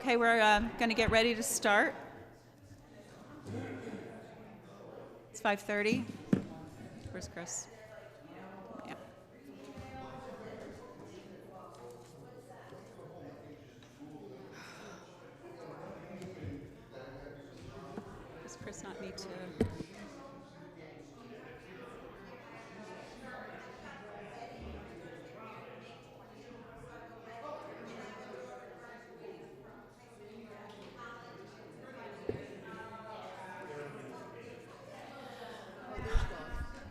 Okay, we're going to get ready to start. It's 5:30. Where's Chris? Yeah. Does Chris not need to?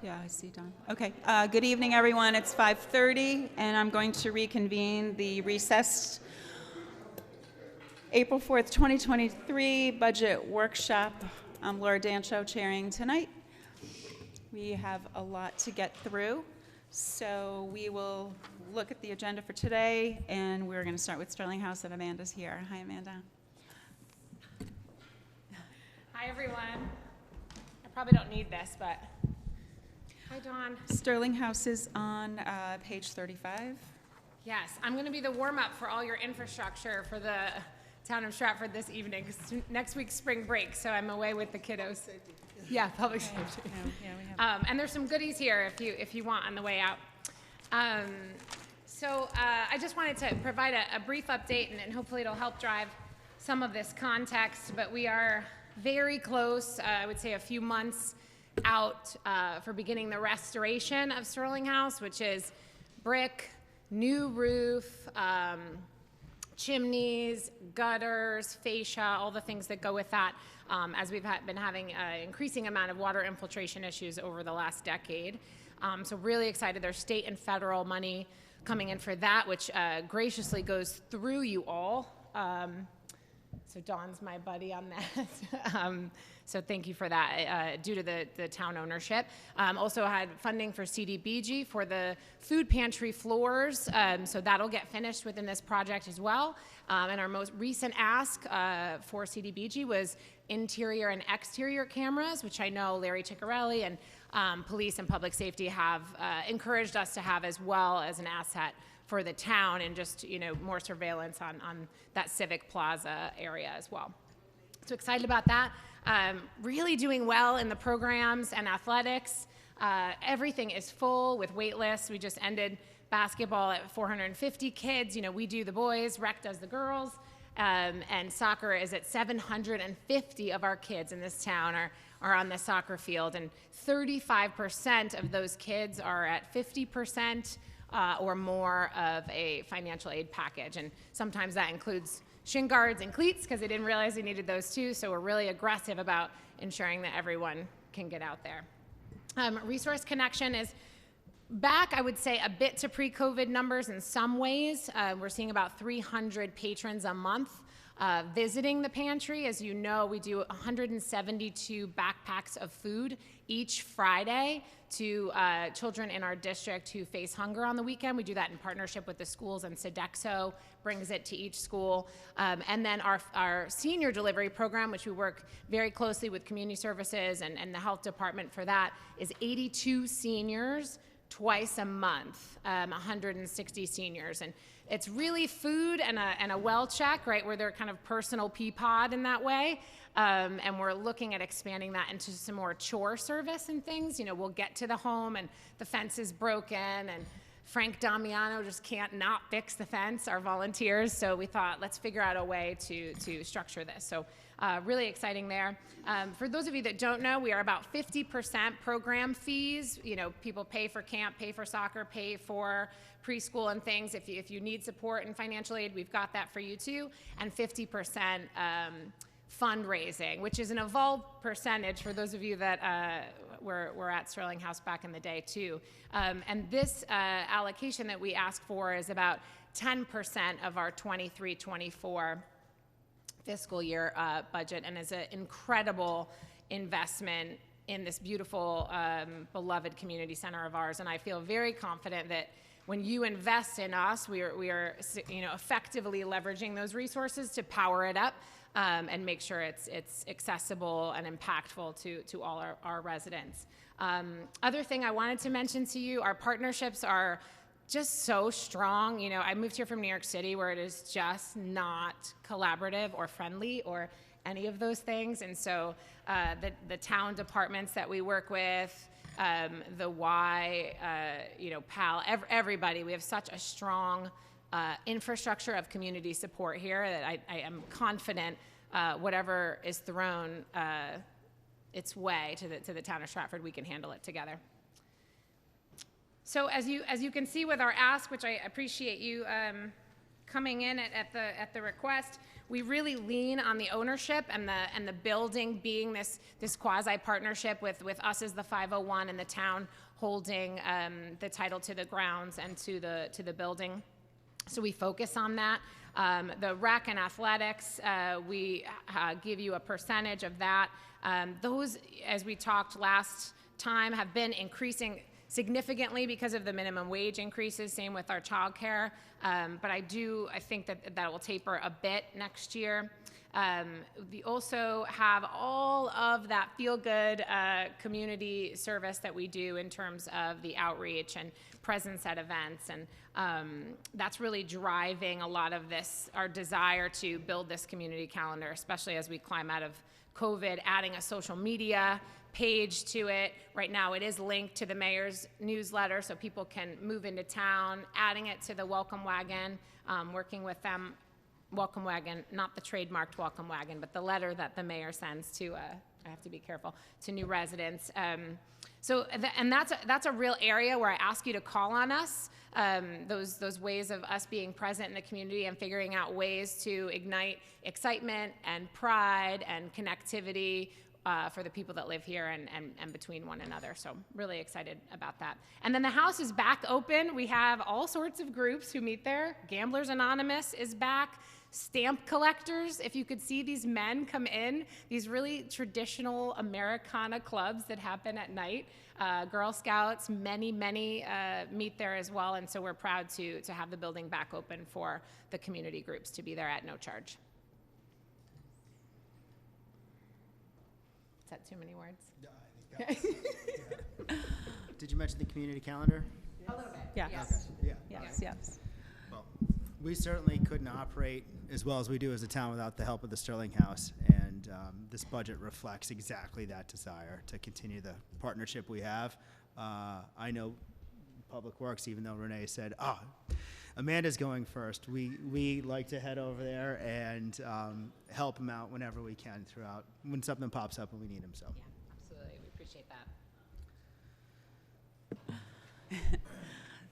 Yeah, I see Don. Okay, good evening, everyone. It's 5:30, and I'm going to reconvene the recessed April 4th, 2023 budget workshop. I'm Laura Dancho chairing tonight. We have a lot to get through, so we will look at the agenda for today, and we're going to start with Sterling House, and Amanda's here. Hi, Amanda. Hi, everyone. I probably don't need this, but hi, Dawn. Sterling House is on page 35. Yes, I'm going to be the warm-up for all your infrastructure for the town of Stratford this evening, because next week's spring break, so I'm away with the kiddos. Yeah, public safety. Yeah, we have. And there's some goodies here if you want on the way out. So I just wanted to provide a brief update, and hopefully it'll help drive some of this context, but we are very close, I would say a few months out for beginning the restoration of Sterling House, which is brick, new roof, chimneys, gutters, fascia, all the things that go with that, as we've been having an increasing amount of water infiltration issues over the last decade. So really excited. There's state and federal money coming in for that, which graciously goes through you all. So Dawn's my buddy on that. So thank you for that, due to the town ownership. Also had funding for CDBG for the food pantry floors, so that'll get finished within this project as well. And our most recent ask for CDBG was interior and exterior cameras, which I know Larry Ciccarelli and police and public safety have encouraged us to have as well as an asset for the town, and just, you know, more surveillance on that civic plaza area as well. So excited about that. Really doing well in the programs and athletics. Everything is full with wait lists. We just ended basketball at 450 kids. You know, we do the boys, rec does the girls, and soccer is at 750 of our kids in this town are on the soccer field, and 35% of those kids are at 50% or more of a financial aid package, and sometimes that includes shin guards and cleats, because they didn't realize they needed those too, so we're really aggressive about ensuring that everyone can get out there. Resource Connection is back, I would say, a bit to pre-COVID numbers in some ways. We're seeing about 300 patrons a month visiting the pantry. As you know, we do 172 backpacks of food each Friday to children in our district who face hunger on the weekend. We do that in partnership with the schools, and Sodexo brings it to each school. And then our senior delivery program, which we work very closely with community services and the health department for that, is 82 seniors twice a month, 160 seniors. And it's really food and a well check, right, where they're kind of personal pea pod in that way. And we're looking at expanding that into some more chore service and things. You know, we'll get to the home and the fence is broken, and Frank Damiano just can't not fix the fence, our volunteers. So we thought, let's figure out a way to structure this. So really exciting there. For those of you that don't know, we are about 50% program fees. You know, people pay for camp, pay for soccer, pay for preschool and things. If you need support and financial aid, we've got that for you too. And 50% fundraising, which is an evolved percentage for those of you that were at Sterling House back in the day too. And this allocation that we ask for is about 10% of our 23-24 fiscal year budget, and is an incredible investment in this beautiful, beloved community center of ours. And I feel very confident that when you invest in us, we are effectively leveraging those resources to power it up and make sure it's accessible and impactful to all our residents. Other thing I wanted to mention to you, our partnerships are just so strong. You know, I moved here from New York City where it is just not collaborative or friendly or any of those things. And so the town departments that we work with, the Y, you know, PAL, everybody, we have such a strong infrastructure of community support here that I am confident whatever is thrown its way to the town of Stratford, we can handle it together. So as you can see with our ask, which I appreciate you coming in at the request, we really lean on the ownership and the building being this quasi partnership with us as the 501 and the town holding the title to the grounds and to the building. So we focus on that. The rec and athletics, we give you a percentage of that. Those, as we talked last time, have been increasing significantly because of the minimum wage increases, same with our childcare. But I think that will taper a bit next year. We also have all of that feel-good community service that we do in terms of the outreach and presence at events. And that's really driving a lot of this, our desire to build this community calendar, especially as we climb out of COVID, adding a social media page to it. Right now it is linked to the mayor's newsletter so people can move into town, adding it to the Welcome Wagon, working with them. Welcome Wagon, not the trademarked Welcome Wagon, but the letter that the mayor sends to, I have to be careful, to new residents. And that's a real area where I ask you to call on us, those ways of us being present in the community and figuring out ways to ignite excitement and pride and connectivity for the people that live here and between one another. So really excited about that. And then the house is back open. We have all sorts of groups who meet there. Gamblers Anonymous is back. Stamp collectors, if you could see these men come in, these really traditional Americana clubs that happen at night. Girl Scouts, many meet there as well. And so we're proud to have the building back open for the community groups to be there at no charge. Is that too many words? Yeah, I think that was, yeah. Did you mention the community calendar? A little bit. Yes. Okay. Yeah. Yes. Well, we certainly couldn't operate as well as we do as a town without the help of the Sterling House, and this budget reflects exactly that desire to continue the partnership we have. I know Public Works, even though Renee said, Amanda's going first, we like to head over there and help them out whenever we can throughout, when something pops up and we need them. So. Yeah, absolutely. We appreciate that.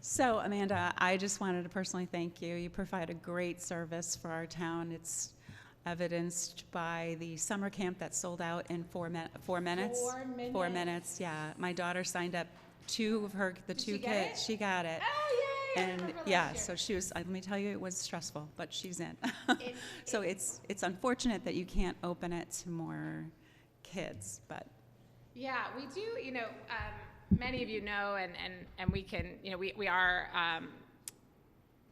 So, Amanda, I just wanted to personally thank you. You provide a great service for our town. It's evidenced by the summer camp that sold out in 4 minutes. 4 minutes? 4 minutes, yeah. My daughter signed up, the two kids. She got it. Oh, yay! And yeah, so she was, let me tell you, it was stressful, but she's in. So it's unfortunate that you can't open it to more kids, but. Yeah, we do, many of you know, and we can, we are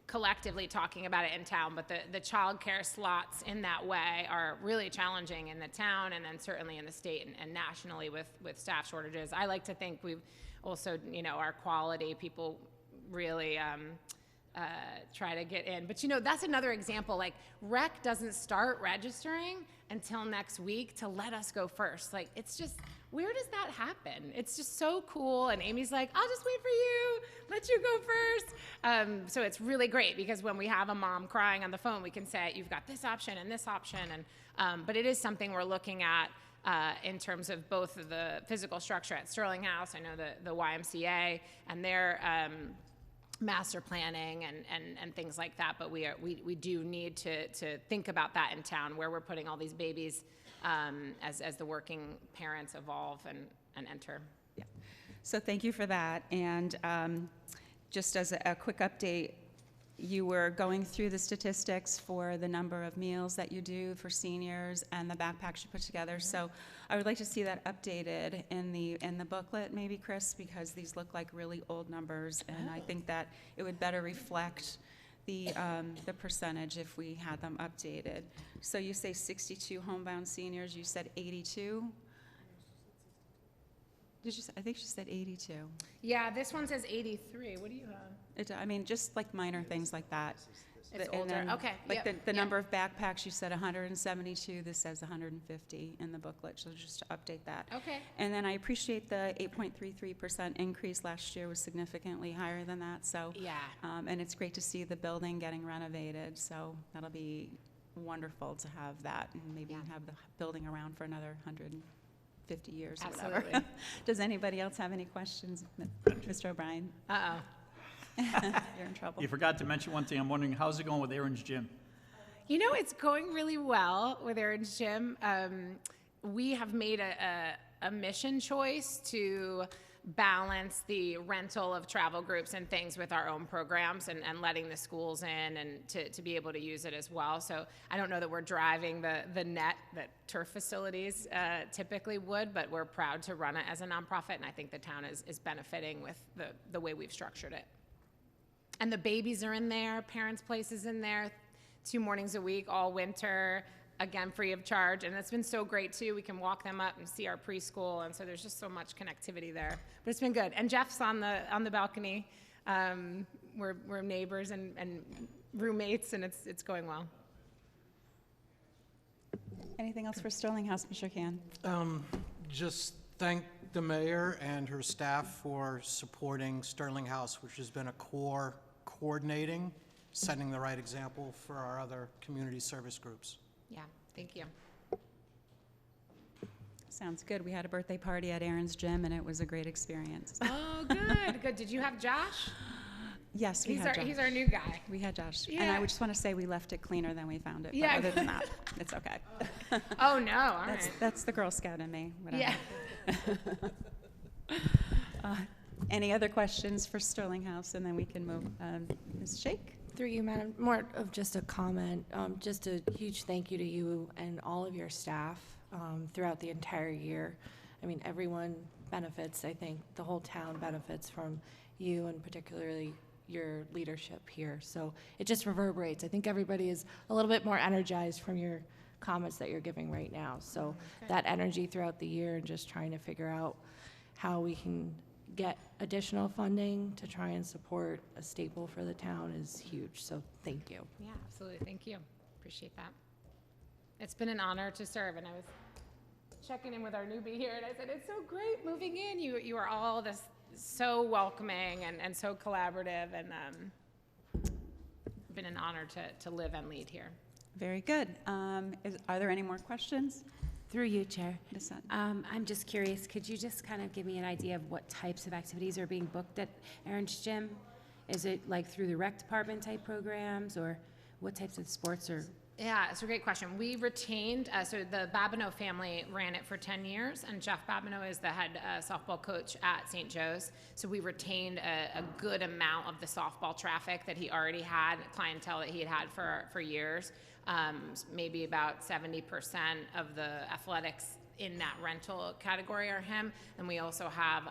collectively talking about it in town, but the child care slots in that way are really challenging in the town and then certainly in the state and nationally with staff shortages. I like to think we've also, our quality people really try to get in. But that's another example, like rec doesn't start registering until next week to let us go first. Like, it's just, where does that happen? It's just so cool. And Amy's like, I'll just wait for you, let you go first. So it's really great because when we have a mom crying on the phone, we can say, you've got this option and this option. And but it is something we're looking at in terms of both of the physical structure at Sterling House. I know the YMCA and their master planning and things like that, but we do need to think about that in town where we're putting all these babies as the working parents evolve and enter. Yeah. So thank you for that. And just as a quick update, you were going through the statistics for the number of meals that you do for seniors and the backpacks you put together. So I would like to see that updated in the booklet, maybe, Chris, because these look like really old numbers, and I think that it would better reflect the percentage if we had them updated. So you say 62 homebound seniors. You said 82. Did you? I think she said 82. Yeah, this one says 83. What do you have? I mean, just like minor things like that. It's And older. then, Okay, Like yep, the yep. number of backpacks, you said 172, this says 150 in the booklet, so just to update that. Okay. And then I appreciate the 8.33% increase last year was significantly higher than that, so. Yeah. And it's great to see the building getting renovated, so that'll be wonderful to have that and maybe Yeah. have the building around for another 150 years or whatever. Absolutely. Does anybody else have any questions? Mr. O'Brien, Uh-oh. you're in trouble. You forgot to mention one thing. I'm wondering, how's it going with Aaron's Gym? You know, it's going really well with Aaron's Gym. We have made a mission choice to balance the rental of travel groups and things with our own programs and letting the schools in and to be able to use it as well. So I don't know that we're driving the net that turf facilities typically would, but we're proud to run it as a nonprofit, and I think the town is benefiting with the way we've structured it. And the babies are in there, parents' places in there, 2 mornings a week, all winter, again, free of charge. And it's been so great, too. We can walk them up and see our preschool, and so there's just so much connectivity there. But it's been good. And Jeff's on the balcony. We're neighbors and roommates, and it's going well. Anything else for Sterling House, Mr. Can? Just thank the mayor and her staff for supporting Sterling House, which has been a core coordinating, setting the right example for our other community service groups. Yeah, thank you. Sounds good. We had a birthday party at Aaron's Gym, and it was a great experience. Oh, good, good. Did you have Josh? Yes, we had Josh. He's our new guy. We had Josh. And Yeah. I would just want to say we left it cleaner than we found it. But Yeah. other than that, it's okay. Oh, no, all right. That's the Girl Scout in me. Whatever. Yeah. Any other questions for Sterling House? And then we can move. Ms. Shake? Through you, Madam, more of just a comment, just a huge thank you to you and all of your staff throughout the entire year. I mean, everyone benefits, I think the whole town benefits from you and particularly your leadership here. So it just reverberates. I think everybody is a little bit more energized from your comments that you're giving right now. So that energy throughout the year and just trying to figure out how we can get additional funding to try and support a staple for the town is huge. So thank you. Yeah, absolutely. Thank you. Appreciate that. It's been an honor to serve, and I was checking in with our newbie here, and I said, it's so great moving in. You are all this so welcoming and so collaborative, and been an honor to live and lead here. Very good. Are there any more questions? Through you, Chair. Ms. Sutton? I'm just curious, could you just kind of give me an idea of what types of activities are being booked at Aaron's Gym? Is it like through the rec department type programs, or what types of sports are? Yeah, it's a great question. We retained, so the Babineau family ran it for 10 years, and Jeff Babineau is the head softball coach at St. Joe's. So we retained a good amount of the softball traffic that he already had, clientele that he had for years. Maybe about 70% of the athletics in that rental category are him. And we also have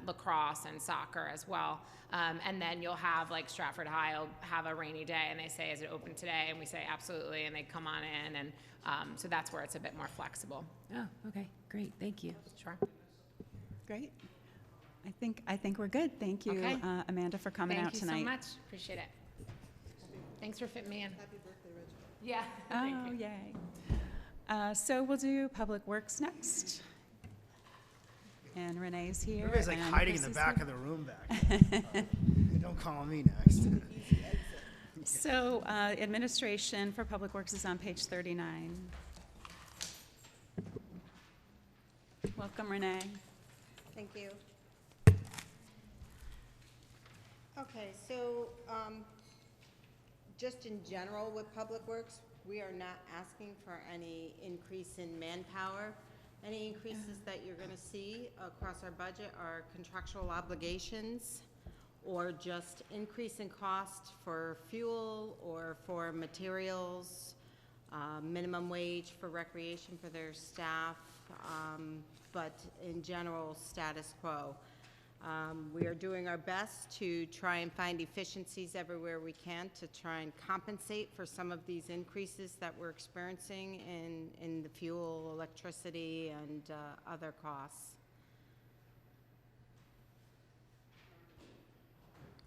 lacrosse and soccer as well. And then you'll have, like, Stratford High will have a rainy day, and they say, is it open today? And we say, absolutely, and they come on in. And so that's where it's a bit more flexible. Oh, okay, great, thank you. Sure. Great. I think we're good. Thank you, Okay. Amanda, for coming out tonight. Thank you so much. Appreciate it. Thanks for fitting me in. Happy birthday, Reggie. Yeah. Oh, yay. So we'll do Public Works next. And Renee's here. Everybody's like and hiding in Chris the is back here. of the room back. Don't call me next. So administration for Public Works is on page 39. Welcome, Renee. Thank you. Okay, so just in general with Public Works, we are not asking for any increase in manpower. Any increases that you're going to see across our budget are contractual obligations or just increase in cost for fuel or for materials, minimum wage for recreation for their staff, but in general, status quo. We are doing our best to try and find efficiencies everywhere we can to try and compensate for some of these increases that we're experiencing in the fuel, electricity, and other costs.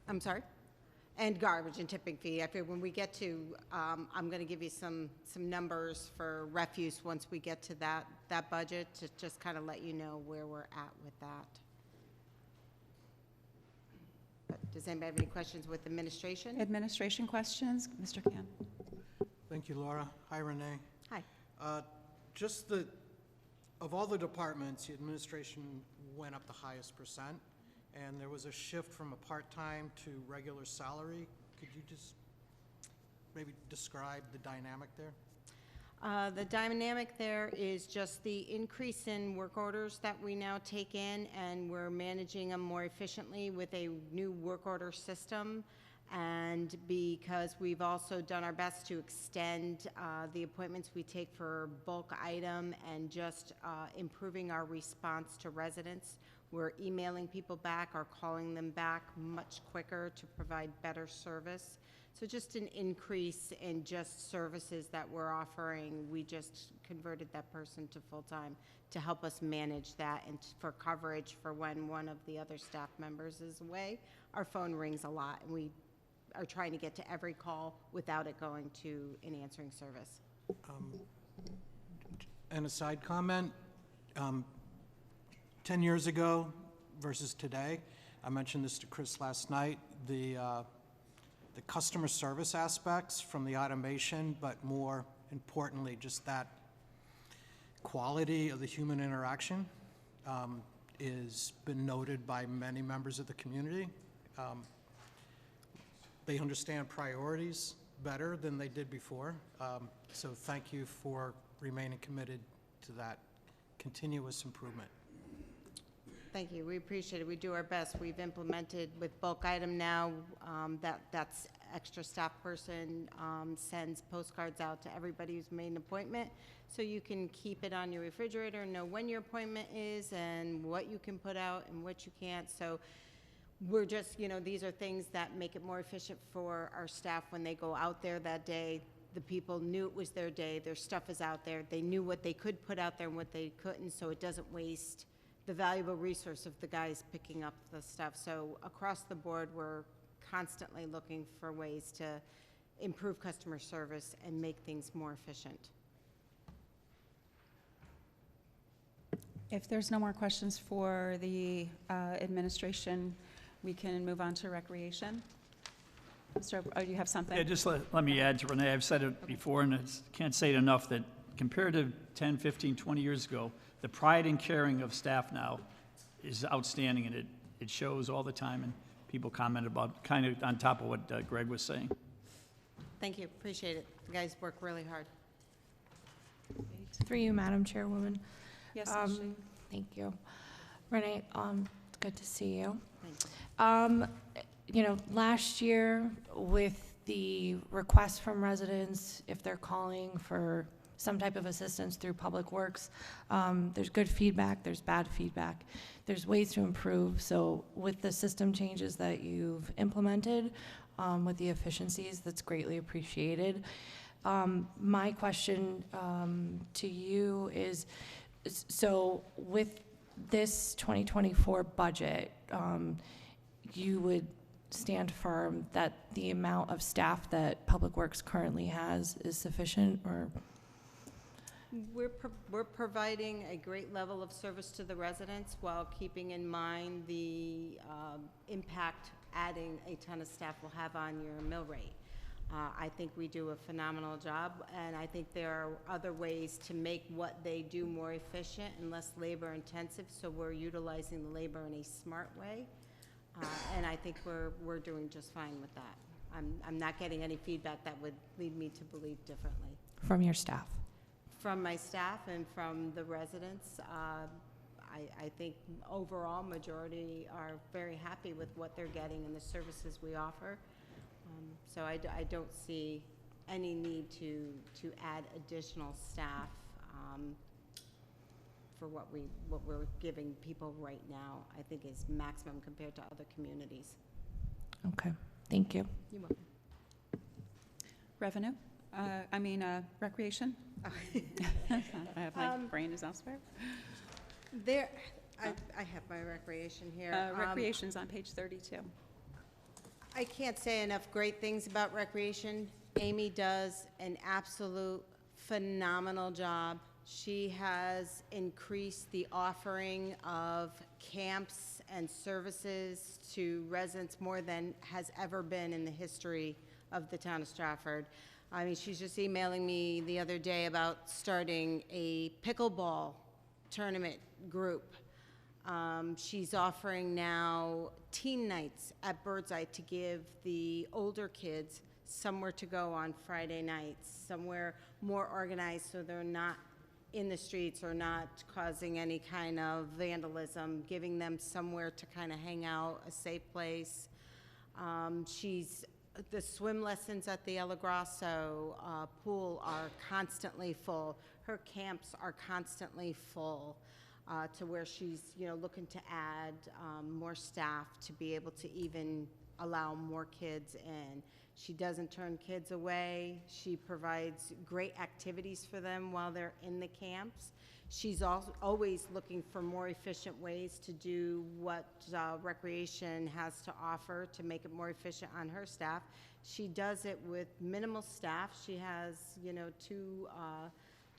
I'm sorry? And garbage and tipping fee. I figure when we get to, I'm going to give you some numbers for refuse once we get to that budget, to just kind of let you know where we're at with that. But does anybody have any questions with administration? Administration questions? Mr. Can? Thank you, Laura. Hi, Renee. Hi. Of all the departments, the administration went up the highest percent, and there was a shift from a part-time to regular salary. Could you just maybe describe the dynamic there? The dynamic there is just the increase in work orders that we now take in, and we're managing them more efficiently with a new work order system. And because we've also done our best to extend the appointments we take for bulk item and just improving our response to residents. We're emailing people back or calling them back much quicker to provide better service. So just an increase in just services that we're offering. We just converted that person to full-time to help us manage that, and for coverage for when one of the other staff members is away. Our phone rings a lot, and we are trying to get to every call without it going to an answering service. And a side comment, 10 years ago versus today, I mentioned this to Chris last night, the customer service aspects from the automation, but more importantly, just that quality of the human interaction is been noted by many members of the community. They understand priorities better than they did before. So thank you for remaining committed to that continuous improvement. Thank you. We appreciate it. We do our best. We've implemented with bulk item now, that's extra staff person sends postcards out to everybody who's made an appointment, so you can keep it on your refrigerator, know when your appointment is and what you can put out and what you can't. So we're just, these are things that make it more efficient for our staff when they go out there that day. The people knew it was their day. Their stuff is out there. They knew what they could put out there and what they couldn't, so it doesn't waste the valuable resource of the guys picking up the stuff. So across the board, we're constantly looking for ways to improve customer service and make things more efficient. If there's no more questions for the administration, we can move on to recreation. Mr. Oh, you have something? Yeah, just let me add to Renee. I've said it before, and I can't say it enough, that compared to 10, 15, 20 years ago, the pride and caring of staff now is outstanding, and it shows all the time, and people comment about, kind of on top of what Greg was saying. Thank you. Appreciate it. You guys work really hard. Through you, Madam Chairwoman. Yes, Ashley. Thank you. Renee, it's good to see you. Thank you. Last year with the requests from residents, if they're calling for some type of assistance through Public Works, there's good feedback, there's bad feedback, there's ways to improve. So with the system changes that you've implemented, with the efficiencies, that's greatly appreciated. My question to you is, so with this 2024 budget, you would stand firm that the amount of staff that Public Works currently has is sufficient, or? We're providing a great level of service to the residents while keeping in mind the impact adding a ton of staff will have on your mill rate. I think we do a phenomenal job, and I think there are other ways to make what they do more efficient and less labor intensive, so we're utilizing the labor in a smart way. And I think we're doing just fine with that. I'm not getting any feedback that would lead me to believe differently. From your staff? From my staff and from the residents, I think overall majority are very happy with what they're getting and the services we offer. So I don't see any need to add additional staff for what we're giving people right now. I think is maximum compared to other communities. Okay, thank you. You're welcome. Revenue? Recreation? My brain is elsewhere. I have my recreation here. Recreation's on page 32. I can't say enough great things about recreation. Amy does an absolute phenomenal job. She has increased the offering of camps and services to residents more than has ever been in the history of the town of Stratford. I mean, she's just emailing me the other day about starting a pickleball tournament group. She's offering now teen nights at Birdseye to give the older kids somewhere to go on Friday nights, somewhere more organized so they're not in the streets or not causing any kind of vandalism, giving them somewhere to kind of hang out, a safe place. The swim lessons at the El Grasso pool are constantly full. Her camps are constantly full. To where she's, looking to add more staff to be able to even allow more kids in. She doesn't turn kids away. She provides great activities for them while they're in the camps. She's always looking for more efficient ways to do what recreation has to offer to make it more efficient on her staff. She does it with minimal staff. She has,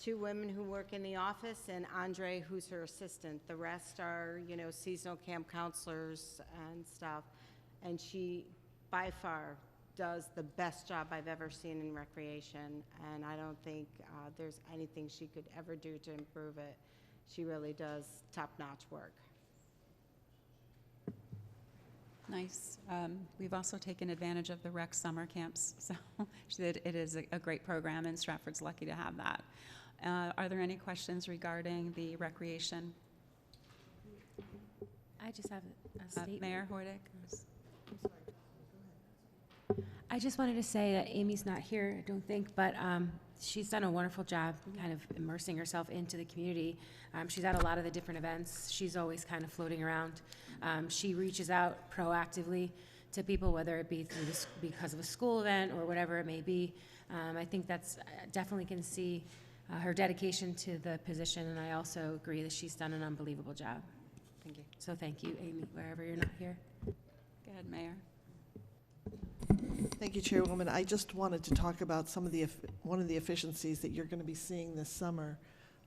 two women who work in the office and Andre, who's her assistant. The rest are, seasonal camp counselors and stuff. And she, by far, does the best job I've ever seen in recreation. And I don't think there's anything she could ever do to improve it. She really does top-notch work. Nice. We've also taken advantage of the rec summer camps, so it is a great program, and Stratford's lucky to have that. Are there any questions regarding the recreation? I just have a statement. Mayor Hordick? I just wanted to say that Amy's not here, I don't think, but she's done a wonderful job kind of immersing herself into the community. She's at a lot of the different events. She's always kind of floating around. She reaches out proactively to people, whether it be through because of a school event or whatever it may be. I think that's definitely can see her dedication to the position, and I also agree that she's done an unbelievable job. Thank you. So thank you, Amy, wherever you're not here. Go ahead, Mayor. Thank you, Chairwoman. I just wanted to talk about one of the efficiencies that you're going to be seeing this summer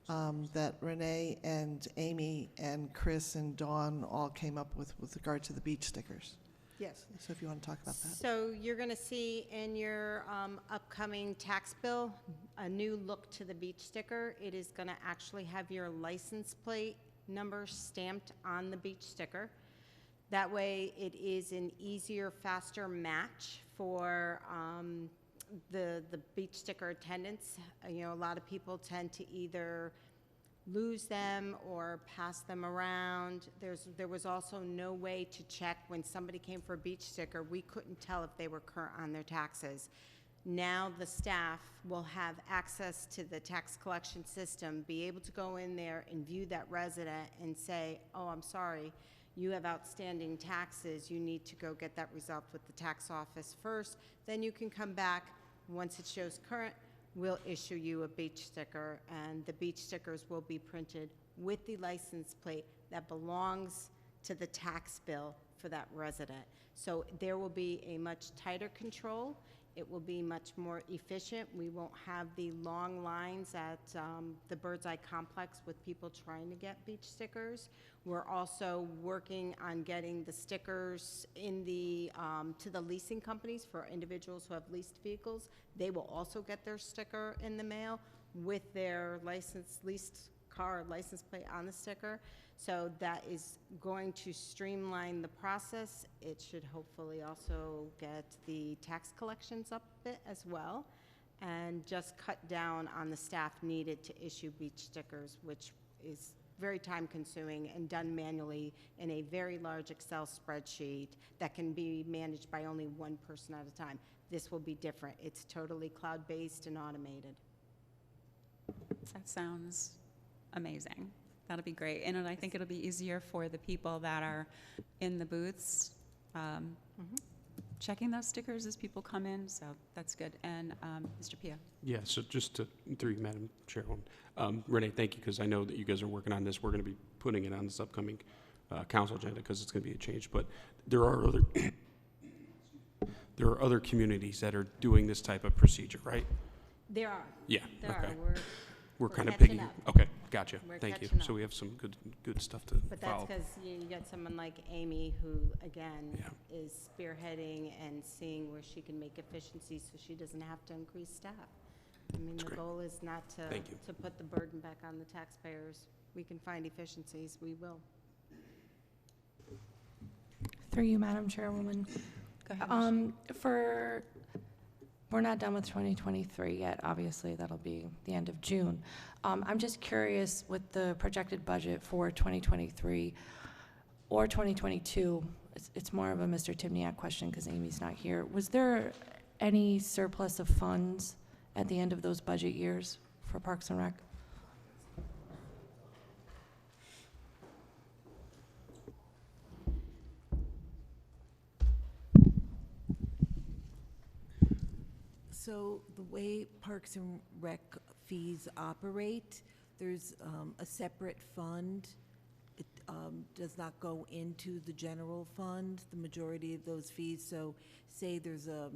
that Renee and Amy and Chris and Dawn all came up with regard to the beach stickers. Yes. So if you want to talk about that. So you're going to see in your upcoming tax bill a new look to the beach sticker. It is going to actually have your license plate number stamped on the beach sticker. That way it is an easier, faster match for the beach sticker attendants. A lot of people tend to either lose them or pass them around. There was also no way to check when somebody came for a beach sticker. We couldn't tell if they were current on their taxes. Now the staff will have access to the tax collection system, be able to go in there and view that resident and say, oh, I'm sorry, you have outstanding taxes. You need to go get that resolved with the tax office first. Then you can come back. Once it shows current, we'll issue you a beach sticker, and the beach stickers will be printed with the license plate that belongs to the tax bill for that resident. So there will be a much tighter control. It will be much more efficient. We won't have the long lines at the Birdseye complex with people trying to get beach stickers. We're also working on getting the stickers in the to the leasing companies for individuals who have leased vehicles. They will also get their sticker in the mail with their leased car license plate on the sticker. So that is going to streamline the process. It should hopefully also get the tax collections up a bit as well, and just cut down on the staff needed to issue beach stickers, which is very time-consuming and done manually in a very large Excel spreadsheet that can be managed by only one person at a time. This will be different. It's totally cloud-based and automated. That sounds amazing. That'll be great. And I think it'll be easier for the people that are in the booths checking those stickers as people come in, so that's good. And Mr. Pia? Yeah, so just through you, Madam Chairwoman. Renee, thank you, because I know that you guys are working on this. We're going to be putting it on this upcoming council agenda because it's going to be a change. But there are other there are other communities that are doing this type of procedure, right? There are. Yeah, There okay. are. We're we're kind of catching picking, up. okay, gotcha, We're thank you. catching So up. we have some good stuff to But that's follow. because you got someone like Amy who, again, Yeah. is spearheading and seeing where she can make efficiencies so she doesn't have to increase staff. I mean, the great. goal is not Thank you. to put the burden back on the taxpayers. We can find efficiencies, we will. Through you, Madam Chairwoman. Go ahead, Michelle. We're not done with 2023 yet, obviously, that'll be the end of June. I'm just curious, with the projected budget for 2023 or 2022, it's more of a Mr. Timniak question because Amy's not here. Was there any surplus of funds at the end of those budget years for Parks and Rec? So the way Parks and Rec fees operate, there's a separate fund. It does not go into the general fund, the majority of those fees. So say there's a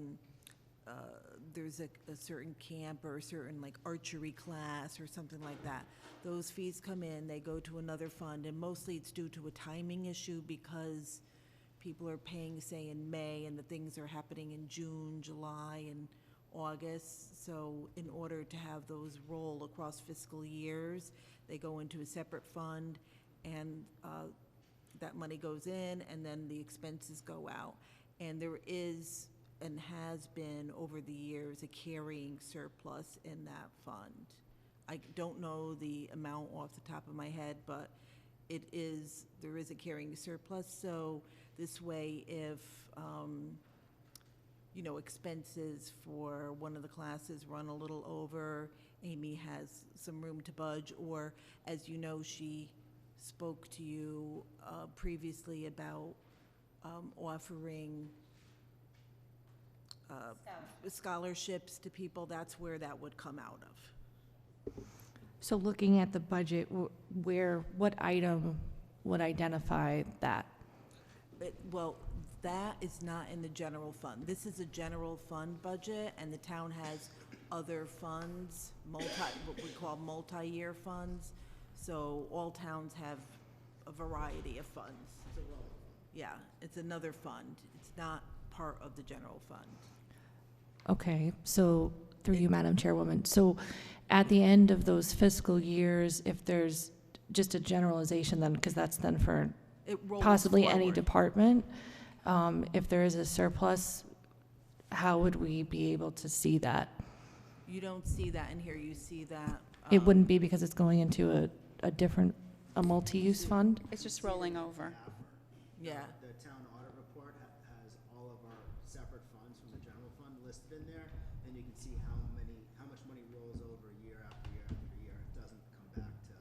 certain camp or a certain like archery class or something like that. Those fees come in, they go to another fund, and mostly it's due to a timing issue because people are paying, say, in May, and the things are happening in June, July, and August. So in order to have those roll across fiscal years, they go into a separate fund, and that money goes in, and then the expenses go out. And there is and has been over the years a carrying surplus in that fund. I don't know the amount off the top of my head, but there is a carrying surplus. So this way, if expenses for one of the classes run a little over, Amy has some room to budge, or as you know, she spoke to you previously about offering scholarships to people. That's where that would come out of. So looking at the budget, what item would identify that? Well, that is not in the general fund. This is a general fund budget, and the town has other funds, what we call multi-year funds. So all towns have a variety of funds. Yeah, it's another fund. It's not part of the general fund. Okay, so through you, Madam Chairwoman. So at the end of those fiscal years, if there's just a generalization then, because that's then for It rolls possibly any forward. department, if there is a surplus, how would we be able to see that? You don't see that in here. You see that. It wouldn't be because it's going into a multi-use fund? It's just rolling over. Yeah. The town audit report has all of our separate funds from the general fund listed in there, and you can see how much money rolls over year after year after year. It doesn't come back to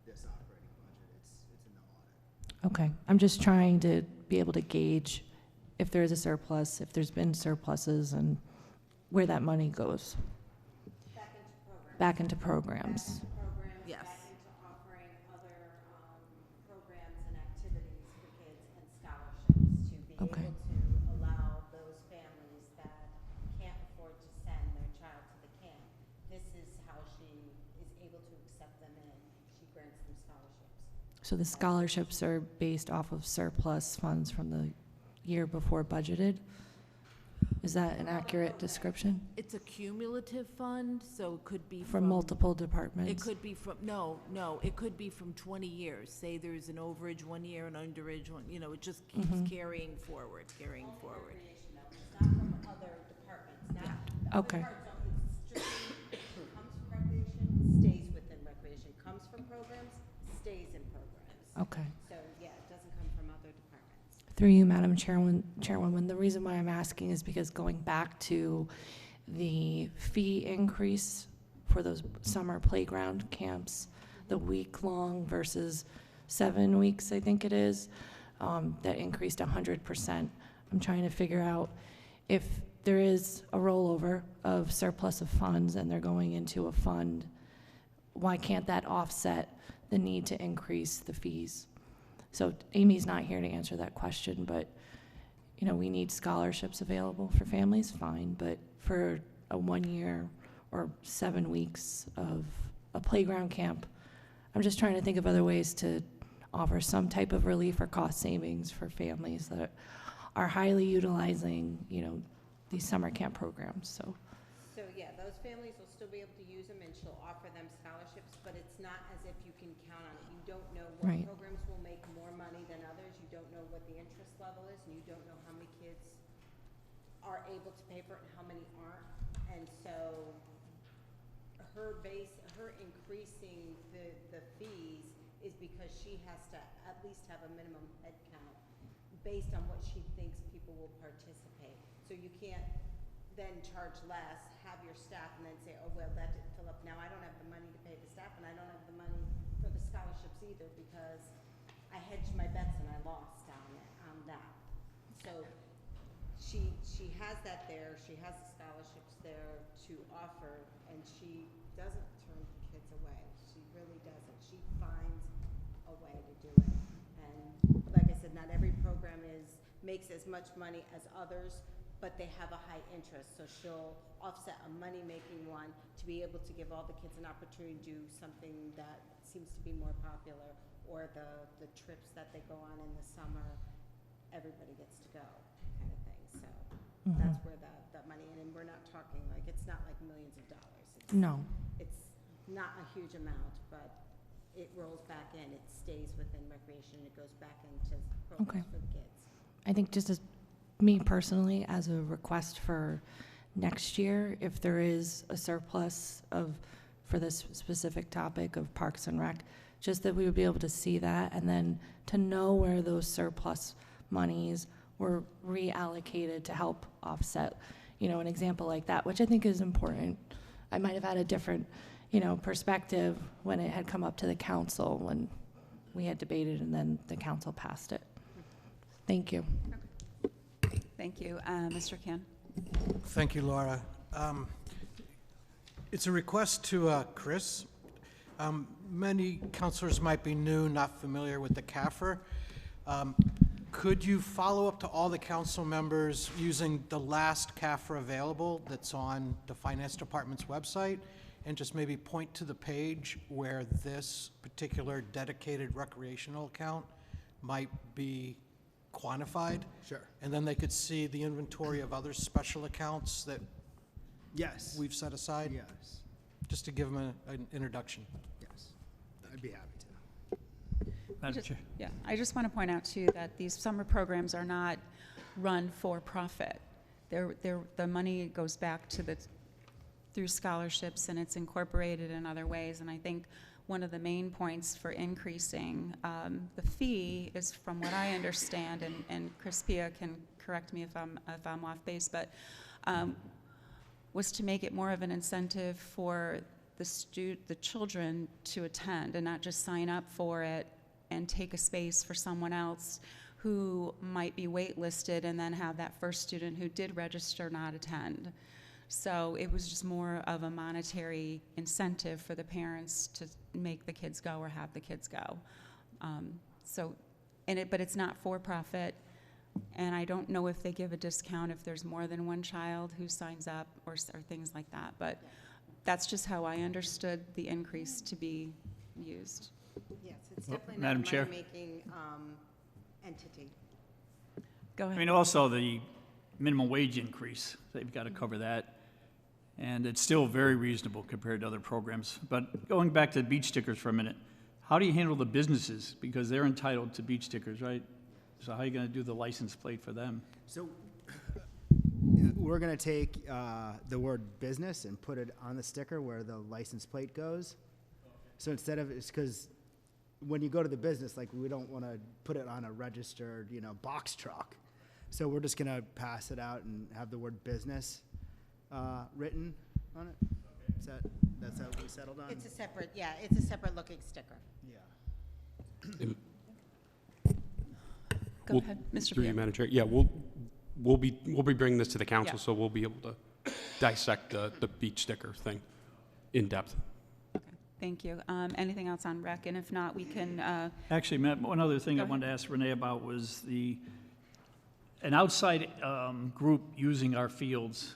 this operating budget. It's in the audit. Okay, I'm just trying to be able to gauge if there is a surplus, if there's been surpluses, and where that money goes. Back into programs. Yes. Back into offering other programs and activities for kids and scholarships to be Okay. able to allow those families that can't afford to send their child to the camp. This is how she is able to accept them in. She grants them scholarships. So the scholarships are based off of surplus funds from the year before budgeted? Is that an accurate description? It's a cumulative fund, so it could be From multiple departments? It could be from, no, it could be from 20 years. Say there's an overage 1 year, an underage one, it just keeps carrying forward. Recreation, though. It's not from other departments, not. The Okay. other parts don't, it's strictly, comes from recreation, stays within recreation, comes from programs, stays in programs. Okay. So, yeah, it doesn't come from other departments. Through you, Madam Chairwoman, the reason why I'm asking is because going back to the fee increase for those summer playground camps, the week-long versus 7 weeks, I think it is, that increased 100%. I'm trying to figure out if there is a rollover of surplus of funds and they're going into a fund, why can't that offset the need to increase the fees? So Amy's not here to answer that question, but you know, we need scholarships available for families, fine, but for a 1 year or 7 weeks of a playground camp, I'm just trying to think of other ways to offer some type of relief or cost savings for families that are highly utilizing, you know, these summer camp programs, so. So, yeah, those families will still be able to use them, and she'll offer them scholarships, but it's not as if you can count on it. You don't know what Right. programs will make more money than others, you don't know what the interest level is, and you don't know how many kids are able to pay for it and how many aren't. And so, her increasing the fees is because she has to at least have a minimum head count based on what she thinks people will participate. So you can't then charge less, have your staff, and then say, oh, well, that didn't fill up. Now I don't have the money to pay the staff, and I don't have the money for the scholarships either, because I hedged my bets and I lost on that. So she has that there, she has the scholarships there to offer, and she doesn't turn kids away. She really doesn't. She finds a way to do it. And like I said, not every program makes as much money as others, but they have a high interest. So she'll offset a money-making one to be able to give all the kids an opportunity to do something that seems to be more popular, or the trips that they go on in the summer, everybody gets to go kind of thing. So that's where that money, and we're not talking like, it's not like millions of dollars. No. It's not a huge amount, but it rolls back in. It stays within recreation. It goes back into programs for the kids. I think just as me personally, as a request for next year, if there is a surplus for this specific topic of Parks and Rec, just that we would be able to see that, and then to know where those surplus monies were reallocated to help offset, you know, an example like that, which I think is important. I might have had a different, you know, perspective when it had come up to the council, when we had debated and then the council passed it. Thank you. Thank you. Mr. Can? Thank you, Laura. It's a request to Chris. Many councilors might be new, not familiar with the CAFR. Could you follow up to all the council members using the last CAFR available that's on the Finance Department's website, and just maybe point to the page where this particular dedicated recreational account might be quantified? Sure. And then they could see the inventory of other special accounts that Yes. we've set aside? Yes. Just to give them an introduction. Yes. I'd be happy to. Madam Chair. Yeah, I just want to point out too that these summer programs are not run for profit. The money goes back to through scholarships, and it's incorporated in other ways. And I think one of the main points for increasing the fee is, from what I understand, and Chris Pia can correct me if I'm off base, but was to make it more of an incentive for the children to attend, and not just sign up for it and take a space for someone else who might be waitlisted, and then have that first student who did register not attend. So it was just more of a monetary incentive for the parents to make the kids go or have the kids go. But it's not for profit, and I don't know if they give a discount if there's more than one child who signs up or things like that. But that's just how I understood the increase to be used. Yes, it's definitely not a Madam Chair. money-making entity. Go I ahead. mean, also the minimum wage increase, they've got to cover that. And it's still very reasonable compared to other programs. But going back to beach stickers for a minute, how do you handle the businesses? Because they're entitled to beach stickers, right? So how are you going to do the license plate for them? So we're going to take the word business and put it on the sticker where the license plate goes. So instead of, it's because when you go to the business, like, we don't want to put it on a registered, box truck. So we're just going to pass it out and have the word business written on it. That's how we settled on? It's a separate looking sticker. Yeah. Go ahead, Mr. Through you, Pierre. Madam Chair. Yeah, we'll be bringing this to the council, Yeah. so we'll be able to dissect the beach sticker thing in depth. Okay, thank you. Anything else on rec? And if not, we can, Actually, Matt, one other thing I Go wanted to ask Renee about was an outside group using our fields,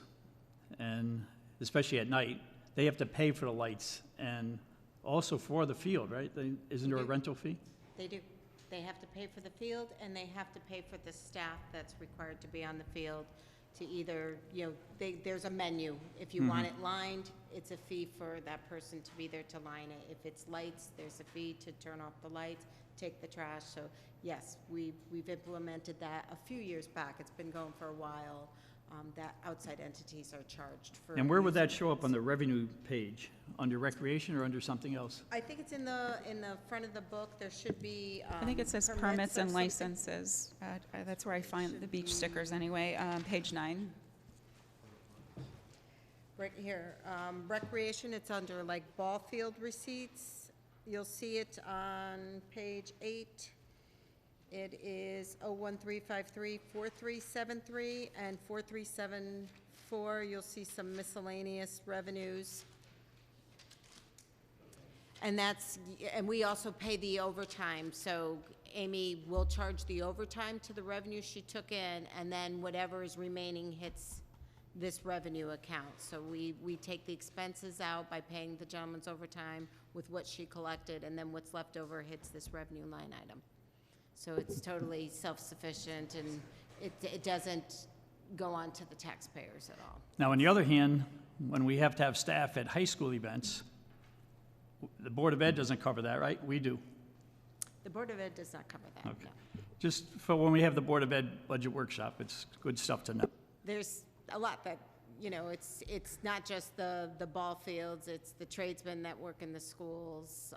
and especially at night, they have to pay for the lights and also for the field, right? Isn't there a rental fee? They do. They have to pay for the field, and they have to pay for the staff that's required to be on the field to either, there's a menu. If you want it lined, it's a fee for that person to be there to line it. If it's lights, there's a fee to turn off the lights, take the trash. So yes, we've implemented that a few years back. It's been going for a while, that outside entities are charged for. And where would that using show up lights. on the revenue page? Under recreation or under something else? I think it's in the front of the book. There should be. I think it says permits and licenses. That's where I find the beach stickers anyway, page 9. Right here, recreation, it's under like ball field receipts. You'll see it on page 8. It is 01353-4373 and 4374. You'll see some miscellaneous revenues. And we also pay the overtime, so Amy will charge the overtime to the revenue she took in, and then whatever is remaining hits this revenue account. So we take the expenses out by paying the gentleman's overtime with what she collected, and then what's left over hits this revenue line item. So it's totally self-sufficient, and it doesn't go on to the taxpayers at all. Now, on the other hand, when we have to have staff at high school events, the Board of Ed doesn't cover that, right? We do. The Board of Ed does not cover that. Okay. No. Just for when we have the Board of Ed budget workshop, it's good stuff to know. There's a lot that, it's not just the ball fields, it's the tradesmen that work in the schools.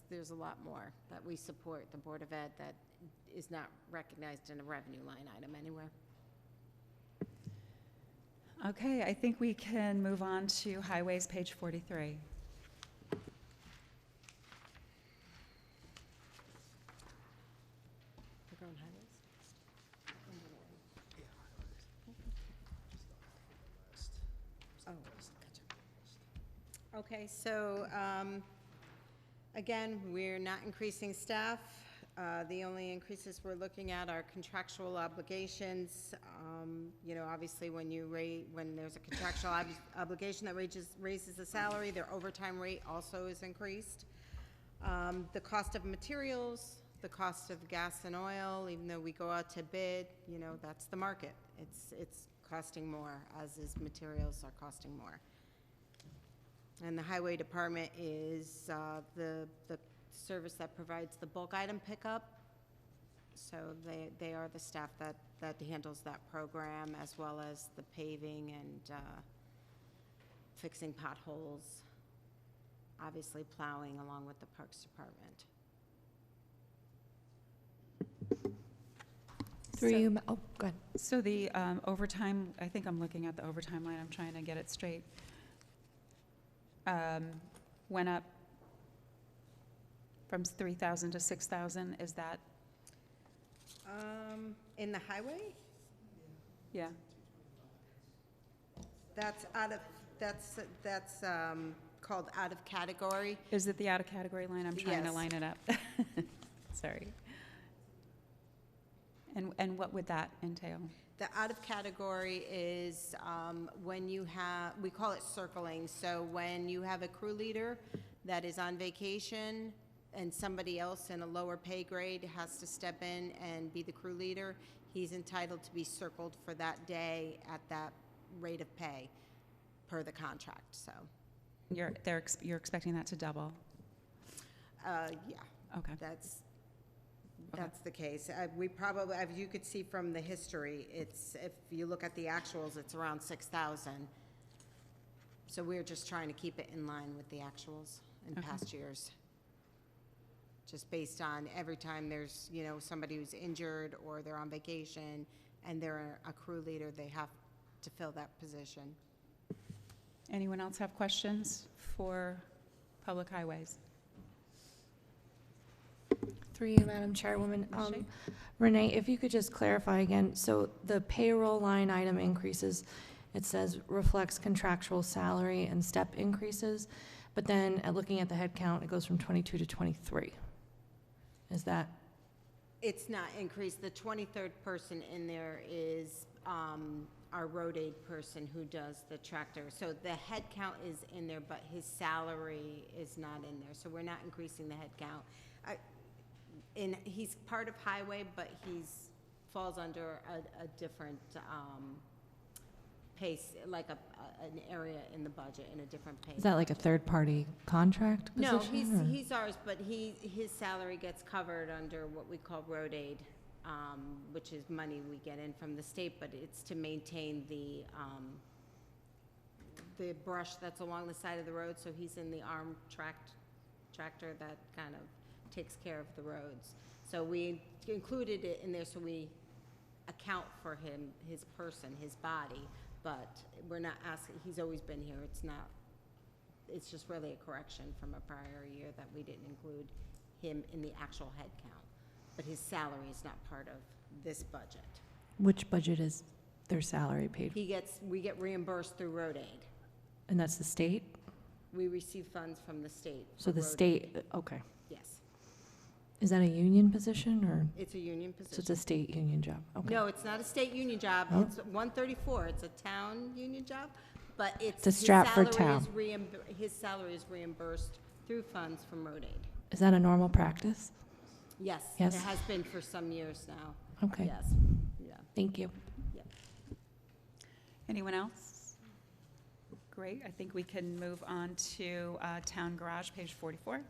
There's a lot more that we support the Board of Ed that is not recognized in a revenue line item anywhere. Okay, I think we can move on to highways, page 43. We're going highways? Oh, gotcha. Okay, so, again, we're not increasing staff. The only increases we're looking at are contractual obligations. Obviously, when there's a contractual obligation that raises the salary, their overtime rate also is increased. The cost of materials, the cost of gas and oil, even though we go out to bid, that's the market. It's costing more, as is materials are costing more. And the highway department is the service that provides the bulk item pickup. So they are the staff that handles that program, as well as the paving and fixing potholes, obviously plowing along with the Parks Department. Go ahead. So the overtime, I think I'm looking at the overtime line, I'm trying to get it straight. Went up from 3,000 to 6,000, is that? In the highway, Yeah. that's called out of category. Is it the out of category line? I'm trying to Yes. line it up. Sorry. And what would that entail? The out of category is when you have, we call it circling. So when you have a crew leader that is on vacation and somebody else in a lower pay grade has to step in and be the crew leader, he's entitled to be circled for that day at that rate of pay per the contract, so. You're expecting that to double? Yeah. Okay. That's the case. We probably, as you could see from the history, if you look at the actuals, it's around 6,000. So we're just trying to keep it in line with the actuals in past years. Just based on every time there's, somebody who's injured or they're on vacation and they're a crew leader, they have to fill that position. Anyone else have questions for Public Highways? Through you, Madam Chairwoman. Shea? Renee, if you could just clarify again, so the payroll line item increases, it says reflects contractual salary and step increases, but then looking at the head count, it goes from 22 to 23. Is that It's not increased. The 23rd person in there is our road aid person who does the tractor. So the head count is in there, but his salary is not in there. So we're not increasing the head count. And he's part of highway, but falls under a different pace, like an area in the budget in a different pace. Is that like a third-party contract No, position? or- he's ours, but his salary gets covered under what we call road aid, which is money we get in from the state, but it's to maintain the brush that's along the side of the road, so he's in the armed tractor that kind of takes care of the roads. So we included it in there so we account for him, his person, his body, but we're not asking, he's always been here, it's just really a correction from a prior year that we didn't include him in the actual head count. But his salary is not part of this budget. Which budget is their salary paid? We get reimbursed through road aid. And that's the state? We receive funds from the state. So for the road state, aid. okay. Yes, Is that a union position or, it's a union so it's position. a state union job? Okay. No, it's not a state union job. Oh. It's 134. It's a town union job, but it's. It's a Stratford his salary is town. His salary is reimbursed through funds from road aid. Is that a normal practice? Yes. Yes. It has been for some years now. Okay, Yes, yeah. thank you. Anyone else? Great, I think we can move on to Town Garage, page 44.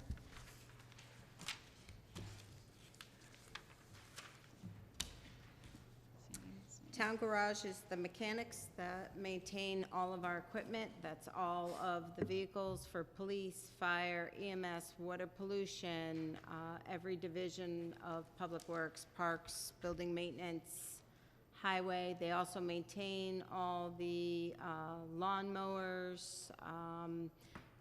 Town Garage is the mechanics that maintain all of our equipment. That's all of the vehicles for police, fire, EMS, water pollution, every division of Public Works, parks, building maintenance, highway. They also maintain all the lawn mowers,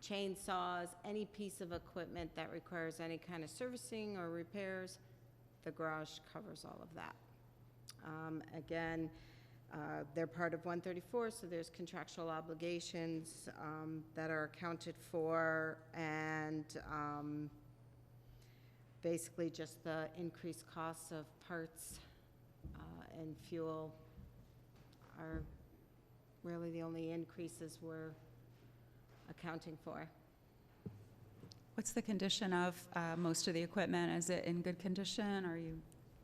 chainsaws, any piece of equipment that requires any kind of servicing or repairs. The garage covers all of that. Again, they're part of 134, so there's contractual obligations that are accounted for, and basically just the increased costs of parts and fuel are really the only increases we're accounting for. What's the condition of most of the equipment? Is it in good condition, or you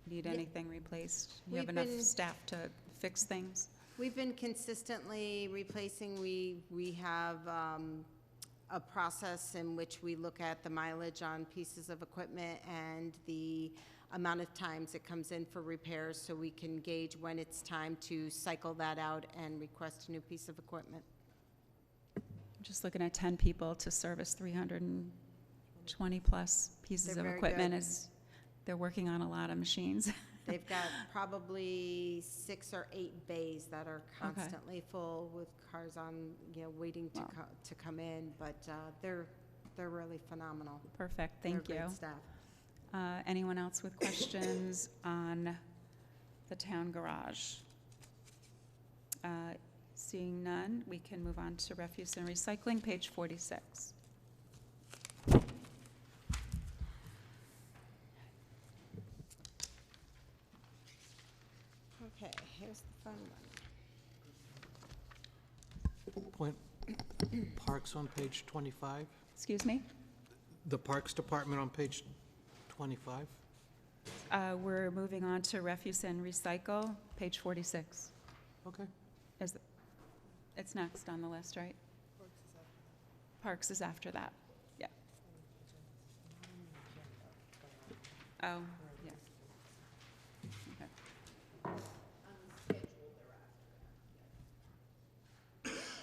need Yeah. anything replaced? You have We've enough been- staff to fix things? We've been consistently replacing. We have a process in which we look at the mileage on pieces of equipment and the amount of times it comes in for repairs, so we can gauge when it's time to cycle that out and request a new piece of equipment. I'm just looking at 10 people to service 320-plus pieces They're of very equipment. good. They're working on a lot of machines. They've got probably 6 or 8 bays that are constantly full with cars on, waiting to Wow. to come in, but they're really phenomenal. Perfect, They're thank you. great staff. Anyone else with questions on the town garage? Seeing none, we can move on to refuse and recycling, page 46. Okay, here's the fun one. Point, Parks on page 25, Excuse me? the Parks Department on page 25. We're moving on to refuse and recycle, page 46. Okay. It's next on the list, right? Parks is after that, yeah. Oh, yes. Okay.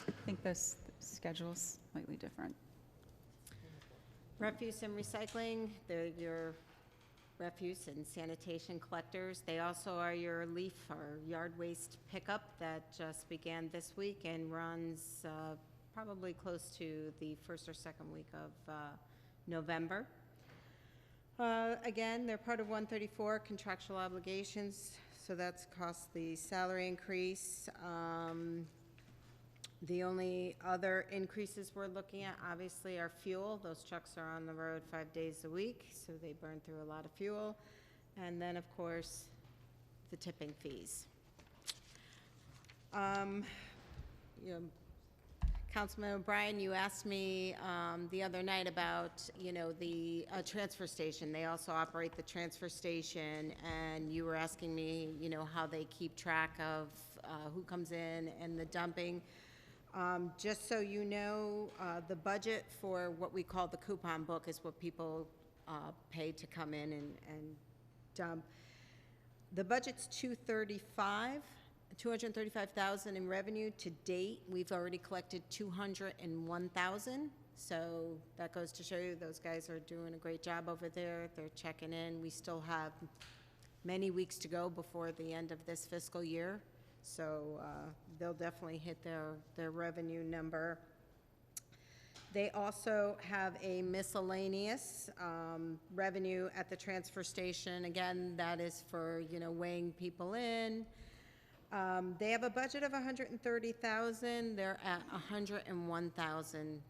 I think this schedule's slightly different. Refuse and recycling, they're your refuse and sanitation collectors. They also are your leaf or yard waste pickup that just began this week and runs probably close to the first or second week of November. Again, they're part of 134 contractual obligations, so that's cost the salary increase. The only other increases we're looking at, obviously, are fuel. Those trucks are on the road 5 days a week, so they burn through a lot of fuel. and then, of course, the tipping fees. You know, Councilman O'Brien, you asked me the other night about, you know, the transfer station. They also operate the transfer station, and you were asking me, you know, how they keep track of who comes in and the dumping. Just so you know, the budget for what we call the coupon book is what people pay to come in and dump. The budget's $235,000 in revenue. To date, we've already collected $201,000. So that goes to show you those guys are doing a great job over there. They're checking in. We still have many weeks to go before the end of this fiscal year. So they'll definitely hit their revenue number. They also have a miscellaneous revenue at the transfer station. Again, that is for, you know, weighing people in. They have a budget of $130,000. They're at $101,000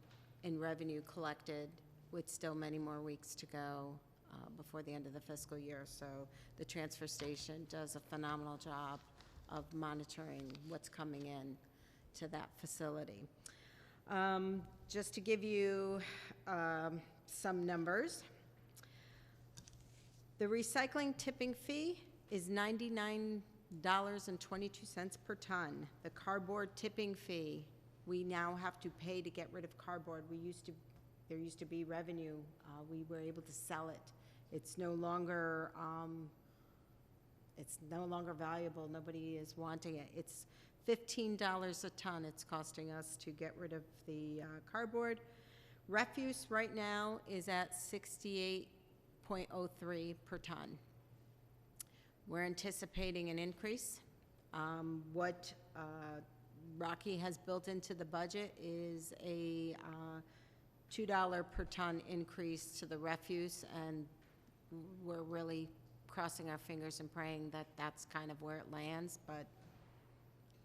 in revenue collected, with still many more weeks to go before the end of the fiscal year. So the transfer station does a phenomenal job of monitoring what's coming in to that facility. Just to give you some numbers, the recycling tipping fee is $99.22 per ton. The cardboard tipping fee, we now have to pay to get rid of cardboard. There used to be revenue. We were able to sell it. It's no longer valuable. Nobody is wanting it. It's $15 a ton it's costing us to get rid of the cardboard. Refuse right now is at $68.03 per ton. We're anticipating an increase. What Rocky has built into the budget is a $2 per ton increase to the refuse, and we're really crossing our fingers and praying that that's kind of where it lands, but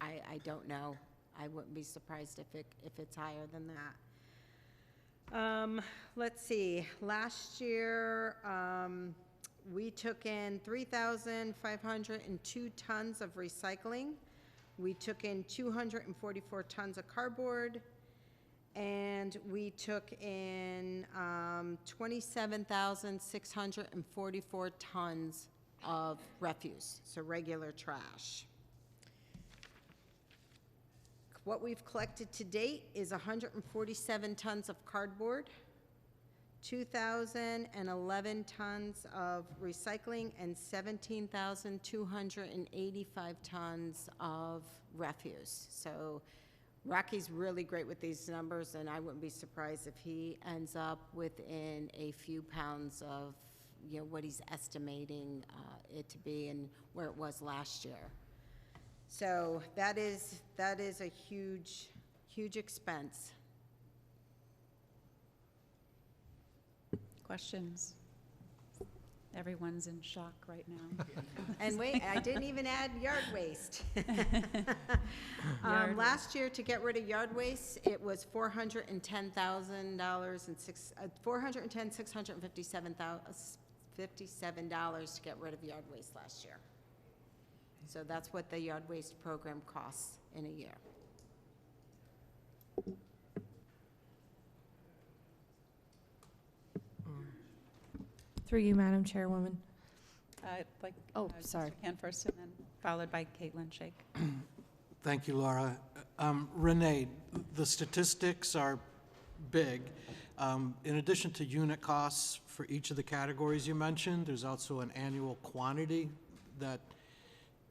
I don't know. I wouldn't be surprised if it's higher than that. Let's see. Last year, we took in 3,502 tons of recycling. We took in 244 tons of cardboard, and we took in 27,644 tons of refuse, so regular trash. What we've collected to date is 147 tons of cardboard, 2,011 tons of recycling, and 17,285 tons of refuse. So Rocky's really great with these numbers, and I wouldn't be surprised if he ends up within a few pounds of, you know, what he's estimating it to be and where it was last year. So that is a huge, huge expense. Questions? Everyone's in shock right now. And wait, I didn't even add yard waste. Last year, to get rid of yard waste, it was $410,000 and $410,657 to get rid of yard waste last year. So that's what the yard waste program costs in a year. Through you, Madam Chairwoman. I'd like, Oh, sorry. Mr. Can first, and then followed by Caitlin Shake. Thank you, Laura. Renee, the statistics are big. In addition to unit costs for each of the categories you mentioned, there's also an annual quantity that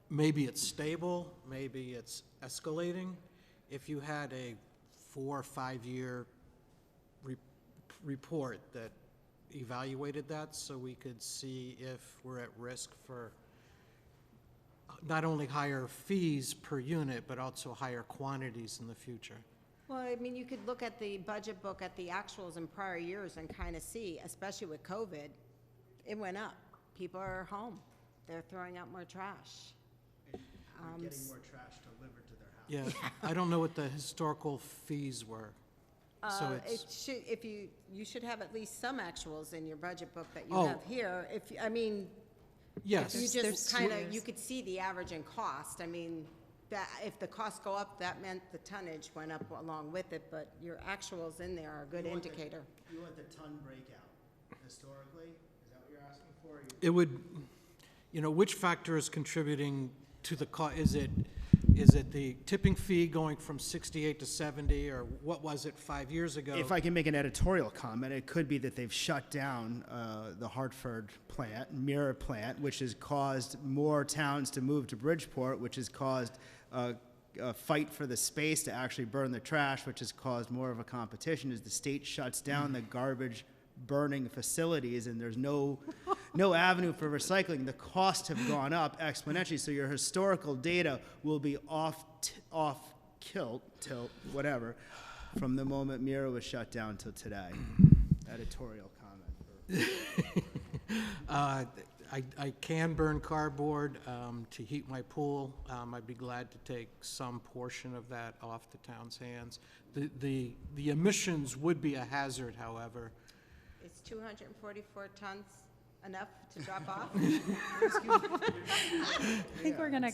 maybe it's stable, maybe it's escalating. If you had a 4 or 5 year report that evaluated that, so we could see if we're at risk for not only higher fees per unit, but also higher quantities in the future. Well, I mean, you could look at the budget book at the actuals in prior years and kind of see, especially with COVID, it went up. People are home. They're throwing out more trash. Getting more trash delivered to their house. Yeah, I don't know what the historical fees were. So It it's, should, if you should have at least some actuals in your budget book that you Oh. have here. I mean, Yes. You There's just kind of, tiers. you could see the average in cost. I mean, that, if the costs go up, that meant the tonnage went up along with it, but your actuals in there are a good indicator. You want the ton breakout historically? Is that what you're asking for? It would, which factor is contributing to the cost? Is it the tipping fee going from 68 to 70, or what was it 5 years ago? If I can make an editorial comment, it could be that they've shut down the Hartford plant, Mirror plant, which has caused more towns to move to Bridgeport, which has caused a fight for the space to actually burn the trash, which has caused more of a competition as the state shuts down the garbage burning facilities, and there's no avenue for recycling. The costs have gone up exponentially, so your historical data will be off tilt, whatever, from the moment Mira was shut down till today. Editorial comment. I can burn cardboard to heat my pool. I'd be glad to take some portion of that off the town's hands. The emissions would be a hazard, however. Is 244 tons enough to drop off? I think we're gonna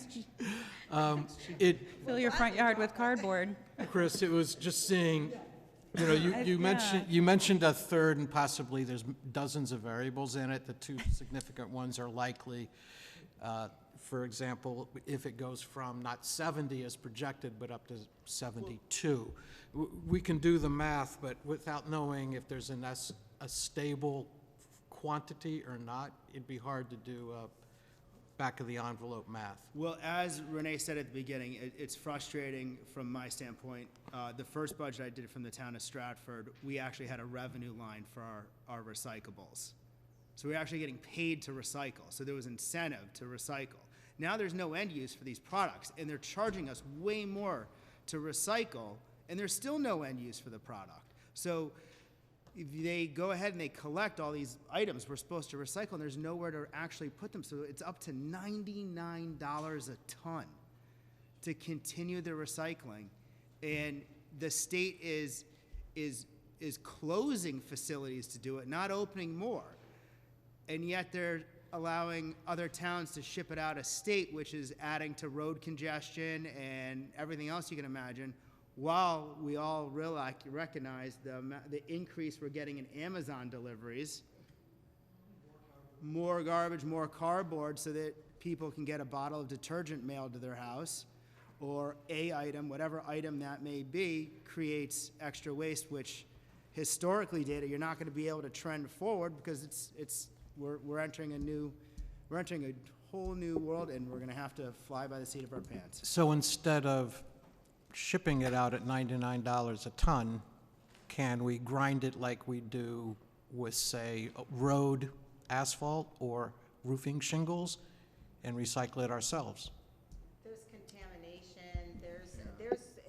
It, fill your front yard with cardboard. Chris, it was just seeing, you mentioned a third, and possibly there's dozens of variables in it. The two significant ones are likely, for example, if it goes from not 70 as projected, but up to 72. We can do the math, but without knowing if there's a stable quantity or not, it'd be hard to do back of the envelope math. Well, as Renee said at the beginning, it's frustrating from my standpoint. The first budget I did from the town of Stratford, we actually had a revenue line for our recyclables. So we're actually getting paid to recycle. So there was incentive to recycle. Now there's no end use for these products, and they're charging us way more to recycle, and there's still no end use for the product. So if they go ahead and they collect all these items we're supposed to recycle, and there's nowhere to actually put them. So it's up to $99 a ton to continue the recycling. And the state is closing facilities to do it, not opening more. And yet they're allowing other towns to ship it out of state, which is adding to road congestion and everything else you can imagine, while we all recognize the increase we're getting in Amazon deliveries. More garbage, more cardboard, so that people can get a bottle of detergent mailed to their house, or a item, whatever item that may be, creates extra waste, which historically data you're not going to be able to trend forward, because we're entering a whole new world, and we're going to have to fly by the seat of our pants. So instead of shipping it out at $99 a ton, can we grind it like we do with, say, road asphalt or roofing shingles and recycle it ourselves? There's contamination,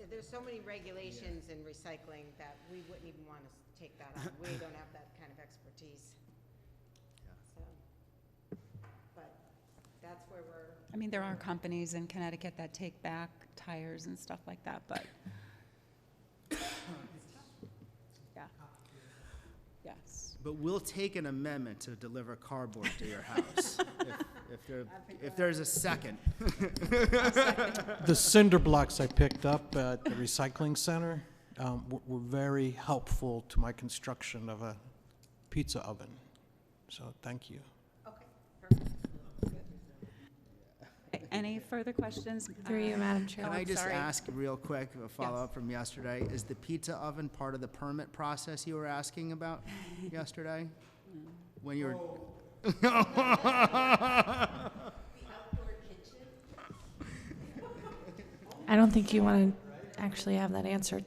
there's so many regulations in recycling that we wouldn't even want to take that on. We don't have that kind of expertise. So, but that's where we're. I mean, there are companies in Connecticut that take back tires and stuff like that, but yeah. Yes. But we'll take an amendment to deliver cardboard to your house if there's a second. The cinder blocks I picked up at the recycling center were very helpful to my construction of a pizza oven. So thank you. Okay, perfect. Any further questions? Through you, Madam Chair. Can I just sorry. ask real quick, a follow-up from yesterday? Is the pizza oven part of the permit process you were asking about yesterday? When you were... I don't think you want to actually have that answered.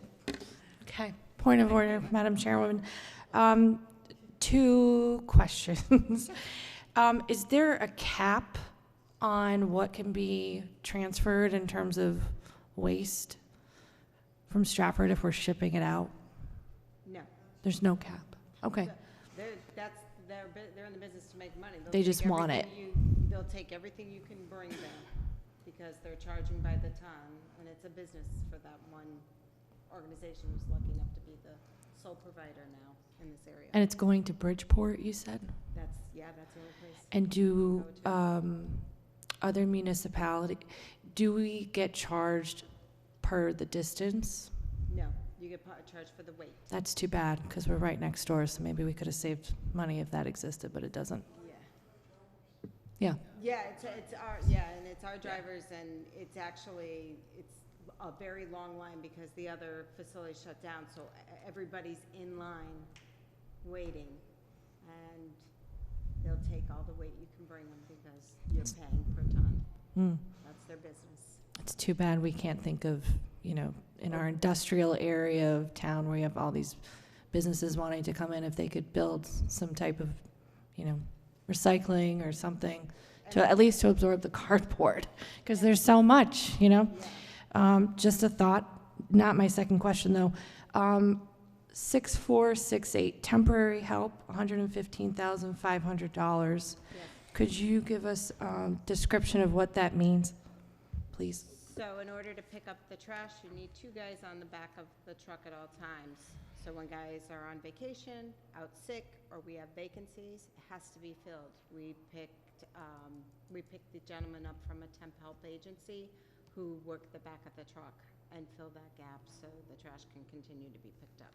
Okay. Point of order, Madam Chairwoman. 2 questions. Is there a cap on what can be transferred in terms of waste from Stratford if we're shipping it out? No. There's no cap. Okay. They're in the business to make money. They'll They just take want it. They'll take everything you can bring them, because they're charging by the ton, and it's a business for that one organization who's lucky enough to be the sole provider now in this area. And it's going to Bridgeport, you said? That's, Yeah, that's the only place. And do other municipality, do we get charged per the distance? No, you get charged for the weight. That's too bad, because we're right next door, so maybe we could have saved money if that existed, but it doesn't. Yeah. Yeah. Yeah, it's our drivers, and it's actually, it's a very long line because the other facility shut down, so everybody's in line waiting, and they'll take all the weight you can bring them because you're paying per ton. That's their business. It's too bad we can't think of, in our industrial area of town where you have all these businesses wanting to come in, if they could build some type of, recycling or something to at least to absorb the cardboard, because there's so much, Just a thought, not my second question though. 6468, temporary help, $115,500. Yes. Could you give us a description of what that means, please? So in order to pick up the trash, you need 2 guys on the back of the truck at all times. So when guys are on vacation, out sick, or we have vacancies, it has to be filled. We picked the gentleman up from a temp help agency who worked the back of the truck and filled that gap so the trash can continue to be picked up.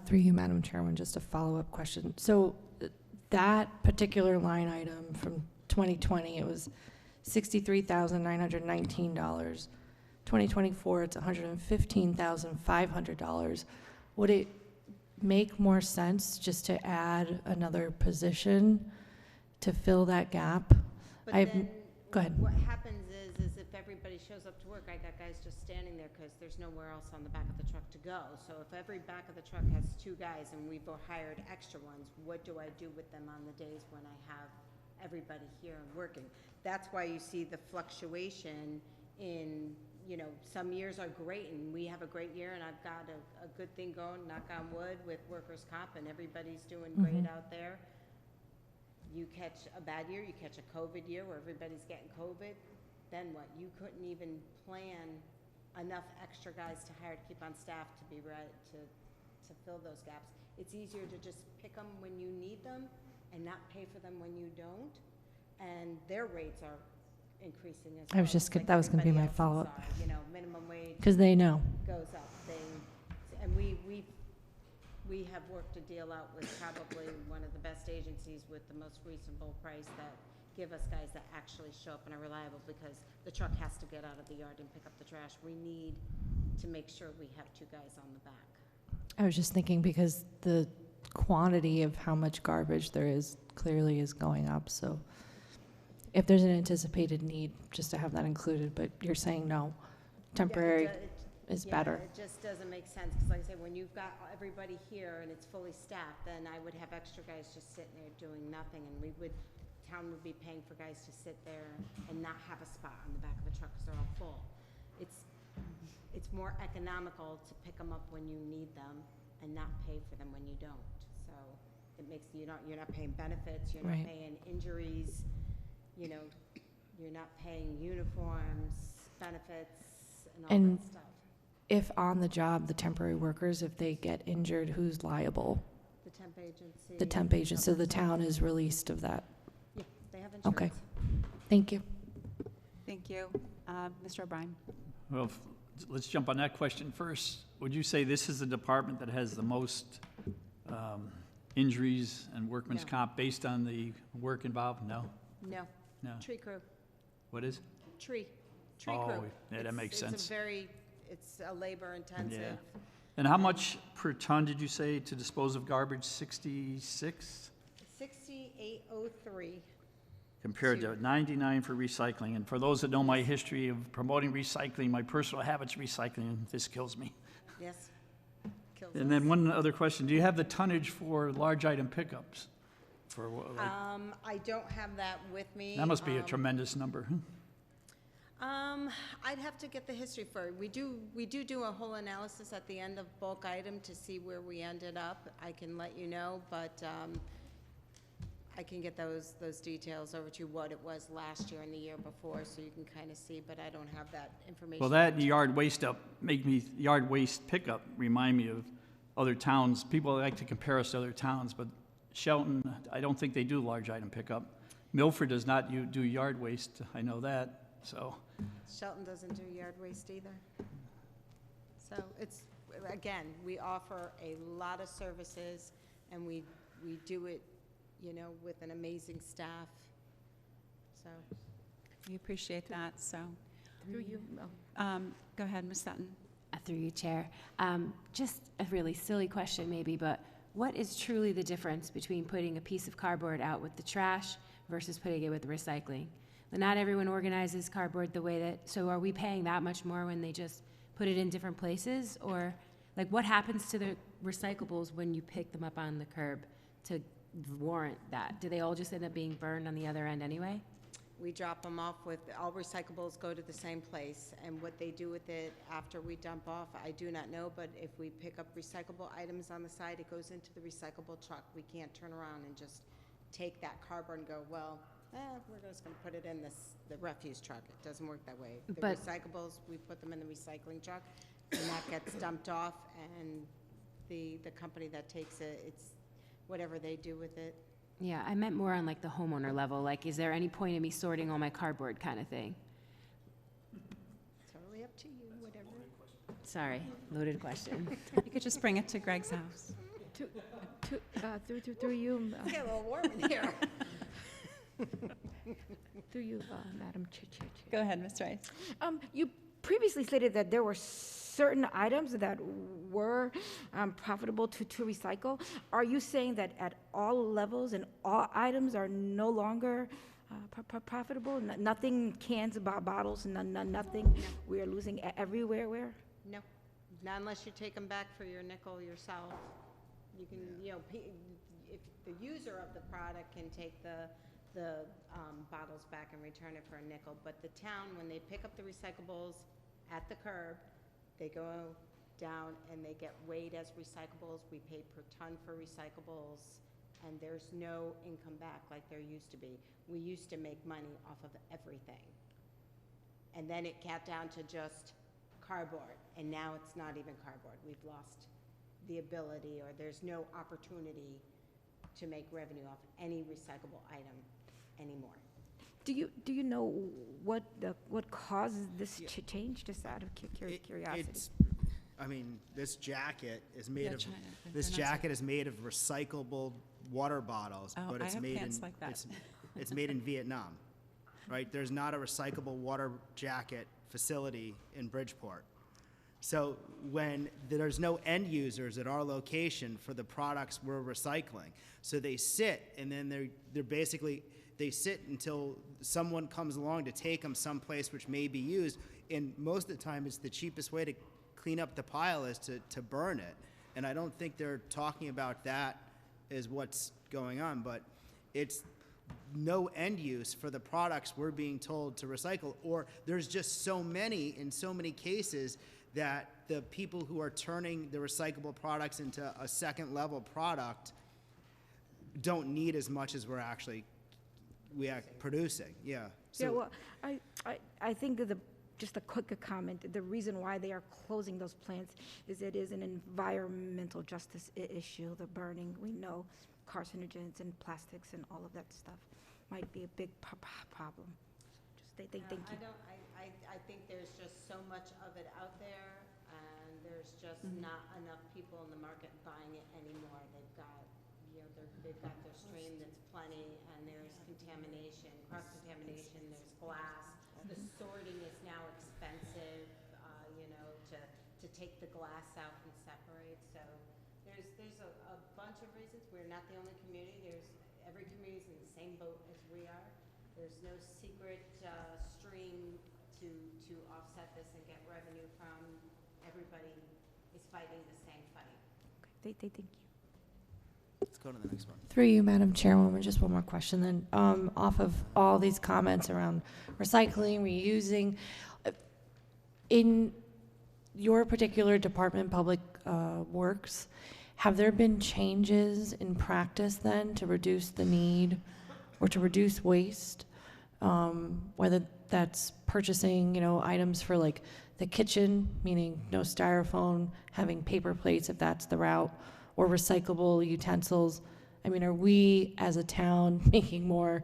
Through you, Madam Chairman, just a follow-up question. So that particular line item from 2020, it was $63,919. 2024, it's $115,500. Would it make more sense just to add another position to fill that gap? But then, go ahead. what happens is if everybody shows up to work, I got guys just standing there because there's nowhere else on the back of the truck to go. So if every back of the truck has 2 guys and we've hired extra ones, what do I do with them on the days when I have everybody here and working? That's why you see the fluctuation in, some years are great and we have a great year and I've got a good thing going, knock on wood, with workers' comp and everybody's doing great out there. You catch a bad year, you catch a COVID year where everybody's getting COVID, then what? You couldn't even plan enough extra guys to hire to keep on staff to be ready to fill those gaps. It's easier to just pick them when you need them and not pay for them when you don't. And their rates are increasing as well. That was going to be my follow-up. Minimum wage Because they know. goes up. And we have worked a deal out with probably one of the best agencies with the most reasonable price that give us guys that actually show up and are reliable, because the truck has to get out of the yard and pick up the trash. We need to make sure we have 2 guys on the back. I was just thinking because the quantity of how much garbage there is clearly is going up, so if there's an anticipated need, just to have that included, but you're saying no, temporary is better. It just doesn't make sense, because like I say, when you've got everybody here and it's fully staffed, then I would have extra guys just sitting there doing nothing, and town would be paying for guys to sit there and not have a spot on the back of the truck because they're all full. It's more economical to pick them up when you need them and not pay for them when you don't. So it makes, you're not paying benefits, you're not Right. paying injuries, you're not paying uniforms, benefits, and all And that stuff. If on the job, the temporary workers, if they get injured, who's liable? The temp agency. The temp agent, so the town is released of that. Yeah, they have insurance. Okay. Thank you. Thank you. Mr. O'Brien? Well, let's jump on that question first. Would you say this is the department that has the most injuries and workman's No. comp based on the work involved? No? No. No. Tree crew. What is? Tree crew. Oh, yeah, that makes sense. It's a labor intensive. And how much per ton did you say to dispose of garbage? 66? 6803. Compared to 99 for recycling. And for those that know my history of promoting recycling, my personal habits of recycling, this kills me. Yes. Kills And us. then one other question, do you have the tonnage for large item pickups? For what, like, I don't have that with me. that must be a tremendous number. I'd have to get the history for it. We do a whole analysis at the end of bulk item to see where we ended up. I can let you know, but I can get those details over to you, what it was last year and the year before, so you can kind of see, but I don't have that information. Well, that and yard waste pickup remind me of other towns. People like to compare us to other towns, but Shelton, I don't think they do large item pickup. Milford does not do yard waste, I know that, so. Shelton doesn't do yard waste either. So it's, again, we offer a lot of services, and we do it, you know, with an amazing staff, so. We appreciate that, so. Through you. Go ahead, Ms. Sutton. Through you, Chair. Just a really silly question maybe, but what is truly the difference between putting a piece of cardboard out with the trash versus putting it with the recycling? But not everyone organizes cardboard the way that, so are we paying that much more when they just put it in different places? Or like what happens to the recyclables when you pick them up on the curb to warrant that? Do they all just end up being burned on the other end anyway? We drop them off with, all recyclables go to the same place, and what they do with it after we dump off, I do not know, but if we pick up recyclable items on the side, it goes into the recyclable truck. We can't turn around and just take that cardboard and go, well, we're just gonna put it in the refuse truck. It doesn't work that way. The But- recyclables, we put them in the recycling truck, and that gets dumped off, and the company that takes it, it's whatever they do with it. Yeah, I meant more on like the homeowner level. Like, is there any point in me sorting all my cardboard kind of thing? Totally up to you, whatever. Sorry, loaded question. You could just bring it to Greg's house. Through you, It's getting a little warm in here. through you, Madam Chair. Go ahead, Ms. Rice. You previously stated that there were certain items that were profitable to recycle. Are you saying that at all levels and all items are no longer profitable? Nothing, cans, bottles, nothing? We are losing everywhere? Where? No, not unless you take them back for your nickel yourself. You can, you know, if the user of the product can take the bottles back and return it for a nickel, but the town, when they pick up the recyclables at the curb, they go down and they get weighed as recyclables. We pay per ton for recyclables, and there's no income back like there used to be. We used to make money off of everything. And then it got down to just cardboard, and now it's not even cardboard. We've lost the ability, or there's no opportunity to make revenue off any recyclable item anymore. Do you know what causes this to change? Just out of curiosity. I mean, this jacket is made Yeah, of, China, this they're not jacket is made of recyclable water bottles, Oh, but I it's have made in, pants like that. it's made in Vietnam, right? There's not a recyclable water jacket facility in Bridgeport. So when there's no end users at our location for the products we're recycling, so they sit and then they're basically, they sit until someone comes along to take them someplace which may be used, and most of the time it's the cheapest way to clean up the pile is to burn it. And I don't think they're talking about that as what's going on, but it's no end use for the products we're being told to recycle, or there's just so many, in so many cases, that the people who are turning the recyclable products into a second level product don't need as much as we're actually producing. Yeah. So, Yeah, well, I think that just a quick comment, the reason why they are closing those plants is it is an environmental justice issue, the burning. We know carcinogens and plastics and all of that stuff might be a big problem. Just thank you. I think there's just so much of it out there, and there's just not enough people in the market buying it anymore. They've got, you know, they've got their stream that's plenty, and there's contamination, cross-contamination, there's glass. The sorting is now expensive, you know, to take the glass out and separate. So there's a bunch of reasons. We're not the only community. Every community's in the same boat as we are. There's no secret stream to offset this and get revenue from. Everybody is fighting the same fight. Thank you. let's go to the next one. Through you, Madam Chairwoman, just one more question then. Off of all these comments around recycling, reusing, in your particular department, Public Works, have there been changes in practice then to reduce the need or to reduce waste? Whether that's purchasing, items for like the kitchen, meaning no styrofoam, having paper plates if that's the route, or recyclable utensils. I mean, are we as a town making more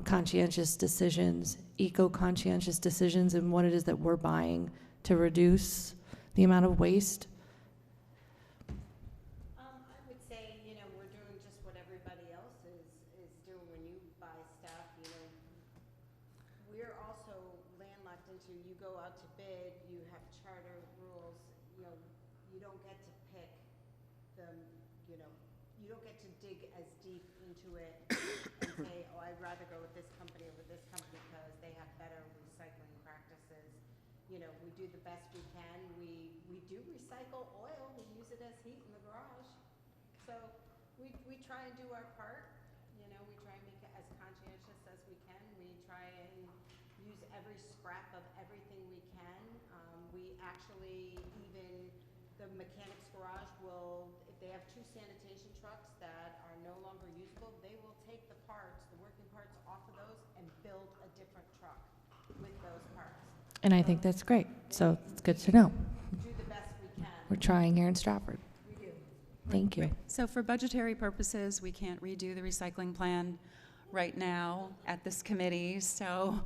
conscientious decisions, eco-conscientious decisions in what it is that we're buying to reduce the amount of waste? I would say, we're doing just what everybody else is doing when you buy stuff, We're also landlocked into, you go out to bid, you have charter rules, you don't get to pick them, you don't get to dig as deep into it and say, oh, I'd rather go with this company over this company because they have better recycling practices. We do the best we can. We do recycle oil. We use it as heat in the garage. So we try and do our part. We try and make it as conscientious as we can. We try and use every scrap of everything we can. We actually, even the mechanics garage will, if they have 2 sanitation trucks that are no longer usable, they will take the parts, the working parts off of those and build a different truck with those parts. And I think that's great, so it's good to know. Do the best we can. We're trying here in Stratford. We do. Thank you. So for budgetary purposes, we can't redo the recycling plan right now at this committee. So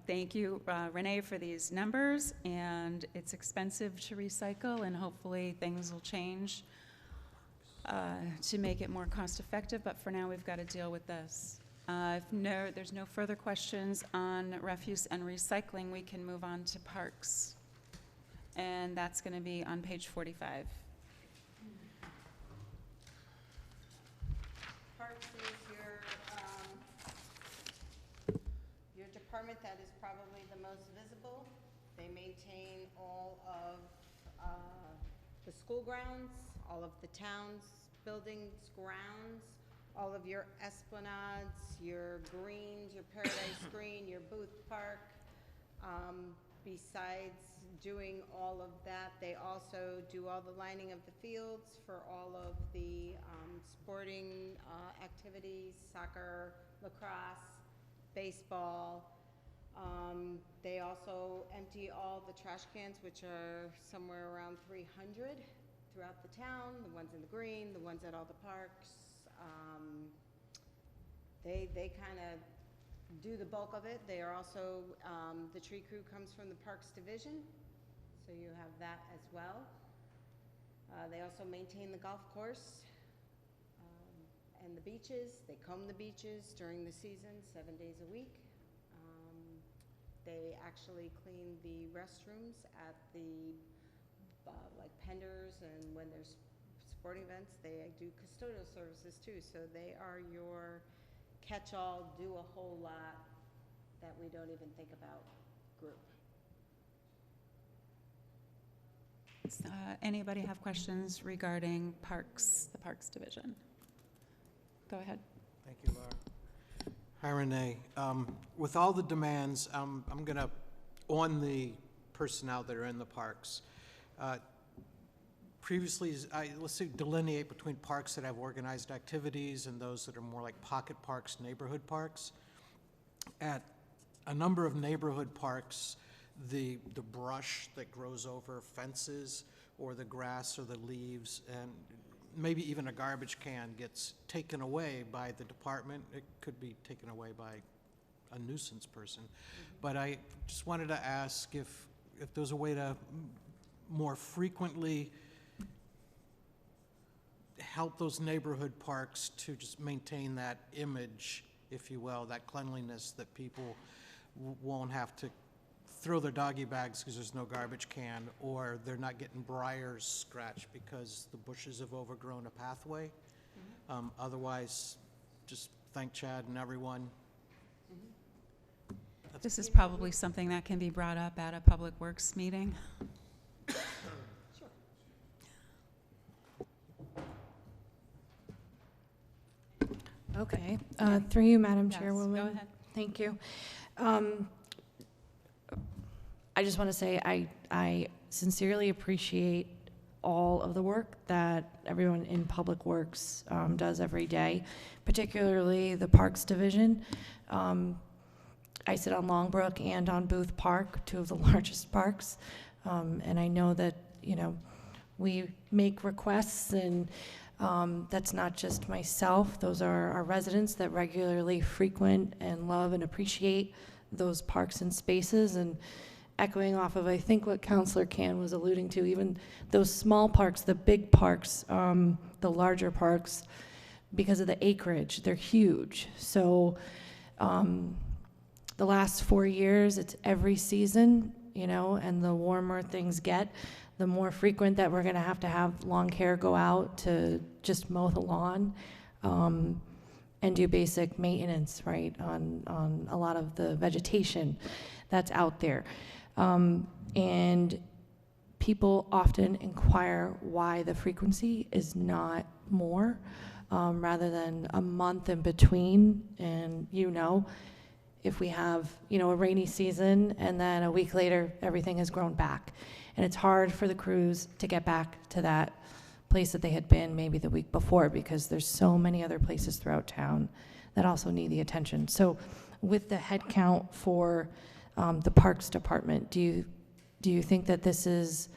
thank you, Renee, for these numbers. And it's expensive to recycle, and hopefully things will change to make it more cost effective. But for now, we've got to deal with this. If there's no further questions on refuse and recycling, we can move on to parks. And that's going to be on page 45. Parks is your department that is probably the most visible. They maintain all of the school grounds, all of the town's buildings, grounds, all of your esplanades, your greens, your Paradise Green, your Booth Park. Besides doing all of that, they also do all the lining of the fields for all of the sporting activities, soccer, lacrosse, baseball. They also empty all the trash cans, which are somewhere around 300 throughout the town, the ones in the green, the ones at all the parks. They kind of do the bulk of it. They are also, the tree crew comes from the Parks Division, so you have that as well. They also maintain the golf course and the beaches. They comb the beaches during the season, 7 days a week. They actually clean the restrooms at the like Penders, and when there's sporting events, they do custodial services too. So they are your catch-all, do a whole lot that we don't even think about group. Anybody have questions regarding parks, the Parks Division? Go ahead. Thank you, Laura. Hi, Renee. With all the demands, I'm going to, on the personnel that are in the parks, previously, let's say delineate between parks that have organized activities and those that are more like pocket parks, neighborhood parks. At a number of neighborhood parks, the brush that grows over fences or the grass or the leaves and maybe even a garbage can gets taken away by the department. It could be taken away by a nuisance person. But I just wanted to ask if there's a way to more frequently help those neighborhood parks to just maintain that image, if you will, that cleanliness, that people won't have to throw their doggy bags because there's no garbage can, or they're not getting briars scratched because the bushes have overgrown a pathway. Otherwise, just thank Chad and everyone. This is probably something that can be brought up at a Public Works meeting. Okay, through you, Madam Yes, Chairwoman. go ahead. Thank you. I just want to say I sincerely appreciate all of the work that everyone in Public Works does every day, particularly the Parks Division. I sit on Longbrook and on Booth Park, two of the largest parks, and I know that, we make requests and That's not just myself, those are our residents that regularly frequent and love and appreciate those parks and spaces. And echoing off of, I think, what Councilor Can was alluding to, even those small parks, the big parks, the larger parks, because of the acreage, they're huge. So the last 4 years, it's every season, you know, and the warmer things get, the more frequent that we're gonna have to have lawn care go out to just mow the lawn and do basic maintenance, right, on a lot of the vegetation that's out there. And people often inquire why the frequency is not more, rather than a month in between. And if we have, a rainy season and then a week later, everything has grown back. And it's hard for the crews to get back to that place that they had been maybe the week before, because there's so many other places throughout town that also need the attention. So with the head count for the Parks Department, do you think that this is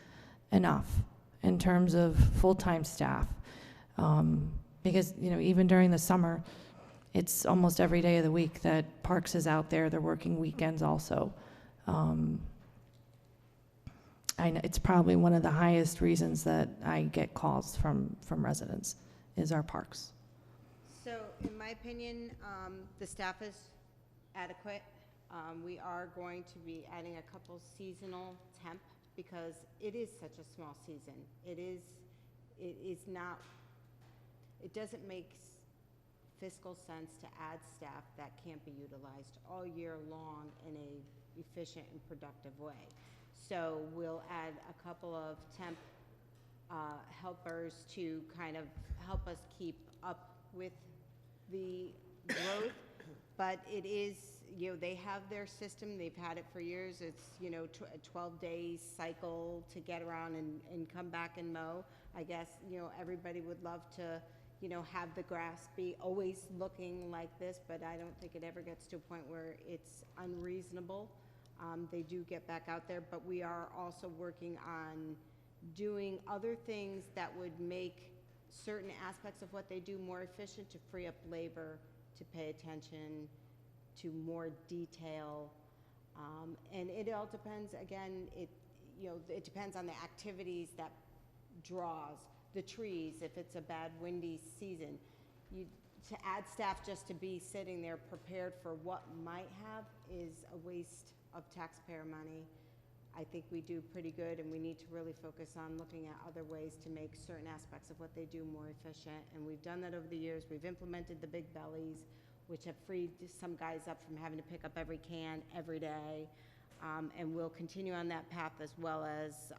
enough in terms of full-time staff? Because, even during the summer, it's almost every day of the week that Parks is out there. They're working weekends also. I know it's probably one of the highest reasons that I get calls from residents is our parks. So, in my opinion, the staff is adequate. We are going to be adding a couple seasonal temp because it is such a small season. It doesn't make fiscal sense to add staff that can't be utilized all year long in a efficient and productive way. So we'll add a couple of temp helpers to kind of help us keep up with the growth. But it is, they have their system, they've had it for years. It's, a 12-day cycle to get around and come back and mow. I guess, everybody would love to, have the grass be always looking like this, but I don't think it ever gets to a point where it's unreasonable. They do get back out there, but we are also working on doing other things that would make certain aspects of what they do more efficient, to free up labor, to pay attention to more detail. And it all depends, again, it depends on the activities that draws the trees. If it's a bad windy season, to add staff just to be sitting there prepared for what might have is a waste of taxpayer money. I think we do pretty good, and we need to really focus on looking at other ways to make certain aspects of what they do more efficient. And we've done that over the years. We've implemented the big bellies, which have freed some guys up from having to pick up every can every day. And we'll continue on that path, as well as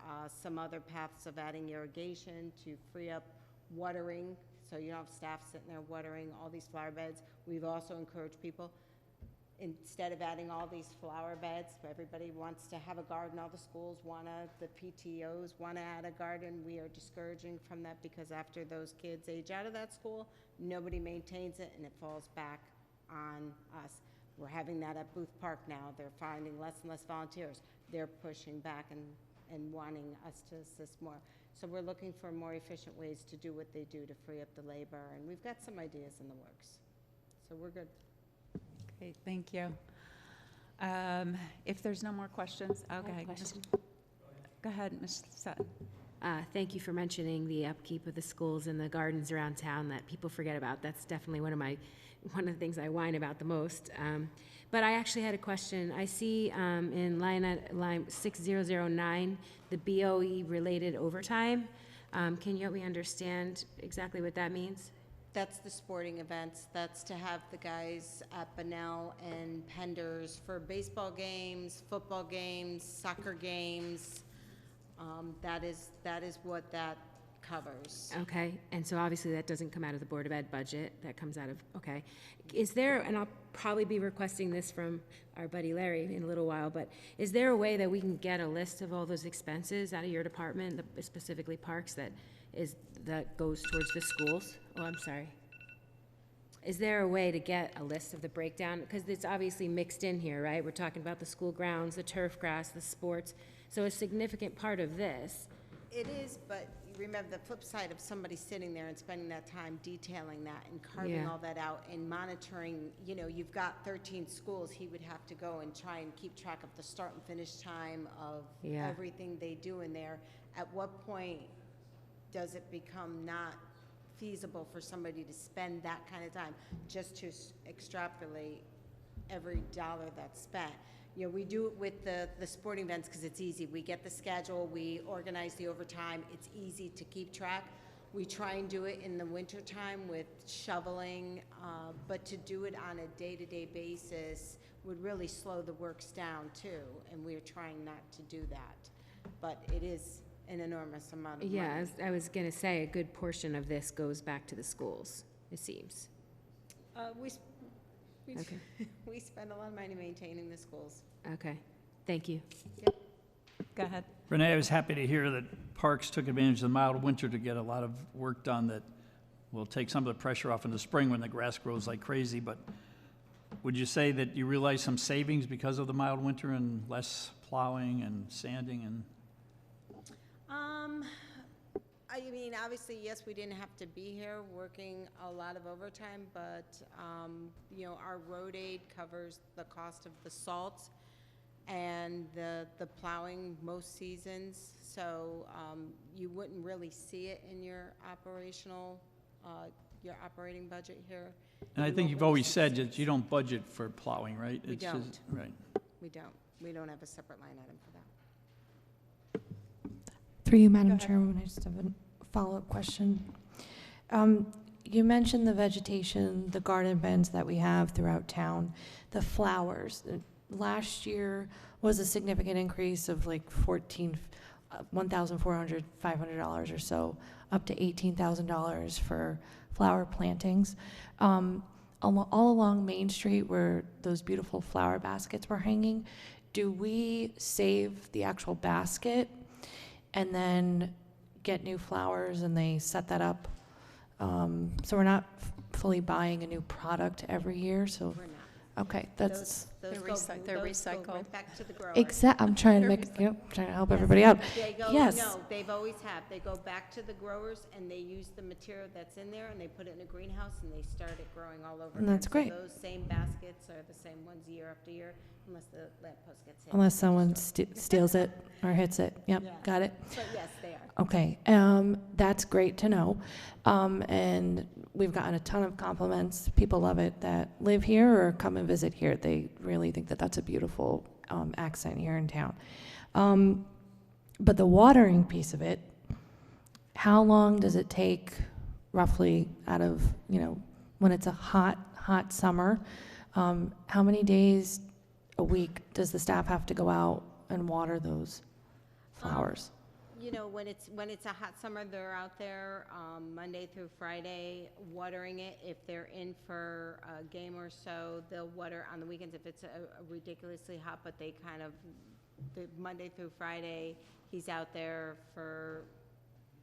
some other paths of adding irrigation to free up watering, so you don't have staff sitting there watering all these flower beds. We've also encouraged people, instead of adding all these flower beds, everybody wants to have a garden, all the schools the PTOs want to add a garden. We are discouraging from that, because after those kids age out of that school, nobody maintains it and it falls back on us. We're having that at Booth Park now. They're finding less and less volunteers. They're pushing back and wanting us to assist more. So we're looking for more efficient ways to do what they do to free up the labor, and we've got some ideas in the works. So we're good. Great, thank you. If there's no more questions, okay. Go ahead, Ms. Sutton. Thank you for mentioning the upkeep of the schools and the gardens around town that people forget about. That's definitely one of the things I whine about the most. But I actually had a question. I see in line 6009, the BOE-related overtime. Can you help me understand exactly what that means? That's the sporting events. That's to have the guys at Bunnell and Penders for baseball games, football games, soccer games. That is what that covers. Okay, and so obviously that doesn't come out of the Board of Ed budget, that comes out of, okay. Is there, and I'll probably be requesting this from our buddy Larry in a little while, but is there a way that we can get a list of all those expenses out of your department, specifically parks, that goes towards the schools? Oh, I'm sorry. Is there a way to get a list of the breakdown? Because it's obviously mixed in here, right? We're talking about the school grounds, the turf grass, the sports, so a significant part of this. It is, but remember the flip side of somebody sitting there and spending that time detailing that and carving Yeah. all that out and monitoring, you know, you've got 13 schools, he would have to go and try and keep track of the start and finish time of Yeah. everything they do in there. At what point does it become not feasible for somebody to spend that kind of time just to extrapolate every dollar that's spent? You know, we do it with the sporting events because it's easy. We get the schedule, we organize the overtime, it's easy to keep track. We try and do it in the wintertime with shoveling, but to do it on a day-to-day basis would really slow the works down too, and we're trying not to do that. But it is an enormous amount of money. Yeah, I was gonna say, a good portion of this goes back to the schools, it seems. We Okay. we spend a lot of money maintaining the schools. Okay, thank you. Go ahead. Renee, I was happy to hear that Parks took advantage of the mild winter to get a lot of work done that will take some of the pressure off in the spring when the grass grows like crazy. But would you say that you realize some savings because of the mild winter and less plowing and sanding and? I mean, obviously, yes, we didn't have to be here working a lot of overtime, but, you know, our road aid covers the cost of the salt and the plowing most seasons, so you wouldn't really see it in your operating budget here. And I think you've always said that you don't budget for plowing, right? We It's just- don't. Right. We don't. We don't have a separate line item for that. Through you, Madam ahead. Chairwoman, I just have a follow-up question. You mentioned the vegetation, the garden beds that we have throughout town, the flowers. Last year was a significant increase of like $1,400, $500 or so, up to $18,000 for flower plantings. All along Main Street where those beautiful flower baskets were hanging, do we save the actual basket and then get new flowers and they set that up? So we're not fully buying a new product every year, so, We're not. okay, that's, Those They're go- they're those go recycled. right back to the grower. I'm trying to make, trying to help everybody out. They go, Yes. no, they've always have. They go back to the growers and they use the material that's in there and they put it in a greenhouse and they start it growing all over. And that's again. great. So those same baskets are the same ones year after year, unless the lamppost gets hit. Unless someone steals it or hits it. Yep, Yeah. got it. But yes, they are. Okay, that's great to know. And we've gotten a ton of compliments. People love it that live here or come and visit here. They really think that that's a beautiful accent here in town. But the watering piece of it, how long does it take roughly out of, when it's a hot summer? How many days a week does the staff have to go out and water those flowers? You know, when it's a hot summer, they're out there Monday through Friday watering it. If they're in for a game or so, they'll water on the weekends if it's ridiculously hot, but they kind of, the Monday through Friday, he's out there for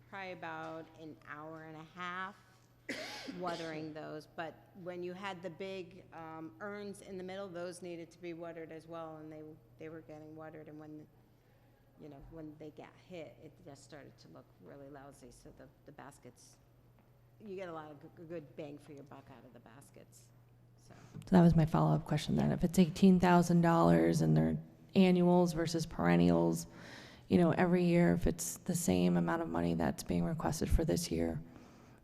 probably about an hour and a half watering those. But when you had the big urns in the middle, those needed to be watered as well, and they were getting watered, and when they got hit, it just started to look really lousy. So the baskets, you get a lot of good bang for your buck out of the baskets. So So that was my follow-up question then. If it's $18,000 and they're annuals versus perennials, every year, if it's the same amount of money that's being requested for this year,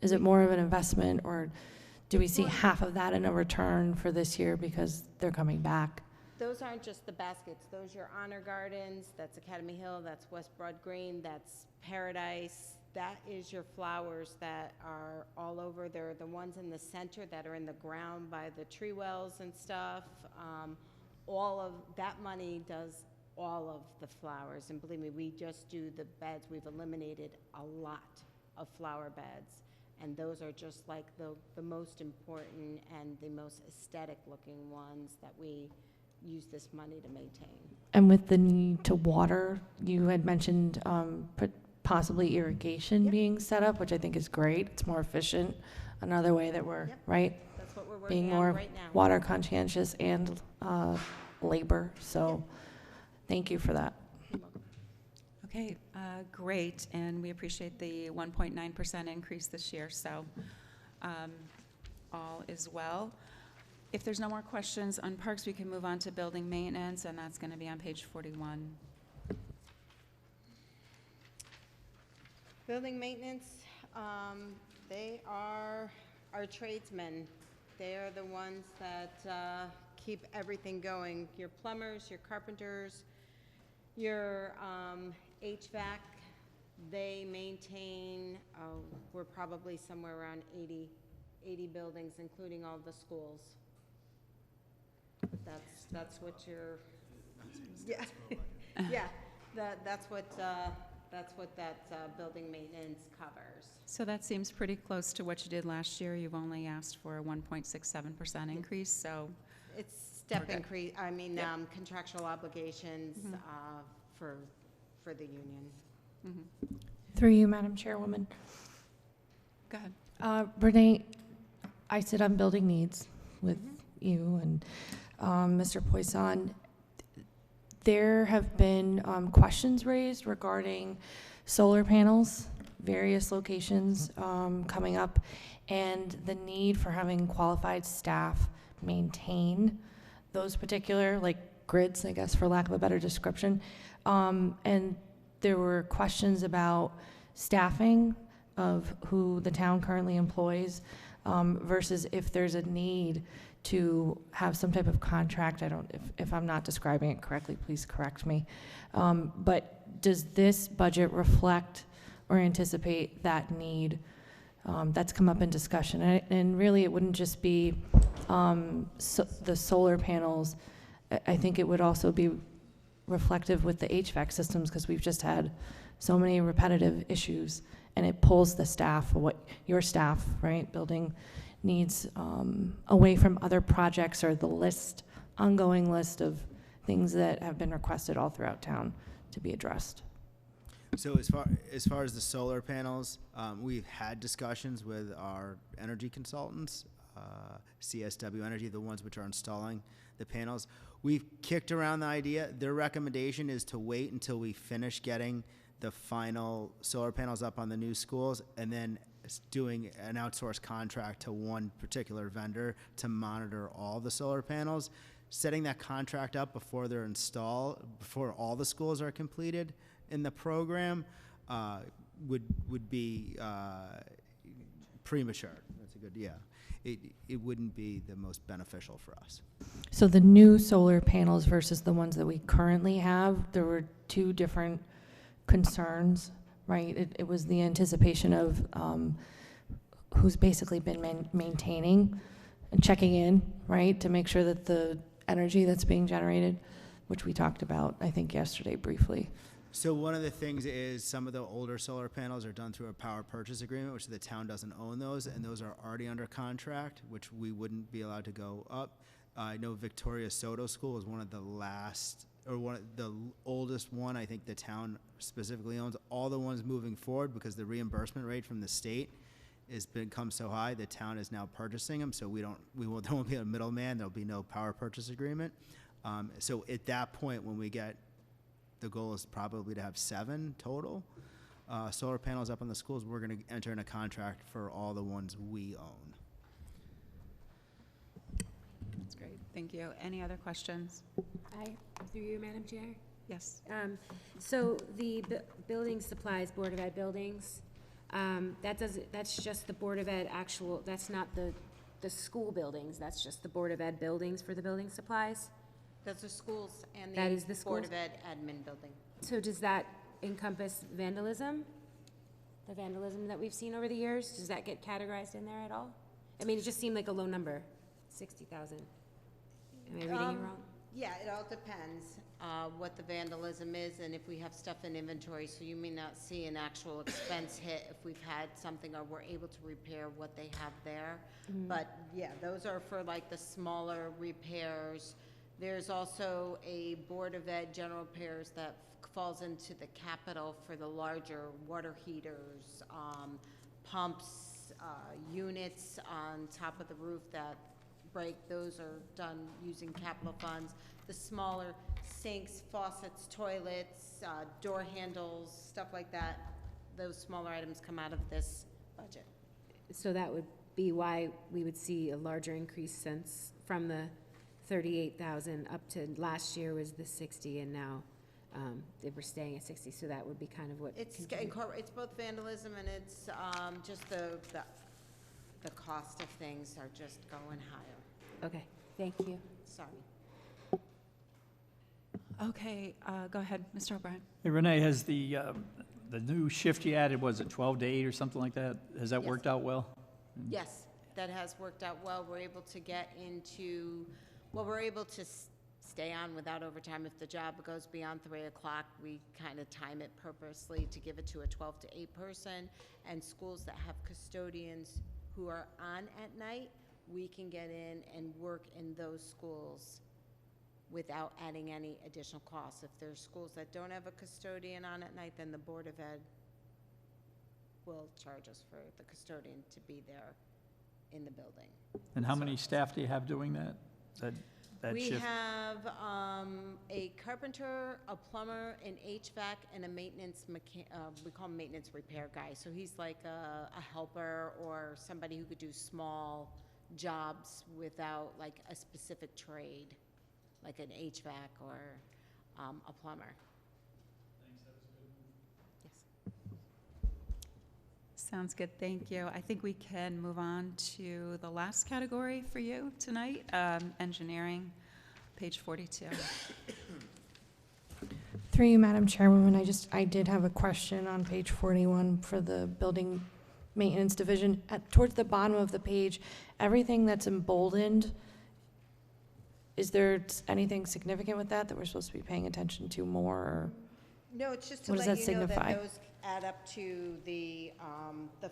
is it more of an investment, or do we see half of that in a return for this year because they're coming back? those aren't just the baskets. Those are your honor gardens. That's Academy Hill. That's West Broad Green. That's Paradise. That is your flowers that are all over. They're the ones in the center that are in the ground by the tree wells and stuff. All of that money does all of the flowers. And believe me, we just do the beds. We've eliminated a lot of flower beds. And those are just like the most important and the most aesthetic looking ones that we use this money to maintain. And with the need to water, you had mentioned possibly irrigation being set up, which I think is great. It's more efficient. Another way that we're, right? That's what we're Being working more on right now. water conscientious and labor. So thank you for that. Okay, great, and we appreciate the 1.9% increase this year, so all is well. If there's no more questions on parks, we can move on to building maintenance, and that's going to be on page 41. Building maintenance, they are our tradesmen. They are the ones that keep everything going. Your plumbers, your carpenters, your HVAC, they maintain, we're probably somewhere around 80 buildings, including all the schools. That's what you're, yeah, yeah, that's what that building maintenance covers. So that seems pretty close to what you did last year. You've only asked for a 1.67% increase, so. It's step Okay. increase, I mean, Yep. Contractual obligations for the union. Through you, Madam Chairwoman. Go ahead. Renee, I sit on building needs with you and Mr. Poisson. There have been questions raised regarding solar panels, various locations coming up, and the need for having qualified staff maintain those particular, like, grids, I guess, for lack of a better description. And there were questions about staffing of who the town currently employs versus if there's a need to have some type of contract. If I'm not describing it correctly, please correct me. But does this budget reflect or anticipate that need that's come up in discussion? And really, it wouldn't just be the solar panels. I think it would also be reflective with the HVAC systems, because we've just had so many repetitive issues, and it pulls the staff, what your staff, right, building needs away from other projects or the ongoing list of things that have been requested all throughout town to be addressed. So as far as the solar panels, we've had discussions with our energy consultants, CSW Energy, the ones which are installing the panels. We've kicked around the idea. Their recommendation is to wait until we finish getting the final solar panels up on the new schools, and then doing an outsourced contract to one particular vendor to monitor all the solar panels. Setting that contract up before they're installed, before all the schools are completed in the program, would be premature. That's a good, yeah. It wouldn't be the most beneficial for us. So the new solar panels versus the ones that we currently have, there were two different concerns, right? It was the anticipation of who's basically been maintaining and checking in, right, to make sure that the energy that's being generated, which we talked about, I think, yesterday briefly. So one of the things is some of the older solar panels are done through a power purchase agreement, which the town doesn't own those, and those are already under contract, which we wouldn't be allowed to go up. I know Victoria Soto School is one of the last, or one of the oldest one I think the town specifically owns. All the ones moving forward, because the reimbursement rate from the state has become so high, the town is now purchasing them, so there won't be a middleman, there'll be no power purchase agreement. So at that point, when we get, the goal is probably to have 7 total solar panels up on the schools. We're going to enter in a contract for all the ones we own. That's great. Thank you. Any other questions? Through you, Madam Chair. Yes. So the building supplies, Board of Ed buildings, that's just the Board of Ed actual, that's not the school buildings, that's just the Board of Ed buildings for the building supplies? Those are schools and That is the Board schools? of Ed admin building. So does that encompass vandalism? The vandalism that we've seen over the years, does that get categorized in there at all? I mean, it just seemed like a low number, 60,000. Am I reading it wrong? Yeah, it all depends what the vandalism is and if we have stuff in inventory. So you may not see an actual expense hit if we've had something or we're able to repair what they have there. But yeah, those are for like the smaller repairs. There's also a Board of Ed general repairs that falls into the capital for the larger water heaters, pumps, units on top of the roof that break. Those are done using capital funds. The smaller, sinks, faucets, toilets, door handles, stuff like that. Those smaller items come out of this budget. So that would be why we would see a larger increase since from the 38,000 up to last year was the 60, and now they were staying at 60. So that would be kind of what. It's both vandalism and it's just the cost of things are just going higher. Okay, thank you. Sorry. Okay, go ahead, Mr. O'Brien. Hey, Renee, has the new shift you added, was it 12 to 8 or something like that? Has that Yes. worked out well? Yes, that has worked out well. We're able to get into, well, we're able to stay on without overtime. If the job goes beyond 3 o'clock, we kind of time it purposely to give it to a 12 to 8 person. And schools that have custodians who are on at night, we can get in and work in those schools without adding any additional costs. If there's schools that don't have a custodian on at night, then the Board of Ed will charge us for the custodian to be there in the building. And how many staff do you have doing that? That We shift? have a carpenter, a plumber, an HVAC, and a maintenance we call him maintenance repair guy. So he's like a helper or somebody who could do small jobs without like a specific trade, like an HVAC or a plumber. Sounds good, thank you. I think we can move on to the last category for you tonight, engineering, page 42. Through you, Madam Chairwoman, I did have a question on page 41 for the building maintenance division. Towards the bottom of the page, everything that's emboldened, is there anything significant with that we're supposed to be paying attention to more? Or No, it's just to what does let that you know signify? that those add up to the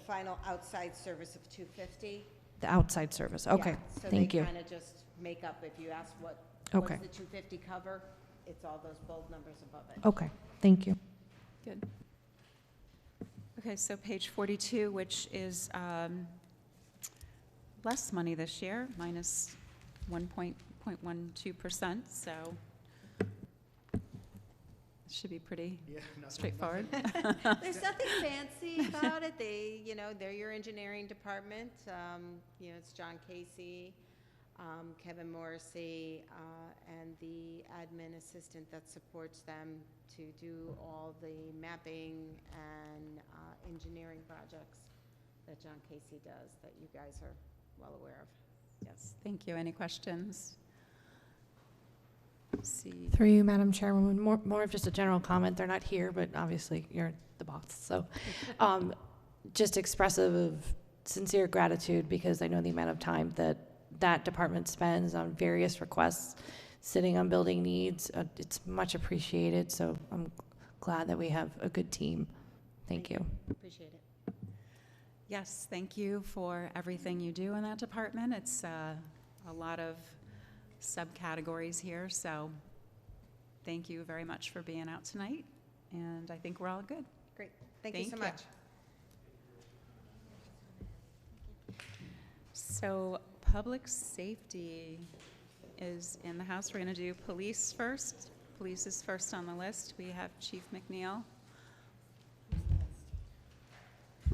final outside service of $250. The outside service, okay, thank you. So they kind of just make up, if you ask what Okay. does the 250 cover, it's all those bold numbers above it. Okay, thank you. Good. Okay, so page 42, which is less money this year, minus 1.12%, so should be pretty straightforward. There's nothing fancy about it. They're your engineering department. It's John Casey, Kevin Morrissey, and the admin assistant that supports them to do all the mapping and engineering projects that John Casey does that you guys are well aware of. Yes, thank you. Any questions? Let's see. Through you, Madam Chairwoman, more of just a general comment. They're not here, but obviously you're the boss. So just expressive of sincere gratitude, because I know the amount of time that department spends on various requests, sitting on building needs. It's much appreciated. So I'm glad that we have a good team. Thank you. Appreciate it. Yes, thank you for everything you do in that department. It's a lot of subcategories here, so thank you very much for being out tonight, and I think we're all good. Great. Thank you so Thank much. So public safety is in the house. We're going to do police first. Police is first on the list. We have Chief McNeil.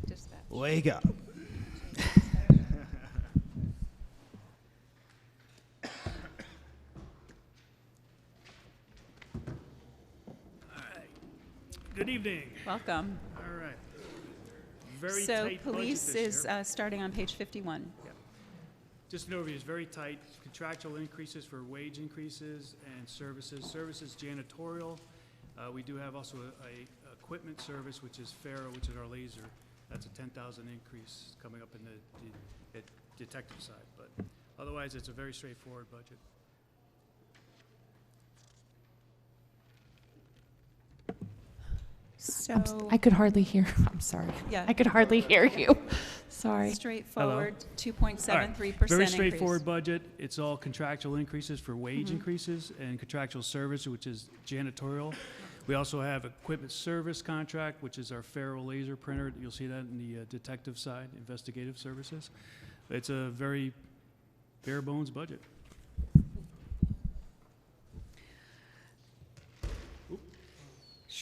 Dispatch. Wake up. Good evening. Welcome. All right. Very So tight budget police this is year. starting on page 51. Just an overview, it's very tight. Contractual increases for wage increases and services. Services janitorial. We do have also a equipment service, which is FARA, which is our laser. That's a 10,000 increase coming up in the detective side. But otherwise, it's a very straightforward budget. So I could hardly hear. I'm sorry. Yeah. I could hardly hear you. Sorry. straightforward, All 2.73% Very increase. straightforward budget. It's all contractual increases for wage increases and contractual service, which is janitorial. We also have equipment service contract, which is our ferro laser printer. You'll see that in the detective side, investigative services. It's a very bare bones budget.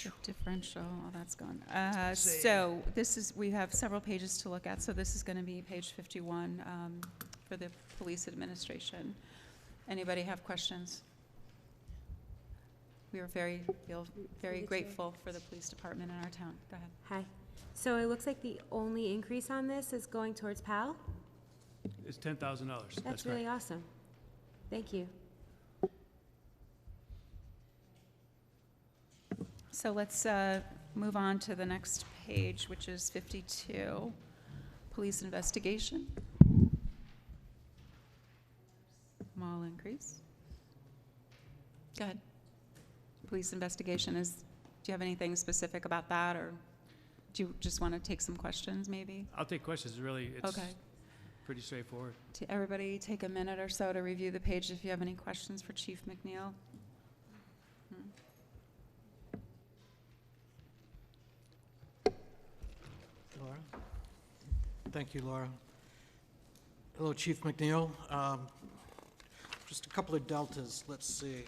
Shift differential, all that's gone. So this is, we have several pages to look at, so this is gonna be page 51 for the police administration. Anybody have questions? We are feel very grateful for the police department in our town. Go ahead. Hi. So it looks like the only increase on this is going towards PAL? It's $10,000. That's really awesome. Thank you. So let's move on to the next page, which is 52, police investigation. Small increase. Go ahead. Police investigation is, do you have anything specific about that, or do you just want to take some questions, maybe? I'll take questions, really. It's Okay. pretty straightforward. Everybody take a minute or so to review the page if you have any questions for Chief McNeil. Laura? Thank you, Laura. Hello, Chief McNeil. Just a couple of deltas, let's see.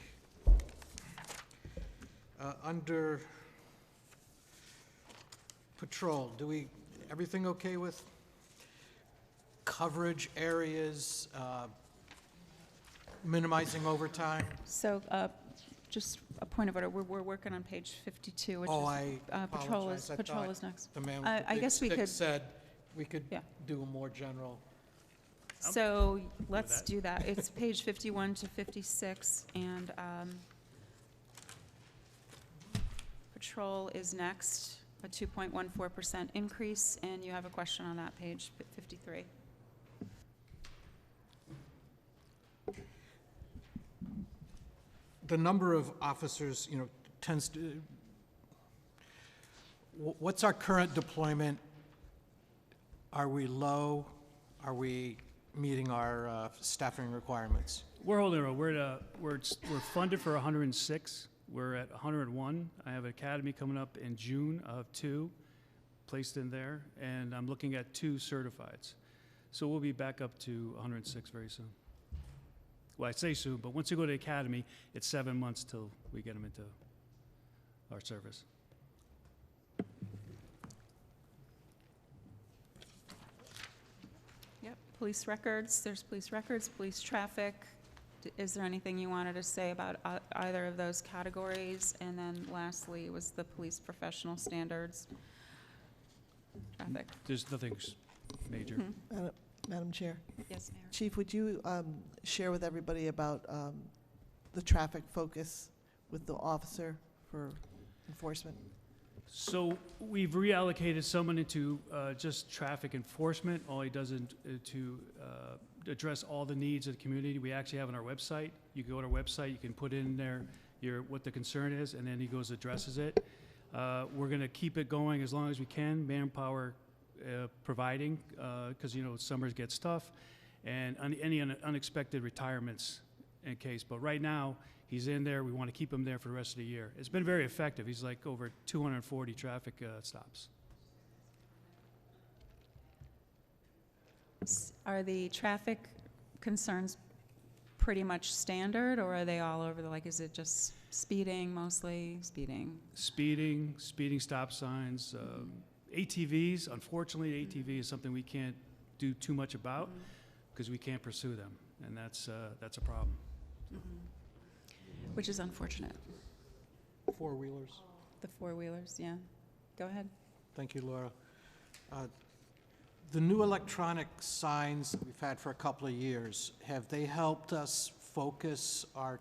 Under patrol, everything okay with coverage areas, minimizing overtime? So, just a point of order, we're working on page 52, which is, I patrol apologize. I patrol thought is next. The man I with the big guess we stick could- said we could Yeah. do a more general. So, let's that. do that. It's page 51 to 56, and, patrol is next, a 2.14% increase, and you have a question on that page, 53. The number of officers, tends to, what's our current deployment? Are we low? Are we meeting our staffing requirements? We're holding our, we're funded for 106. We're at 101. I have an academy coming up in June of 2 placed in there, and I'm looking at 2 certifieds. So we'll be back up to 106 very soon. Well, I say soon, but once you go to the academy, it's 7 months till we get them into our service. Yep, police records, there's police records, police traffic. Is there anything you wanted to say about either of those categories? And then lastly was the police professional standards. Traffic. There's nothing major. Madam Chair. Yes, Mayor. Chief, would you share with everybody about the traffic focus with the officer for enforcement? So we've reallocated someone into just traffic enforcement. All he does is to address all the needs of the community. We actually have on our website. You can go to our website, you can put in there what the concern is, and then he goes addresses it. We're going to keep it going as long as we can, manpower providing, because summers gets tough, and any unexpected retirements in case. But right now, he's in there. We want to keep him there for the rest of the year. It's been very effective. He's like over 240 traffic stops. Are the traffic concerns pretty much standard, or are they all over is it just speeding, mostly speeding? Speeding stop signs, ATVs. Unfortunately, ATV is something we can't do too much about because we can't pursue them, and that's a problem. Which is unfortunate. Four-wheelers. The four-wheelers, yeah. Go ahead. Thank you, Laura. The new electronic signs that we've had for a couple of years, have they helped us focus our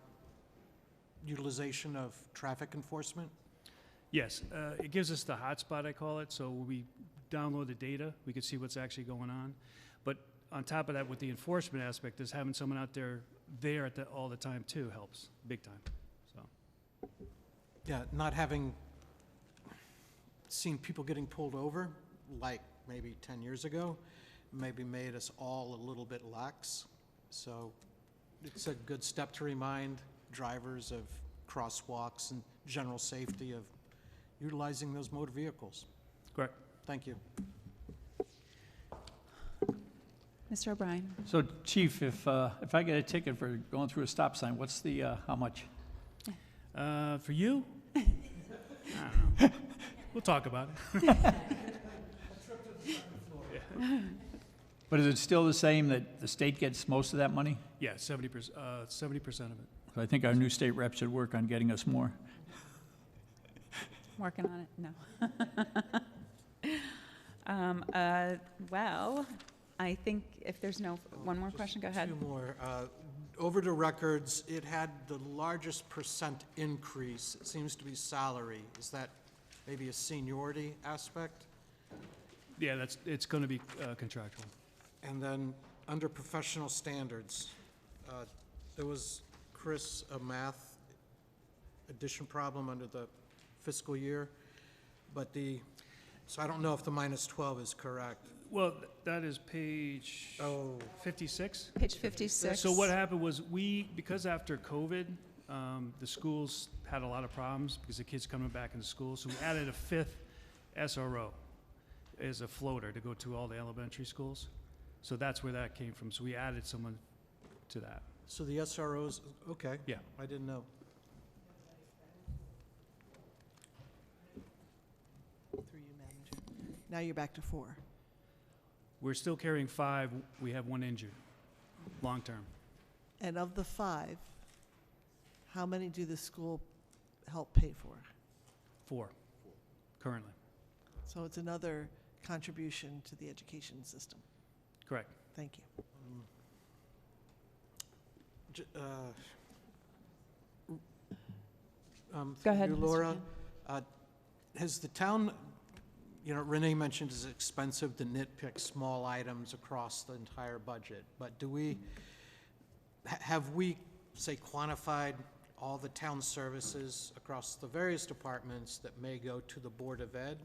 utilization of traffic enforcement? Yes, it gives us the hotspot, I call it, so when we download the data, we can see what's actually going on. But on top of that, with the enforcement aspect, is having someone out there all the time too helps, big time, so. Yeah, not having seen people getting pulled over, like maybe 10 years ago, maybe made us all a little bit lax. So it's a good step to remind drivers of crosswalks and general safety of utilizing those motor vehicles. Correct. Thank you. Mr. O'Brien? So Chief, if I get a ticket for going through a stop sign, what's the, how much? For you? I don't know. We'll talk about it. But is it still the same that the state gets most of that money? Yeah, 70%, 70% of it. So I think our new state rep should work on getting us more. Working on it? No. Well, I think if there's one more question, go ahead. Two more. Over to records, it had the largest percent increase. It seems to be salary. Is that maybe a seniority aspect? Yeah, it's going to be contractual. And then, under professional standards, there was, Chris, a math addition problem under the fiscal year, but so I don't know if the -12 is correct. Well, that is page 56. Page 56. So what happened was because after COVID, the schools had a lot of problems because the kids coming back into school, so we added a 5th SRO as a floater to go to all the elementary schools. So that's where that came from. So we added someone to that. So the SROs, okay. Yeah. I didn't know. Through you, Madam Chair. Now you're back to 4. We're still carrying 5. We have 1 injured, long-term. And of the 5, how many do the school help pay for? 4, currently. So it's another contribution to the education system. Correct. Thank you. Go ahead, you, Mr. Laura. Has the town, Renee mentioned it's expensive to nitpick small items across the entire budget, but have we, say, quantified all the town services across the various departments that may go to the Board of Ed?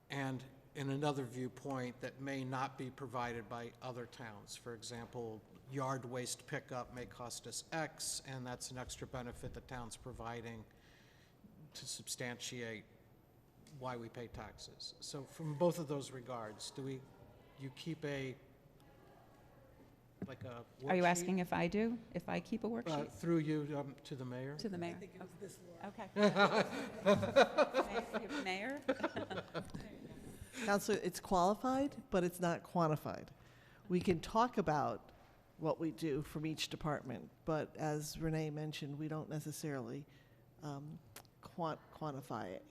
And in another viewpoint, that may not be provided by other towns. For example, yard waste pickup may cost us X, and that's an extra benefit the town's providing to substantiate why we pay taxes. So from both of those regards, you keep a worksheet? Are you asking if I do? If I keep a worksheet? Through you to the mayor? To the mayor? I think it was this, Okay. Mayor? Counselor, it's qualified, but it's not quantified. We can talk about what we do from each department, but as Renee mentioned, we don't necessarily quantify it,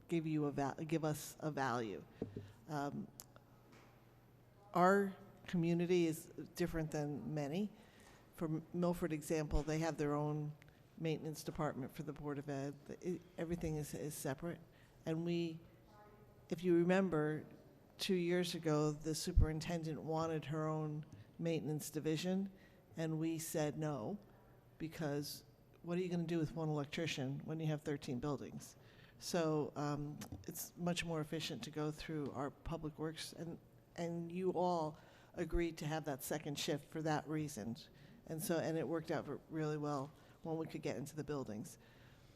give us a value. Our community is different than many. For Milford example, they have their own maintenance department for the Board of Ed. Everything is separate. And if you remember, 2 years ago, the superintendent wanted her own maintenance division, and we said no, because what are you going to do with one electrician when you have 13 buildings? So it's much more efficient to go through our public works, and you all agreed to have that second shift for that reason. And it worked out really well when we could get into the buildings.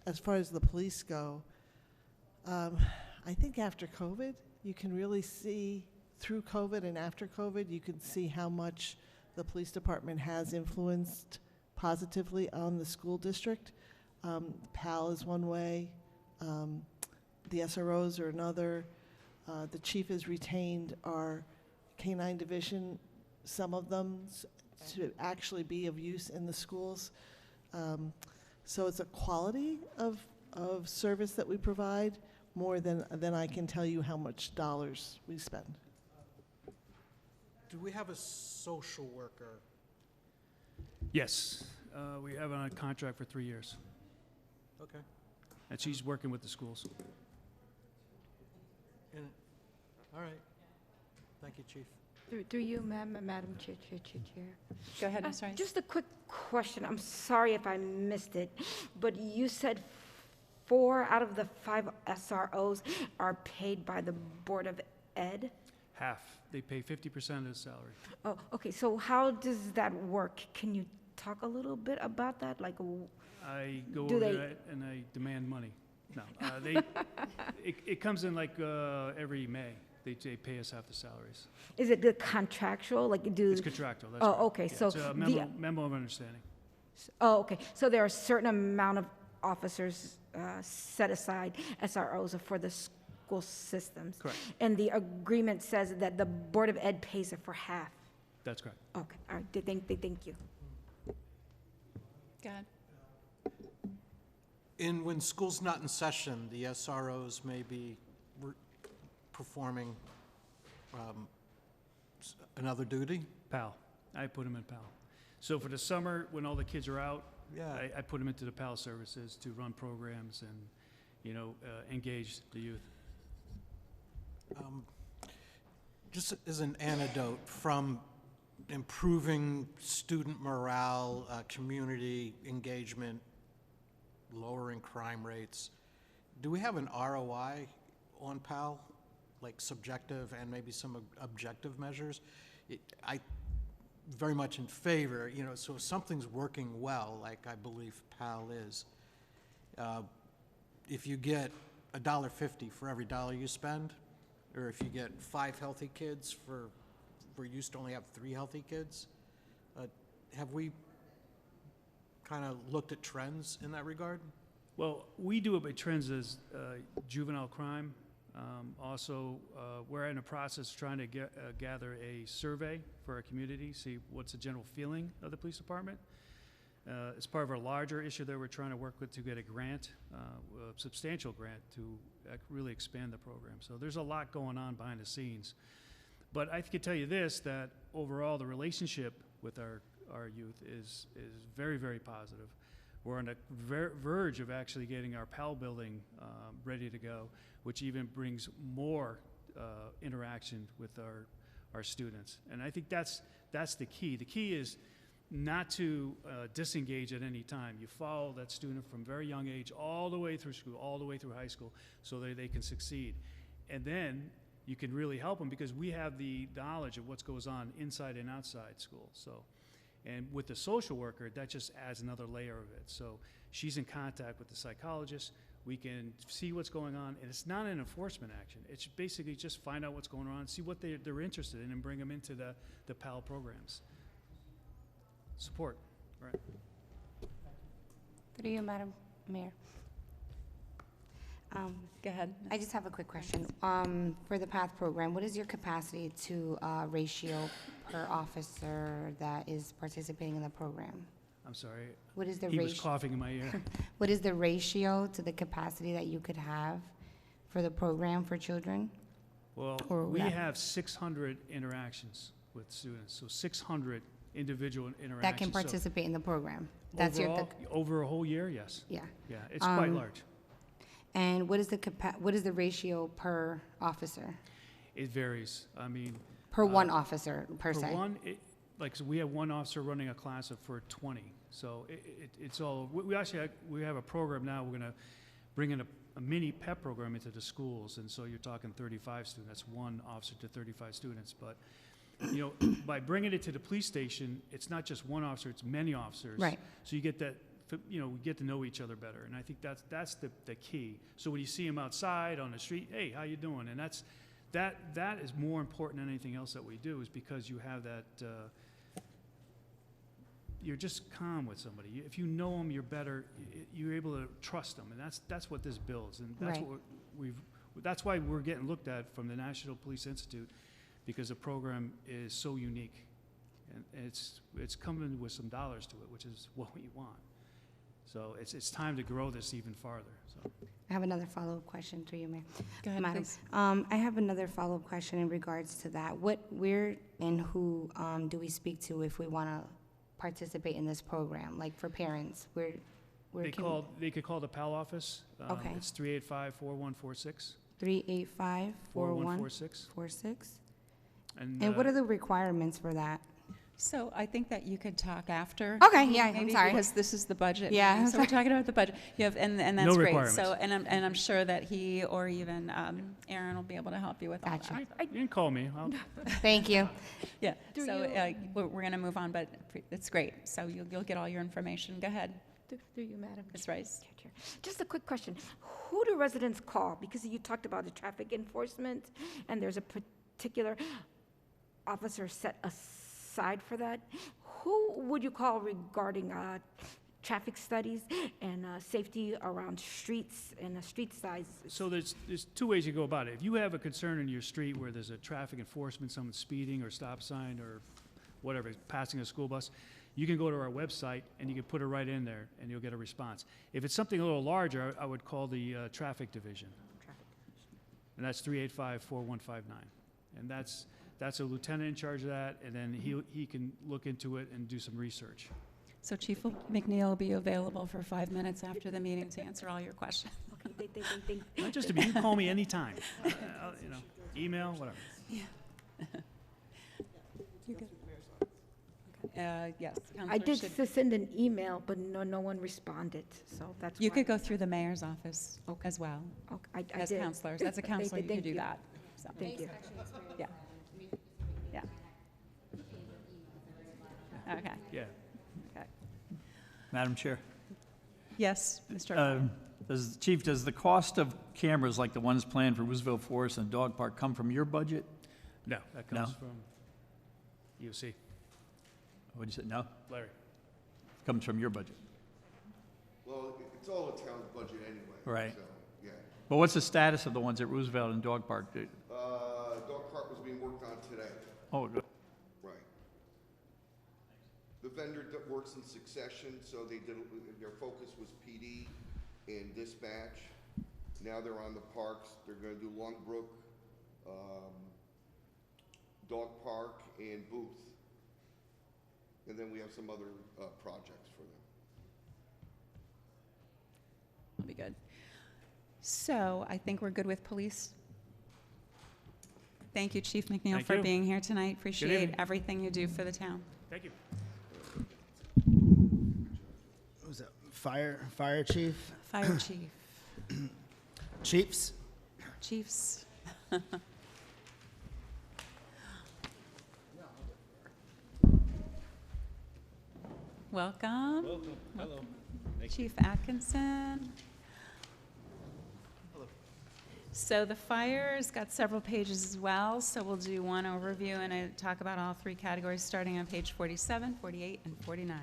As far as the police go, I think after COVID, you can really see, through COVID and after COVID, you can see how much the police department has influenced positively on the school district. PAL is one way, the SROs are another. The chief has retained our K-9 division, some of them, to actually be of use in the schools. So it's a quality of service that we provide more than I can tell you how much dollars we spend. Do we have a social worker? Yes. We have it on a contract for 3 years. Okay. And she's working with the schools. All right. Thank you, Chief. Through you, Madam Chair. Go ahead, Ms. Rice. Just a quick question. I'm sorry if I missed it, but you said 4 out of the 5 SROs are paid by the Board of Ed? Half. They pay 50% of the salary. Oh, okay. So how does that work? Can you talk a little bit about that? Like, I go Do over they- that and I demand money. No, it comes in like every May. They pay us half the salaries. is it the contractual? Like, do It's contractual. That's Oh, correct. okay, Yeah, so it's a the- memo of understanding. Oh, okay. So there are a certain amount of officers set aside SROs for the school systems. Correct. And the agreement says that the Board of Ed pays it for half. That's correct. Okay, all right, thank you. Go ahead. When school's not in session, the SROs may be performing another duty? PAL. I put them in PAL. So for the summer, when all the kids are out, Yeah. I put them into the PAL services to run programs and, engage the youth. Just as an anecdote, from improving student morale, community engagement, lowering crime rates, do we have an ROI on PAL, like subjective and maybe some objective measures? I very much in favor, so if something's working well, like I believe PAL is, if you get $1.50 for every dollar you spend, or if you get 5 healthy kids where you used to only have 3 healthy kids, have we kind of looked at trends in that regard? Well, we do it by trends as juvenile crime. Also, we're in a process trying to gather a survey for our community, see what's the general feeling of the police department. As part of our larger issue that we're trying to work with to get a grant, a substantial grant to really expand the program. So there's a lot going on behind the scenes. But I can tell you this, that overall the relationship with our youth is very, very positive. We're on the verge of actually getting our PAL building ready to go, which even brings more interaction with our students. And I think that's the key. The key is not to disengage at any time. You follow that student from very young age all the way through school, all the way through high school, so that they can succeed. And then you can really help them because we have the knowledge of what goes on inside and outside school. So, and with the social worker, that just adds another layer of it. So she's in contact with the psychologist. We can see what's going on, and it's not an enforcement action. It's basically just find out what's going on, see what they're interested in, and bring them into the PAL programs. Support, right? Through you, Madam Mayor. Go ahead. I just have a quick question. For the PATH program, what is your capacity to ratio per officer that is participating in the program? I'm sorry. What is the He was ratio? coughing in my ear. What is the ratio to the capacity that you could have for the program for children? Well, Or we that- have 600 interactions with students, so 600 individual interactions. That can So participate in the program? That's your, overall, over a whole year, yes. yeah. Yeah, it's quite large. And what is the ratio per officer? It varies. I mean, Per one officer, per for se? one, so we have one officer running a class for 20. So it's all, we actually, we have a program now, we're gonna bring in a mini PEP program into the schools. And so you're talking 35 students, that's one officer to 35 students. But, by bringing it to the police station, it's not just one officer, it's many officers. Right. So you get that, we get to know each other better. And I think that's the key. So when you see them outside on the street, hey, how you doing? And that is more important than anything else that we do, is because you have that, you're just calm with somebody. If you know them, you're better, you're able to trust them. And that's what this builds. And that's Right. what that's why we're getting looked at from the National Police Institute, because the program is so unique. And it's coming with some dollars to it, which is what we want. So it's time to grow this even farther, so. I have another follow-up question through you, Mayor. Go ahead, Madam. please. I have another follow-up question in regards to that. Where and who do we speak to if we want to participate in this program? Like for parents, where They can could call the PAL office. Okay. It's 385-4146. 385-4146? 4146. And what are the requirements for that? So I think that you could talk after. Okay, yeah, I'm maybe, sorry. Because this is the budget. Yeah. meeting. So we're talking about the budget. You have, and that's No great. requirements. So, and I'm sure that he or even Aaron will be able to help you with all Gotcha. that. You can call me. Thank you. Yeah, Do so you- we're going to move on, but it's great. So you'll get all your information. Go ahead, Through you, Madam Ms. Rice. Chair. Just a quick question. Who do residents call? Because you talked about the traffic enforcement, and there's a particular officer set aside for that. Who would you call regarding traffic studies and safety around streets and street size. So there's two ways you go about it. If you have a concern in your street where there's a traffic enforcement, someone speeding or stop sign or whatever, passing a school bus, you can go to our website and you can put it right in there and you'll get a response. If it's something a little larger, I would call the traffic division. And that's 385-4159. And that's a lieutenant in charge of that, and then he can look into it and do some research. So Chief McNeil will be available for 5 minutes after the meeting to answer all your questions. Okay, Not just to me, you can call me anytime. Email, whatever. Yeah. You good? Yes, I Counselor did should. send an email, but no one responded, so that's why. You could go through the mayor's office as well, Okay, I as did. counselors. As a counselor, you could Thank do you. that. So, Thank you. yeah. Yeah. Okay, Yeah. okay. Madam Chair, Yes, Mr. does the cost of cameras like the ones planned for Roosevelt Forest and Dog Park come from your budget? No, that No? comes from EOC. What'd you say, no? Larry. Comes from your budget, Well, it's all a town's budget anyway. Right. So, yeah. but what's the status of the ones at Roosevelt and Dog Park? Dog park was being worked on today. Oh, good. Right. The vendor works in succession, so their focus was PD and dispatch. Now they're on the parks. They're gonna do Longbrook, Dog Park, and Booth. And then we have some other projects for them. That'll be good. So I think we're good with police. Thank you, Chief McNeil, Thank for you. being here tonight. Appreciate evening. everything you do for the town. Thank you. What was that? Fire chief? Fire chief, Chiefs? chiefs. Welcome. Welcome. Hello. Chief Atkinson. So the fire's got several pages as well, so we'll do one overview and talk about all three categories, starting on page 47, 48, and 49.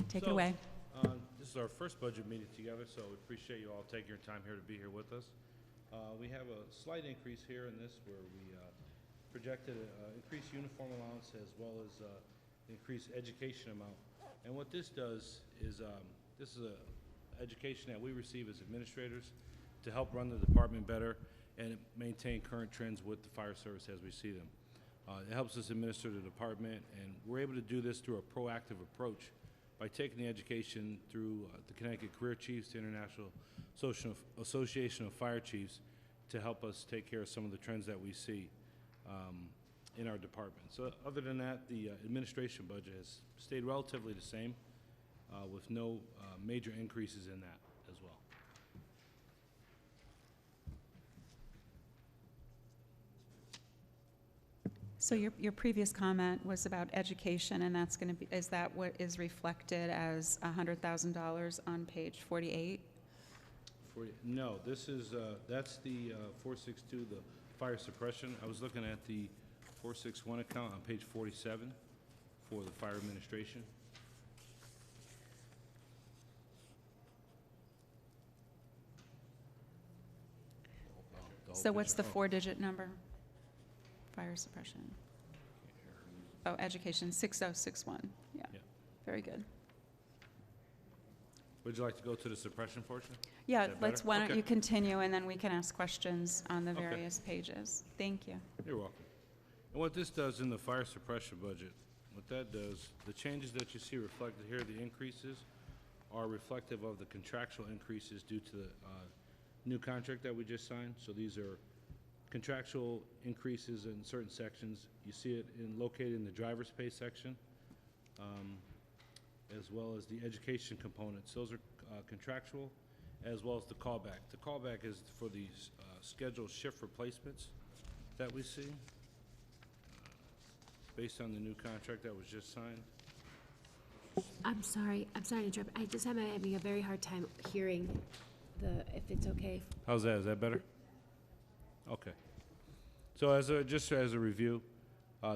Take it away. This is our first budget meeting together, so we appreciate you all taking your time here to be here with us. We have a slight increase here in this where we projected increased uniform allowance as well as increased education amount. And what this does is, this is a education that we receive as administrators to help run the department better and maintain current trends with the fire service as we see them. It helps us administer the department, and we're able to do this through a proactive approach by taking the education through the Connecticut Career Chiefs, the International Association of Fire Chiefs, to help us take care of some of the trends that we see in our department. So other than that, the administration budget has stayed relatively the same with no major increases in that as well. So your previous comment was about education, and that's going to be, is that what is reflected as $100,000 on page 48? No, this is, that's the 462, the fire suppression. I was looking at the 461 account on page 47 for the fire administration. So what's the four-digit number? Fire suppression. Oh, education, 6061. Yeah, Yeah. very good. Would you like to go to the suppression portion? Yeah, Is that let's, better? why don't Okay. you continue, and then we can ask questions on the Okay. various pages. Thank you. You're welcome. And what this does in the fire suppression budget, what that does, the changes that you see reflected here, the increases, are reflective of the contractual increases due to the new contract that we just signed. So these are contractual increases in certain sections. You see it located in the driver's pay section, as well as the education components. Those are contractual, as well as the callback. The callback is for these scheduled shift replacements that we see, based on the new contract that was just signed. I'm sorry to interrupt. I just am having a very hard time hearing if it's okay. How's that? Is that better? Okay. So just as a review,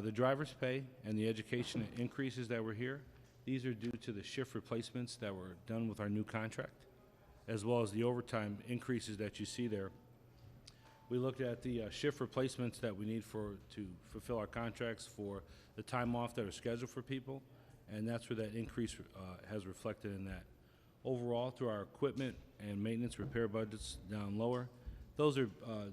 the driver's pay and the education increases that were here, these are due to the shift replacements that were done with our new contract, as well as the overtime increases that you see there. We looked at the shift replacements that we need to fulfill our contracts for the time off that are scheduled for people, and that's where that increase has reflected in that. Overall, through our equipment and maintenance repair budgets down lower, those are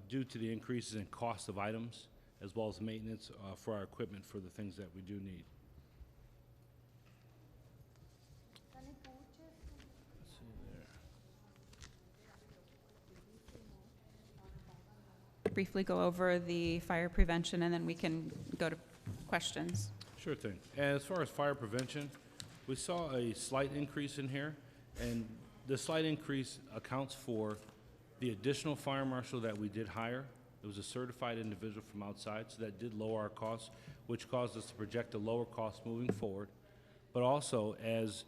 due to the increases in cost of items, as well as maintenance for our equipment for the things that we do need. Briefly go over the fire prevention, and then we can go to questions. Sure thing. As far as fire prevention, we saw a slight increase in here, and the slight increase accounts for the additional fire marshal that we did hire. It was a certified individual from outside, so that did lower our costs, which caused us to project a lower cost moving forward. But also, as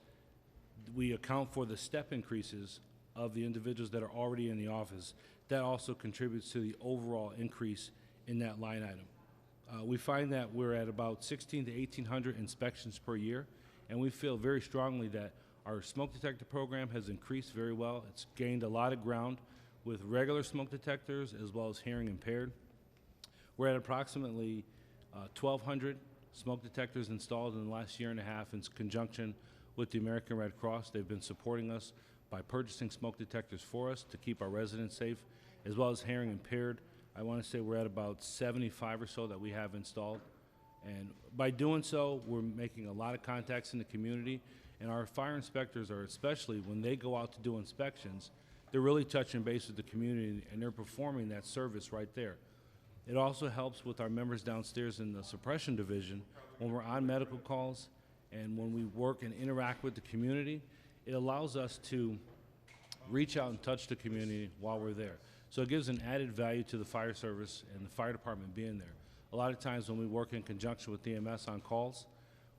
we account for the step increases of the individuals that are already in the office, that also contributes to the overall increase in that line item. We find that we're at about 1,600 to 1,800 inspections per year, and we feel very strongly that our smoke detector program has increased very well. It's gained a lot of ground with regular smoke detectors as well as hearing impaired. We're at approximately 1,200 smoke detectors installed in the last year and a half in conjunction with the American Red Cross. They've been supporting us by purchasing smoke detectors for us to keep our residents safe, as well as hearing impaired. I want to say we're at about 75 or so that we have installed. And by doing so, we're making a lot of contacts in the community, and our fire inspectors are, especially when they go out to do inspections, they're really touching base with the community, and they're performing that service right there. It also helps with our members downstairs in the suppression division when we're on medical calls and when we work and interact with the community. It allows us to reach out and touch the community while we're there. So it gives an added value to the fire service and the fire department being there. A lot of times when we work in conjunction with EMS on calls,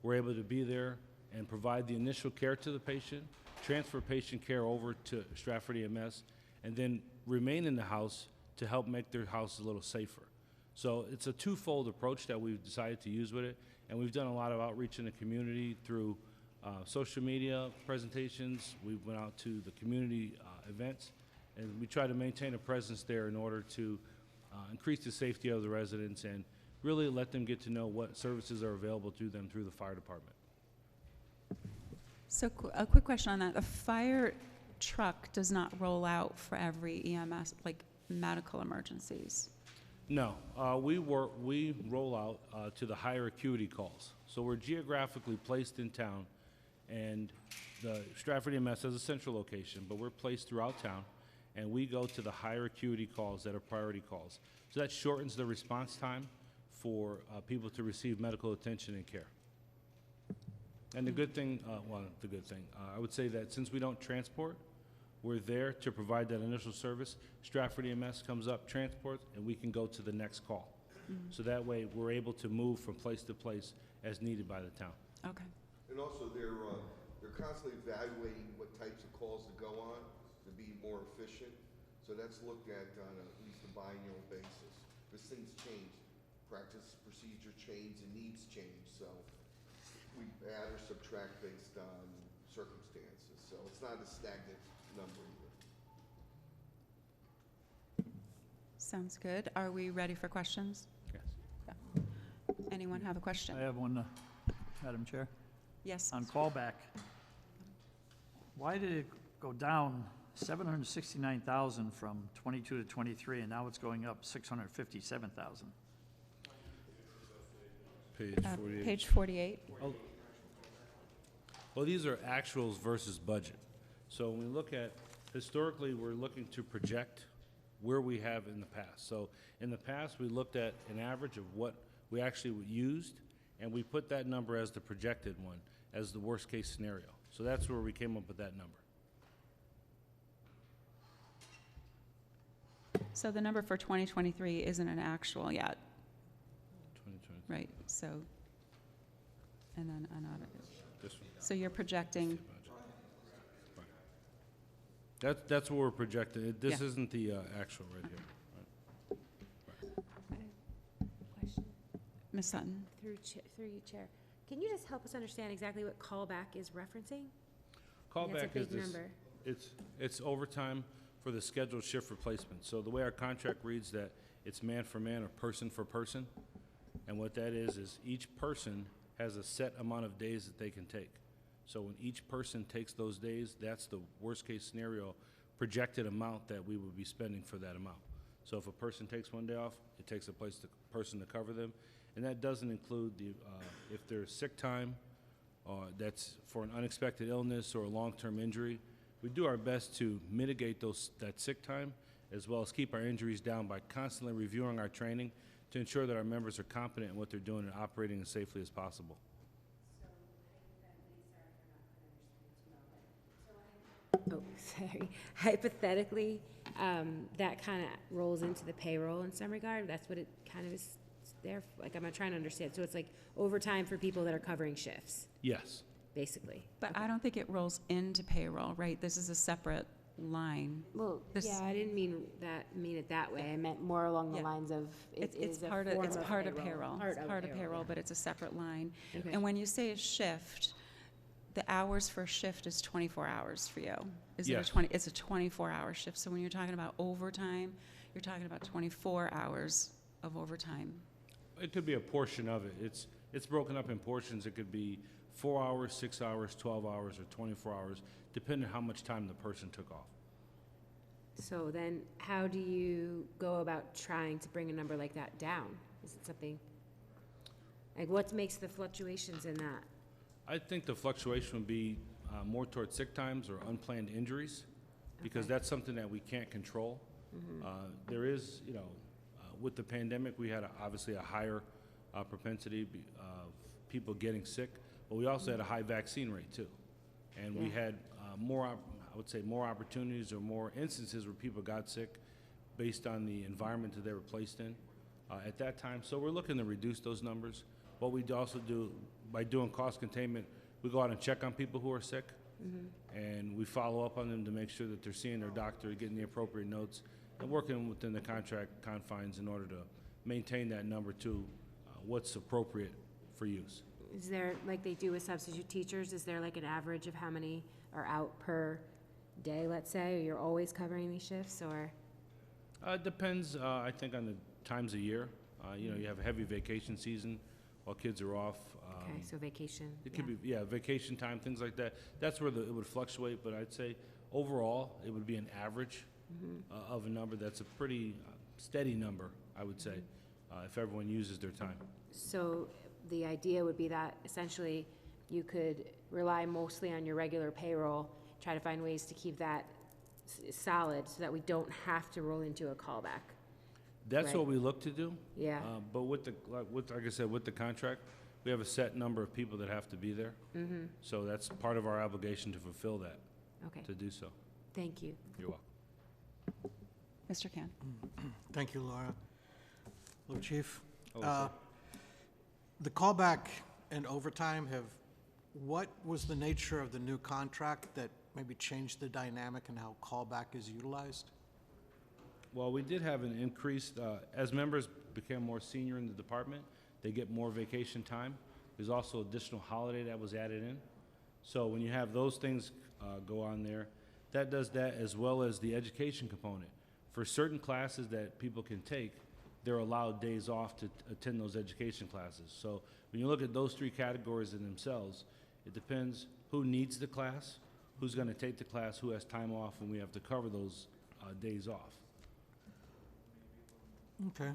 we're able to be there and provide the initial care to the patient, transfer patient care over to Stratford EMS, and then remain in the house to help make their house a little safer. So it's a twofold approach that we've decided to use with it, and we've done a lot of outreach in the community through social media presentations. We went out to the community events, and we try to maintain a presence there in order to increase the safety of the residents and really let them get to know what services are available to them through the fire department. So a quick question on that. The fire truck does not roll out for every EMS, like medical emergencies. No, we roll out to the higher acuity calls. So we're geographically placed in town, and the Stratford EMS has a central location, but we're placed throughout town, and we go to the higher acuity calls that are priority calls. So that shortens the response time for people to receive medical attention and care. And the good thing, I would say that since we don't transport, we're there to provide that initial service. Stratford EMS comes up, transports, and we can go to the next call. So that way, we're able to move from place to place as needed by the town. Okay. And also, they're constantly evaluating what types of calls to go on to be more efficient. So that's looked at on at least a biannual basis. Because things change, practice, procedure change, and needs change. So we add or subtract based on circumstances. So it's not a stagnant number either. Sounds good. Are we ready for questions? Yes. Yeah. Anyone have a question? I have one, Madam Chair. Yes. On callback, why did it go down 769,000 from 22 to 23, and now it's going up 657,000? Page 48. Page 48. Oh. Well, these are actuals versus budget. So when we look at, historically, we're looking to project where we have in the past. So in the past, we looked at an average of what we actually used, and we put that number as the projected one, as the worst case scenario. So that's where we came up with that number. So the number for 2023 isn't an actual yet, 2023. right? So, and then unaudited. This one. So you're projecting, That's what we're projecting. This Yeah. isn't the actual right here. Question Ms. Sutton? through you, Chair. Can you just help us understand exactly what callback is referencing? That's a Callback is big this, number. it's overtime for the scheduled shift replacement. So the way our contract reads that it's man for man or person for person. And what that is each person has a set amount of days that they can take. So when each person takes those days, that's the worst case scenario projected amount that we would be spending for that amount. So if a person takes one day off, it takes a person to cover them. And that doesn't include if there's sick time, that's for an unexpected illness or a long-term injury. We do our best to mitigate that sick time, as well as keep our injuries down by constantly reviewing our training to ensure that our members are competent in what they're doing and operating as safely as possible. Oh, sorry. Hypothetically, that kind of rolls into the payroll in some regard. That's what it kind of is there. Like, I'm trying to understand. So it's like overtime for people that are covering shifts, Yes. basically. But I don't think it rolls into payroll, right? This is a separate line. Well, This- yeah, I didn't mean it that way. I meant more along the Yeah. lines of It's is a part of, form it's part of payroll. Part It's of part of payroll, payroll, yeah. but it's a separate line. Okay. And when you say a shift, the hours for shift is 24 hours for you. Is it a Yes. 20, it's a 24-hour shift. So when you're talking about overtime, you're talking about 24 hours of overtime. It could be a portion of it. It's broken up in portions. It could be 4 hours, 6 hours, 12 hours, or 24 hours, depending on how much time the person took off. So then, how do you go about trying to bring a number like that down? Is it something, like, what makes the fluctuations in that? I think the fluctuation would be more towards sick times or unplanned injuries, because Okay. that's something that we can't control. There is, with the pandemic, we had obviously a higher propensity of people getting sick, but we also had a high vaccine rate too. And we had I would say more opportunities or more instances where people got sick based on the environment that they were placed in at that time. So we're looking to reduce those numbers. What we also do, by doing cost containment, we go out and check on people who are sick, and we follow up on them to make sure that they're seeing their doctor, getting the appropriate notes, and working within the contract confines in order to maintain that number to what's appropriate for use. Is there, like they do with substitute teachers, is there like an average of how many are out per day, let's say, or you're always covering these shifts, or? It depends, I think, on the times of year. You have a heavy vacation season while kids are off. Okay, so vacation, It could be, vacation time, things like that. That's where it would fluctuate, but I'd say overall, it would be an average of a number that's a pretty steady number, I would say, if everyone uses their time. So the idea would be that essentially you could rely mostly on your regular payroll, try to find ways to keep that solid so that we don't have to roll into a callback. That's Right. what we look to do. Yeah. But like I said, with the contract, we have a set number of people that have to be there. So that's part of our obligation to fulfill that, Okay, to do so. thank you. You're welcome. Mr. Can? Thank you, Laura. Hello, Chief. Hello, sir. The callback and overtime what was the nature of the new contract that maybe changed the dynamic and how callback is utilized? Well, we did have an increase, as members became more senior in the department, they get more vacation time. There's also additional holiday that was added in. So when you have those things go on there, that does that, as well as the education component. For certain classes that people can take, they're allowed days off to attend those education classes. So when you look at those three categories in themselves, it depends who needs the class, who's going to take the class, who has time off, and we have to cover those days off. Okay,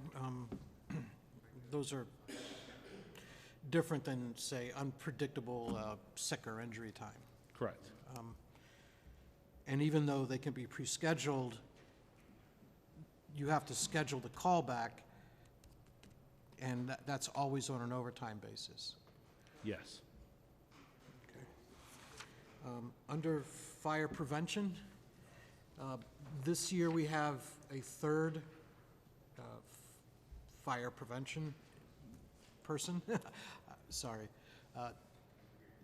those are different than, say, unpredictable sick or injury time. Correct. And even though they can be pre-scheduled, you have to schedule the callback, and that's always on an overtime basis. Yes. Under fire prevention, this year we have a third fire prevention person. Sorry.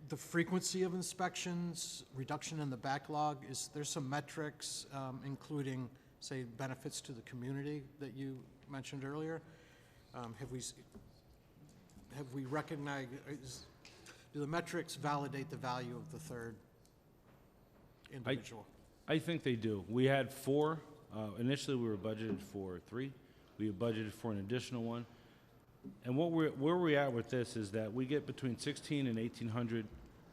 the frequency of inspections, reduction in the backlog, there's some metrics, including, say, benefits to the community that you mentioned earlier. Have we recognized, do the metrics validate the value of the third individual? I think they do. We had 4. Initially, we were budgeted for 3. We have budgeted for an additional one. And where we're at with this is that we get between 1,600 and 1,800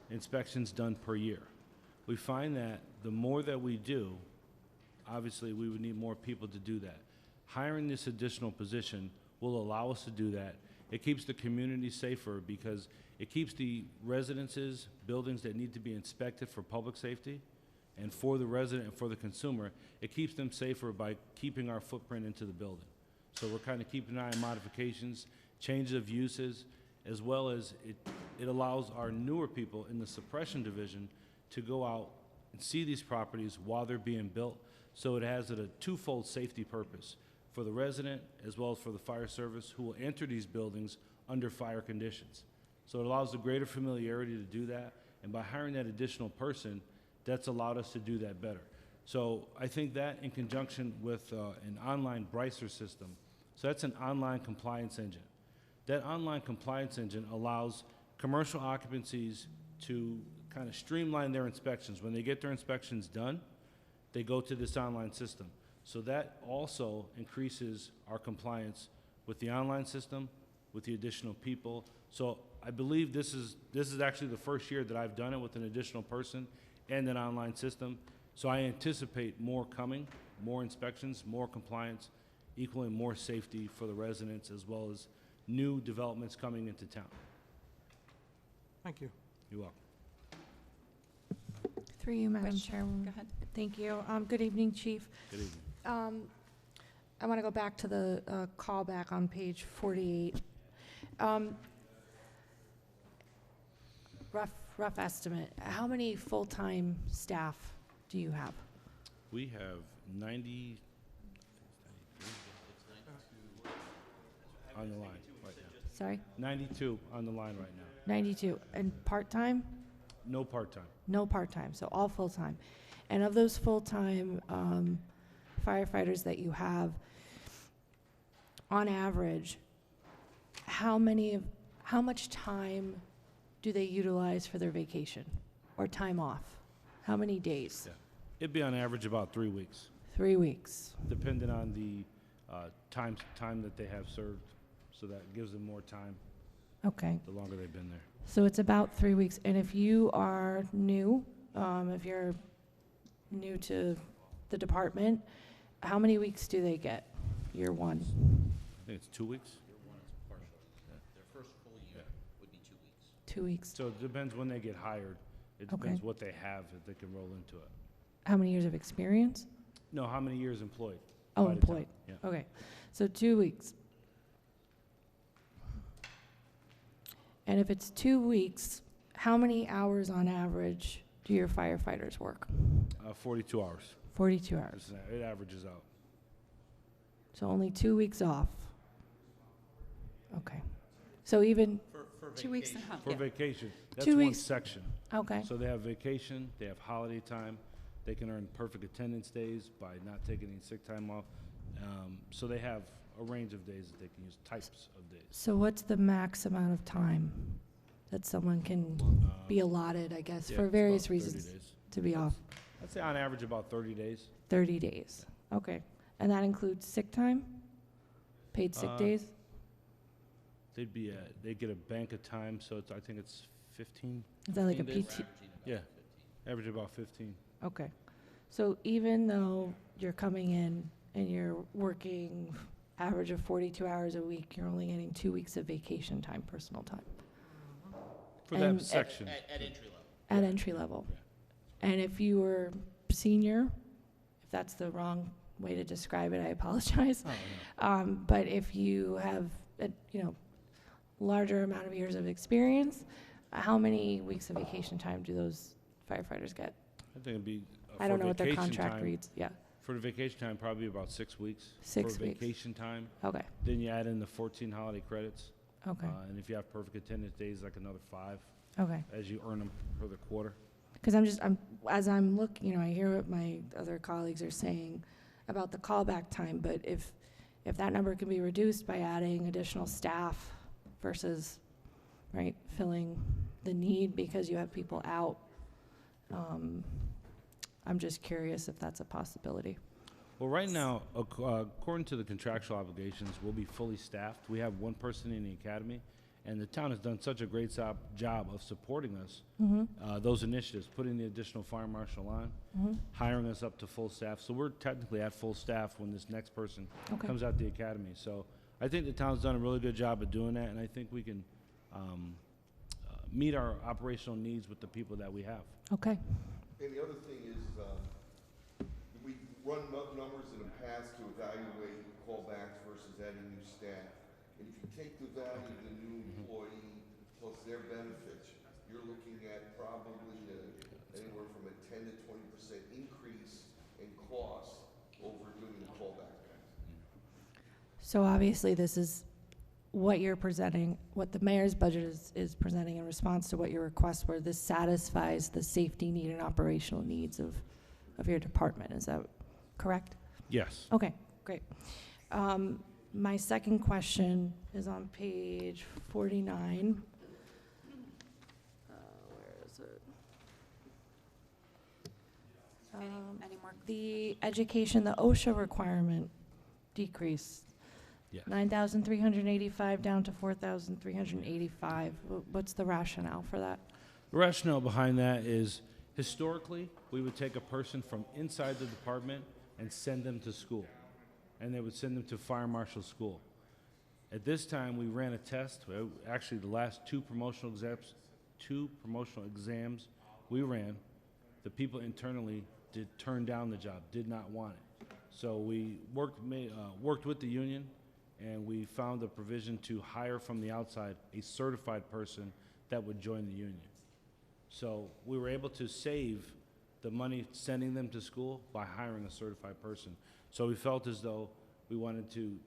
inspections done per year. We find that the more that we do, obviously, we would need more people to do that. Hiring this additional position will allow us to do that. It keeps the community safer because it keeps the residences, buildings that need to be inspected for public safety, and for the resident and for the consumer, it keeps them safer by keeping our footprint into the building. So we're kind of keeping an eye on modifications, changes of uses, as well as it allows our newer people in the suppression division to go out and see these properties while they're being built. So it has a twofold safety purpose for the resident as well as for the fire service who will enter these buildings under fire conditions. So it allows the greater familiarity to do that, and by hiring that additional person, that's allowed us to do that better. So I think that in conjunction with an online Bricer system, so that's an online compliance engine. That online compliance engine allows commercial occupancies to kind of streamline their inspections. When they get their inspections done, they go to this online system. So that also increases our compliance with the online system, with the additional people. So I believe this is actually the first year that I've done it with an additional person and an online system. So I anticipate more coming, more inspections, more compliance, equaling more safety for the residents as well as new developments coming into town. Thank you. You're welcome. Through you, Madam Question. Chairwoman. Go ahead. Thank you. Good evening, Chief. Good evening. I want to go back to the callback on page 48. Rough estimate. How many full-time staff do you have? We have 90 on the line right now. Sorry? 92 on the line right now. 92. And part-time? No part-time. No part-time, so all full-time. And of those full-time firefighters that you have, on average, how much time do they utilize for their vacation or time off? How many days? Yeah. It'd be on average about 3 weeks, 3 weeks. depending on the time that they have served. So that gives them more time Okay. the longer they've been there. So it's about 3 weeks. And if you are new, if you're new to the department, how many weeks do they get? Year one? I think it's 2 weeks. Their first full year would be 2 weeks. 2 weeks. So it depends when they get hired. It Okay. depends what they have that they can roll into it. How many years of experience? No, how many years employed? Oh, by the town. employed. Yeah. Okay. So 2 weeks. And if it's 2 weeks, how many hours on average do your firefighters work? 42 hours. 42 hours. It averages out. So only 2 weeks off. Okay. So even, For 2 weeks and a half. For Yeah. vacation, that's 2 one weeks. section. okay. So they have vacation, they have holiday time, they can earn perfect attendance days by not taking any sick time off. So they have a range of days that they can use, types of days. So what's the max amount of time that someone can be allotted, I guess, Yeah, for it's various about 30 reasons days. to be off? I'd say on average about 30 days. 30 days. Okay. And that includes sick time? Paid sick days? They get a bank of time, so I think it's 15. Is that like a 15 days? PT? Yeah, average about 15. Okay. So even though you're coming in and you're working average of 42 hours a week, you're only getting 2 weeks of vacation time, personal time, For And that section. At entry level. at entry level. And if you were senior, if that's the wrong way to describe it, I apologize. Oh, no. But if you have a, larger amount of years of experience, how many weeks of vacation time do those firefighters get? I think it'd be. I don't for know what their vacation contract time- reads. Yeah. For the vacation time, probably about 6 weeks. 6 For weeks. vacation time, Okay. then you add in the 14 holiday credits. Okay. And if you have perfect attendance days, like another 5. Okay. as you earn them for the quarter. Because as I'm looking, I hear what my other colleagues are saying about the callback time, but if that number can be reduced by adding additional staff versus, right, filling the need because you have people out, I'm just curious if that's a possibility. Well, right now, according to the contractual obligations, we'll be fully staffed. We have one person in the academy, and the town has done such a great job of supporting us, those initiatives, putting the additional fire marshal on, hiring us up to full staff. So we're technically at full staff when this next person comes out the academy. So I think the town's done a really good job of doing that, and I think we can meet our operational needs with the people that we have. Okay. And the other thing is, we run numbers in the past to evaluate callbacks versus adding new staff. And if you take the value of the new employee plus their benefits, you're looking at probably anywhere from a 10 to 20% increase in cost over doing the callback. So obviously, this is what you're presenting, what the mayor's budget is presenting in response to what your requests were. This satisfies the safety need and operational needs of your department. Is that correct? Yes. Okay, great. My second question is on page 49. Where is it? Any more? The education, the OSHA requirement decrease. Yes. 9,385 down to 4,385. What's the rationale for that? The rationale behind that is historically, we would take a person from inside the department and send them to school. And they would send them to fire marshal school. At this time, we ran a test. Actually, the last two promotional exams we ran, the people internally did turn down the job, did not want it. So we worked with the union, and we found a provision to hire from the outside a certified person that would join the union. So we were able to save the money sending them to school by hiring a certified person. So we felt as though we wanted to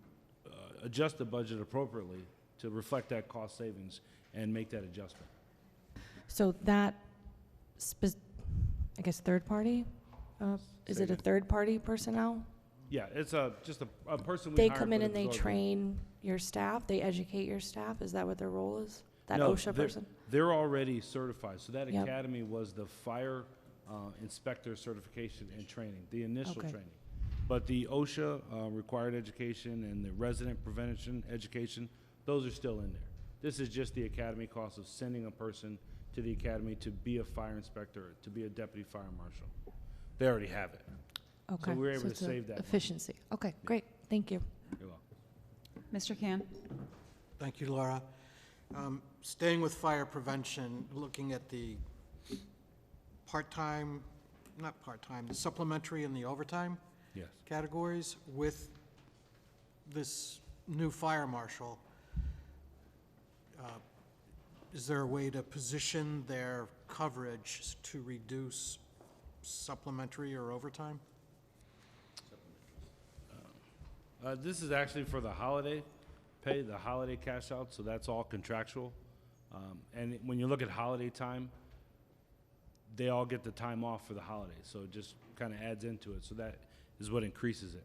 adjust the budget appropriately to reflect that cost savings and make that adjustment. So that, I guess, third party? Is it a third party personnel? Yeah, it's just a person we They hired come in for and the they facility. train your staff? They educate your staff? Is that what their role is? That No, OSHA person? They're already certified. So that Yep. academy was the fire inspector certification and training, the initial Okay. training. But the OSHA required education and the resident prevention education, those are still in there. This is just the academy cost of sending a person to the academy to be a fire inspector, to be a deputy fire marshal. They already have it. Okay. So we were able to it's a save that money. efficiency. Okay, great. Thank you. You're welcome. Mr. Can? Thank you, Laura. Staying with fire prevention, looking at the part-time, not part-time, the supplementary and the overtime Yes. categories with this new fire marshal, is there a way to position their coverage to reduce supplementary or overtime? This is actually for the holiday pay, the holiday cash out, so that's all contractual. And when you look at holiday time, they all get the time off for the holidays, so it just kind of adds into it. So that is what increases it.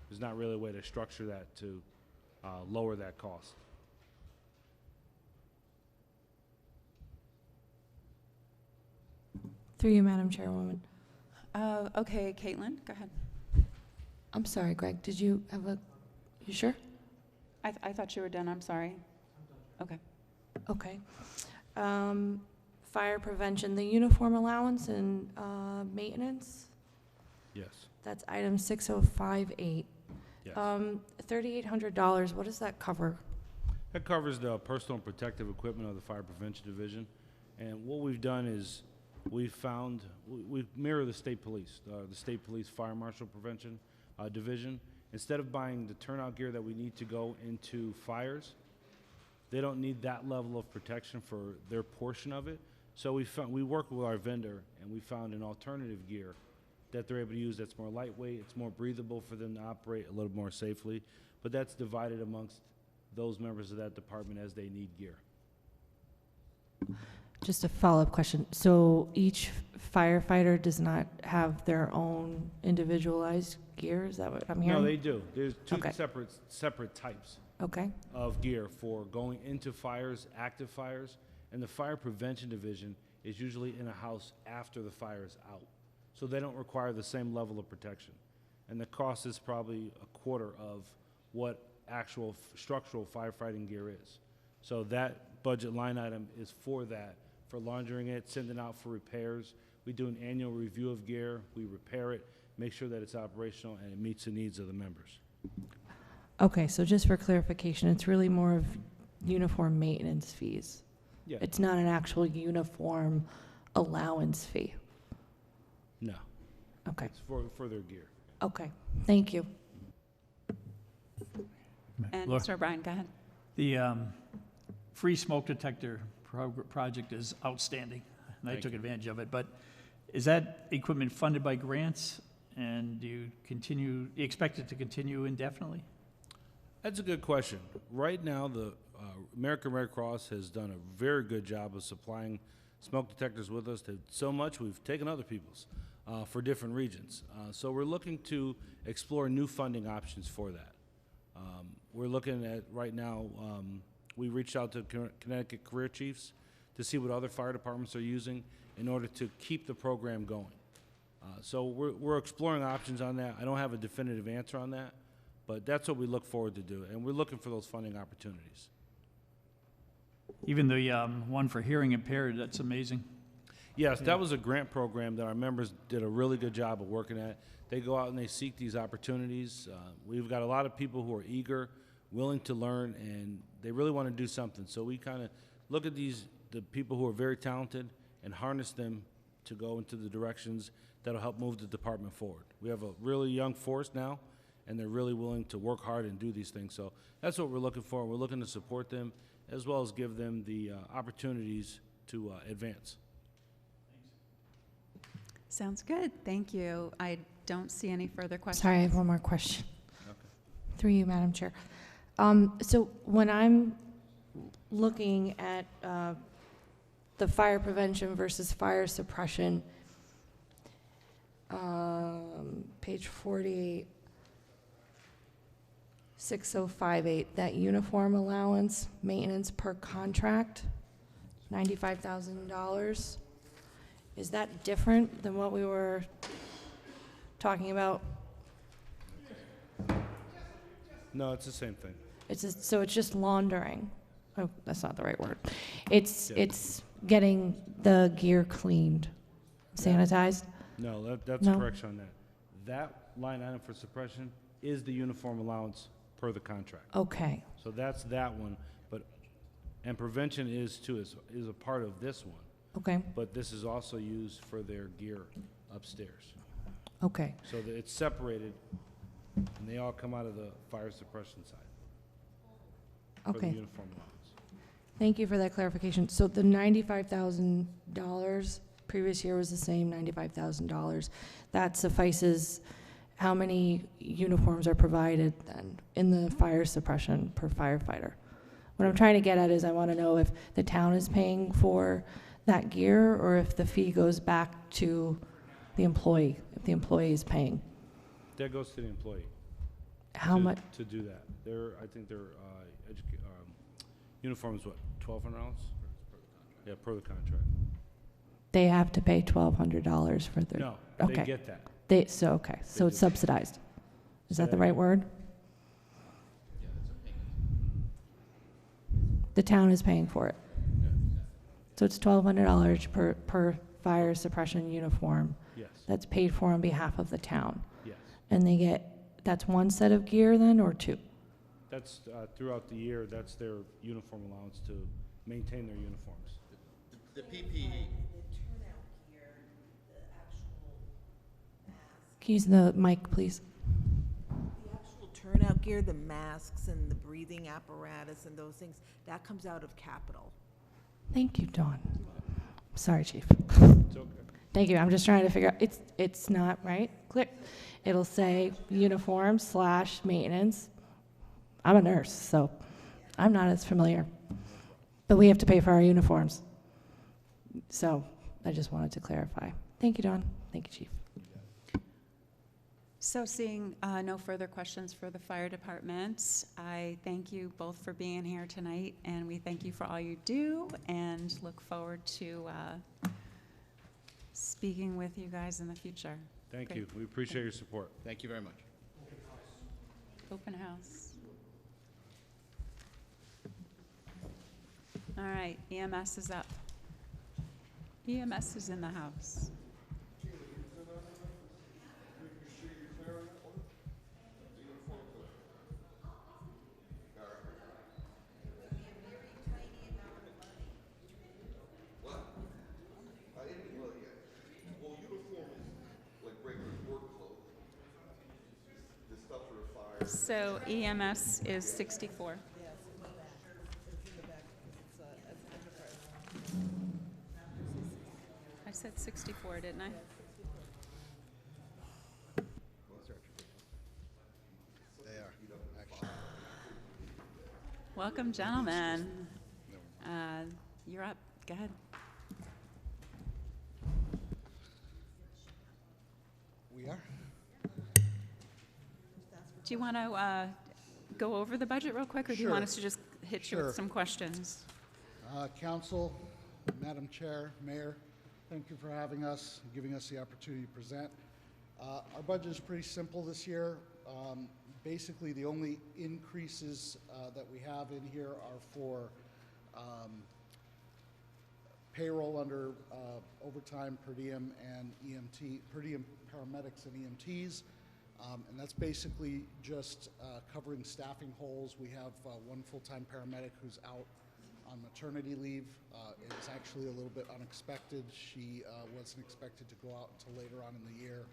There's not really a way to structure that to lower that cost. Through you, Madam Chairwoman. Okay, Caitlin, go ahead. I'm sorry, Greg, did you have you sure? I thought you were done, I'm sorry. Okay. Okay. Fire prevention, the uniform allowance and maintenance, Yes. that's item 6058. Yes. $3,800, what does that cover? That covers the personal and protective equipment of the Fire Prevention Division. And what we've done is we mirror the state police fire marshal prevention division. Instead of buying the turnout gear that we need to go into fires, they don't need that level of protection for their portion of it. So we work with our vendor, and we found an alternative gear that they're able to use that's more lightweight, it's more breathable for them to operate a little more safely, but that's divided amongst those members of that department as they need gear. Just a follow-up question. So each firefighter does not have their own individualized gear? Is that what I'm hearing? No, they do. There's two Okay. separate types Okay, of gear for going into fires, active fires, and the fire prevention division is usually in a house after the fire is out. So they don't require the same level of protection. And the cost is probably a quarter of what actual structural firefighting gear is. So that budget line item is for that, for laundering it, sending out for repairs. We do an annual review of gear, we repair it, make sure that it's operational and it meets the needs of the members. okay, so just for clarification, it's really more of uniform maintenance fees? Yeah. It's not an actual uniform allowance fee? No, Okay, it's for their gear. okay, thank you. And Laura? Mr. O'Brien, go ahead. The free smoke detector project is outstanding, and I Thank took you. advantage of it. But is that equipment funded by grants, and do you expect it to continue indefinitely? That's a good question. Right now, the American Red Cross has done a very good job of supplying smoke detectors with us. So much we've taken other people's for different regions. So we're looking to explore new funding options for that. We're looking at right now. We reached out to Connecticut Career Chiefs to see what other fire departments are using in order to keep the program going. So we're exploring options on that. I don't have a definitive answer on that, but that's what we look forward to do, and we're looking for those funding opportunities. Even the one for hearing impaired, that's amazing. Yes, that was a grant program that our members did a really good job of working at. They go out and they seek these opportunities. We've got a lot of people who are eager, willing to learn, and they really want to do something. So we kind of look at the people who are very talented and harness them to go into the directions that'll help move the department forward. We have a really young force now, and they're really willing to work hard and do these things. So that's what we're looking for. We're looking to support them as well as give them the opportunities to advance. Sounds good. Thank you. I don't see any further questions. Sorry, I have one more question. Okay. Through you, Madam Chair. So when I'm looking at the fire prevention versus fire suppression, page 48, 6058, that uniform allowance maintenance per contract, $95,000. Is that different than what we were talking about? No, it's the same thing. So it's just laundering. Oh, that's not the right word. It's Yeah. it's getting the gear cleaned, sanitized. No, that's No? correction on that. That line item for suppression is the uniform allowance per the contract. Okay. So that's that one, and prevention is too, is a part of this one. Okay. But this is also used for their gear upstairs. Okay. So that it's separated, and they all come out of the fire suppression side. For the Okay. uniform allowance. Thank you for that clarification. So the $95,000 previous year was the same $95,000. That suffices. How many uniforms are provided then in the fire suppression per firefighter? What I'm trying to get at is I want to know if the town is paying for that gear or if the fee goes back to the employee, if the employee is paying. That goes to the employee. How to- much? To do that. I think their uniform is what, $1,200? Yeah, per the contract. They have to pay $1,200 for their. No, okay. they get that. Okay, so it's do. subsidized. Is Say that the that right again? word? The town is paying for it. So it's $1,200 per fire suppression uniform. Yes, That's paid for on behalf of the town. yes. And that's one set of gear then, or two? That's throughout the year, that's their uniform allowance to maintain their uniforms. The PPE, Can you use the mic, please? The actual turnout gear, the masks and the breathing apparatus and those things, that comes out of capital. Thank you, Dawn. Sorry, Chief. It's okay. Thank you. I'm just trying to figure out, it's not right. Click. It'll say uniform/maintenance. I'm a nurse, so I'm not as familiar. But we have to pay for our uniforms. So I just wanted to clarify. Thank you, Dawn. Thank you, Chief. So seeing no further questions for the fire department, I thank you both for being here tonight, and we thank you for all you do, and look forward to speaking with you guys in the future. Thank Great. you. We appreciate your support. Thank you very much. Open house. All right, EMS is up. EMS is in the house. Well, uniform is like regular work clothes. The stuff for the fire. So EMS is 64. Yes, in the back. It's in the back because it's enterprise. I said 64, didn't I? They are, actually. Welcome, gentlemen. You're up. Go ahead. We are? Do you want to go over the budget real quick, or do you want Sure. us to just hit you Sure. with some questions? Council, Madam Chair, Mayor, thank you for having us, giving us the opportunity to present. Our budget is pretty simple this year. Basically, the only increases that we have in here are for payroll under overtime, per diem, and per diem paramedics and EMTs. And that's basically just covering staffing holes. We have one full-time paramedic who's out on maternity leave. It's actually a little bit unexpected. She wasn't expected to go out until later on in the year,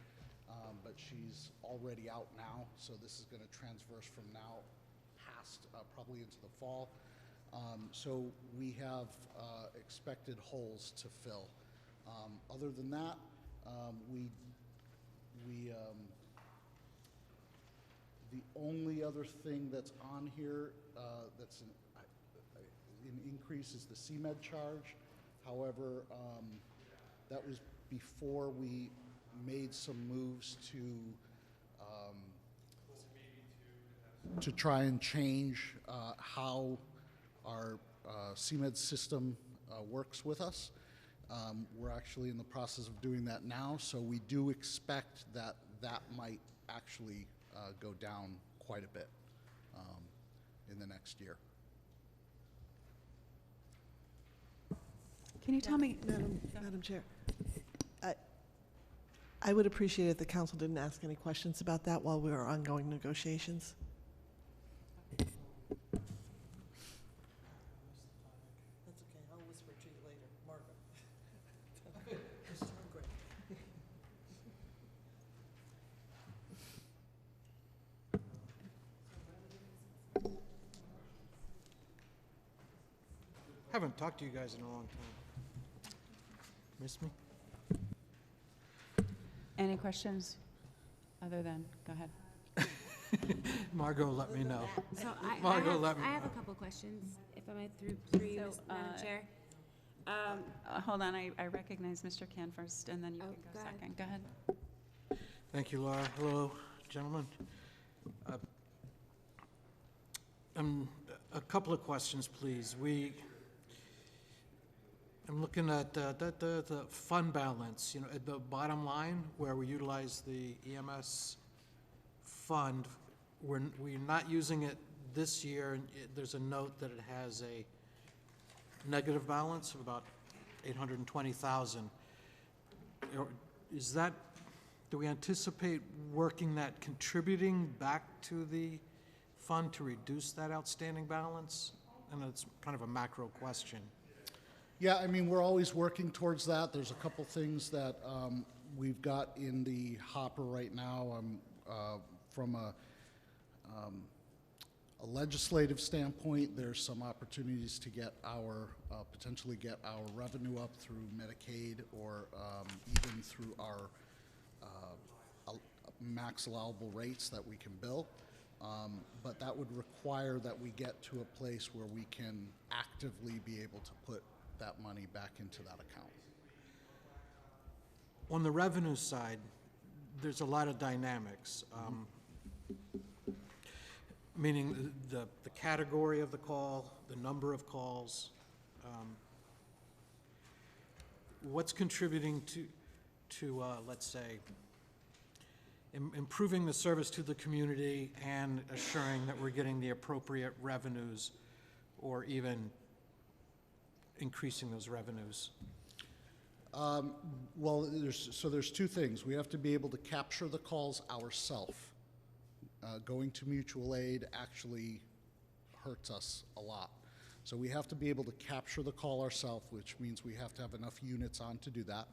but she's already out now. So this is going to transverse from now past probably into the fall. So we have expected holes to fill. Other than that, the only other thing that's on here that's an increase is the CMed charge. However, that was before we made some moves to try and change how our CMed system works with us. We're actually in the process of doing that now, so we do expect that that might actually go down quite a bit in the next year. Can you tell me? Madam Chair, I would appreciate it if the council didn't ask any questions about that while we are ongoing negotiations. That's okay, I'll whisper to you later. Margaret. Haven't talked to you guys in a long time. Miss me? Any questions other than, go ahead. Margot, let me know. So Margot, let me I have a know. couple questions, if I might, through you, So, Madam Chair. Hold on, I recognize Mr. Can first, and then you Oh, can go go ahead. second. Go ahead. Thank you, Laura. Hello, gentlemen. A couple of questions, please. I'm looking at the fund balance, you know, at the bottom line where we utilize the EMS fund. We're not using it this year, and there's a note that it has a negative balance of about $820,000. Is that, do we anticipate working that, contributing back to the fund to reduce that outstanding balance? And it's kind of a macro question. Yeah, I mean, we're always working towards that. There's a couple things that we've got in the hopper right now. From a legislative standpoint, there's some opportunities to get our, potentially get our revenue up through Medicaid or even through our max allowable rates that we can bill. But that would require that we get to a place where we can actively be able to put that money back into that account. On the revenue side, there's a lot of dynamics, meaning the category of the call, the number of calls. What's contributing to let's say, improving the service to the community and assuring that we're getting the appropriate revenues, or even increasing those revenues? Well, there's two things. We have to be able to capture the calls ourselves. Going to mutual aid actually hurts us a lot. So we have to be able to capture the call ourselves, which means we have to have enough units on to do that.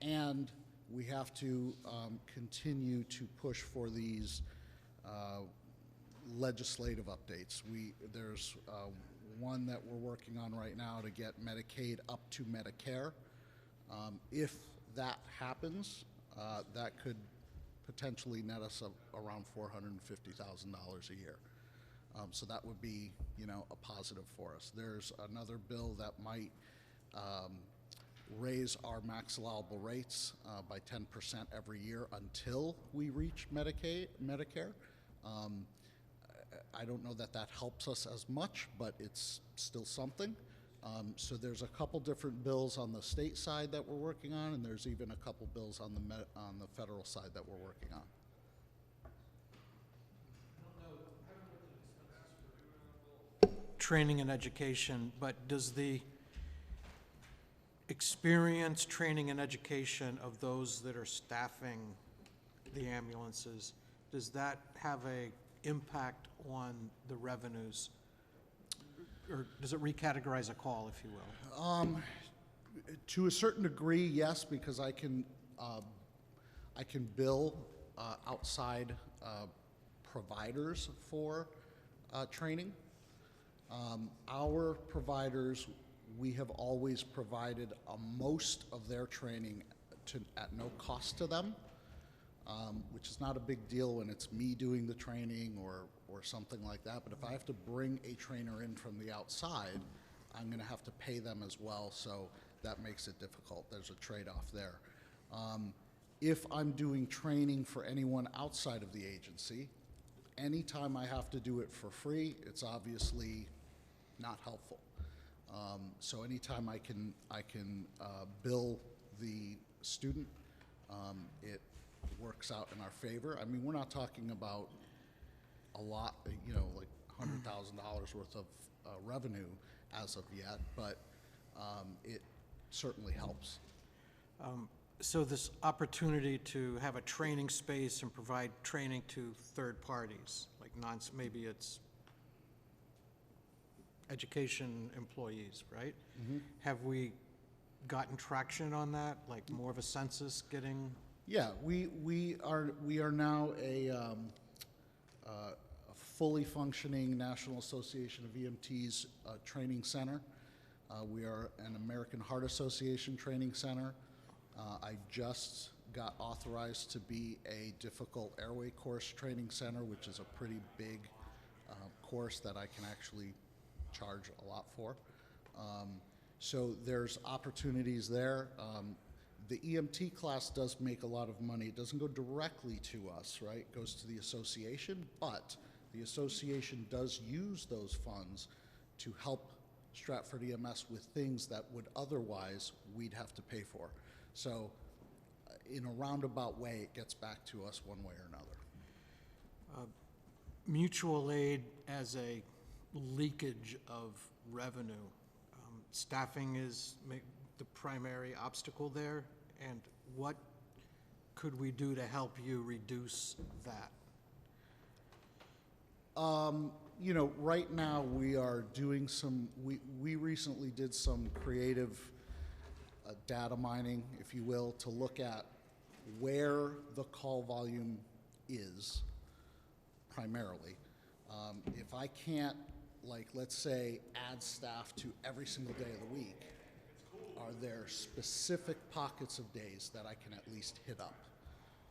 And we have to continue to push for these legislative updates. There's one that we're working on right now to get Medicaid up to Medicare. If that happens, that could potentially net us around $450,000 a year. So that would be, a positive for us. There's another bill that might raise our max allowable rates by 10% every year until we reach Medicare. I don't know that helps us as much, but it's still something. So there's a couple different bills on the state side that we're working on, and there's even a couple bills on the federal side that we're working on. Training and education, but does the experience, training, and education of those that are staffing the ambulances, does that have a impact on the revenues? Or does it recategorize a call, if you will? To a certain degree, yes, because I can bill outside providers for training. Our providers, we have always provided most of their training at no cost to them, which is not a big deal when it's me doing the training or something like that. But if I have to bring a trainer in from the outside, I'm going to have to pay them as well, so that makes it difficult. There's a trade-off there. If I'm doing training for anyone outside of the agency, anytime I have to do it for free, it's obviously not helpful. So anytime I can bill the student, it works out in our favor. I mean, we're not talking about a lot, like $100,000 worth of revenue as of yet, but it certainly helps. So this opportunity to have a training space and provide training to third parties, like maybe it's education employees, right? Mm-hmm. Have we gotten traction on that, like more of a census getting? Yeah, we are now a fully functioning National Association of EMTs training center. We are an American Heart Association training center. I just got authorized to be a difficult airway course training center, which is a pretty big course that I can actually charge a lot for. So there's opportunities there. The EMT class does make a lot of money. It doesn't go directly to us, right? It goes to the association, but the association does use those funds to help Stratford EMS with things that would otherwise we'd have to pay for. So in a roundabout way, it gets back to us one way or another. Mutual aid as a leakage of revenue. Staffing is the primary obstacle there, and what could we do to help you reduce that? Right now we are doing we recently did some creative data mining, if you will, to look at where the call volume is primarily. If I can't, let's say, add staff to every single day of the week, are there specific pockets of days that I can at least hit up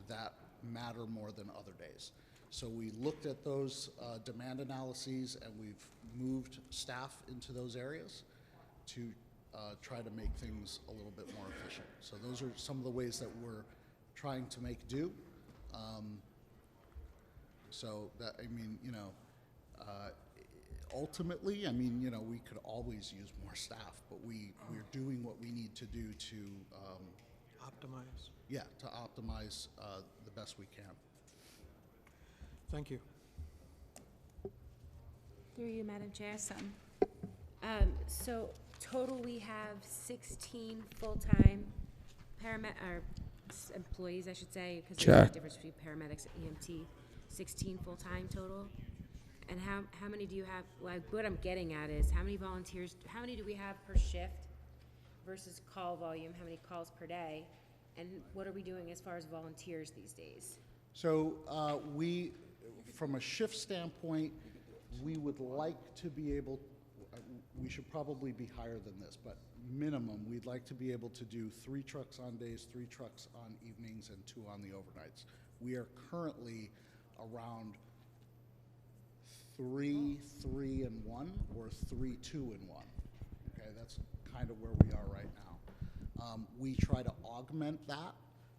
that matter more than other days? So we looked at those demand analyses, and we've moved staff into those areas to try to make things a little bit more efficient. So those are some of the ways that we're trying to make do. So that, I mean, you know, ultimately, I mean, you know, we could always use more staff, but we're doing what we need to do to Optimize. yeah, to optimize the best we can. Thank you. Through you, Madam Chair. Awesome. So total, we have 16 full-time employees, I should say, because there's a difference between paramedics and EMT. 16 full-time total. And how many do you have? Well, what I'm getting at is how many volunteers? How many do we have per shift versus call volume? How many calls per day? And what are we doing as far as volunteers these days? So we, from a shift standpoint, we would like to be able, we should probably be higher than this, but minimum, we'd like to be able to do 3 trucks on days, 3 trucks on evenings, and 2 on the overnights. We are currently around 3, 3, and 1, or 3, 2, and 1. Okay, that's kind of where we are right now. We try to augment that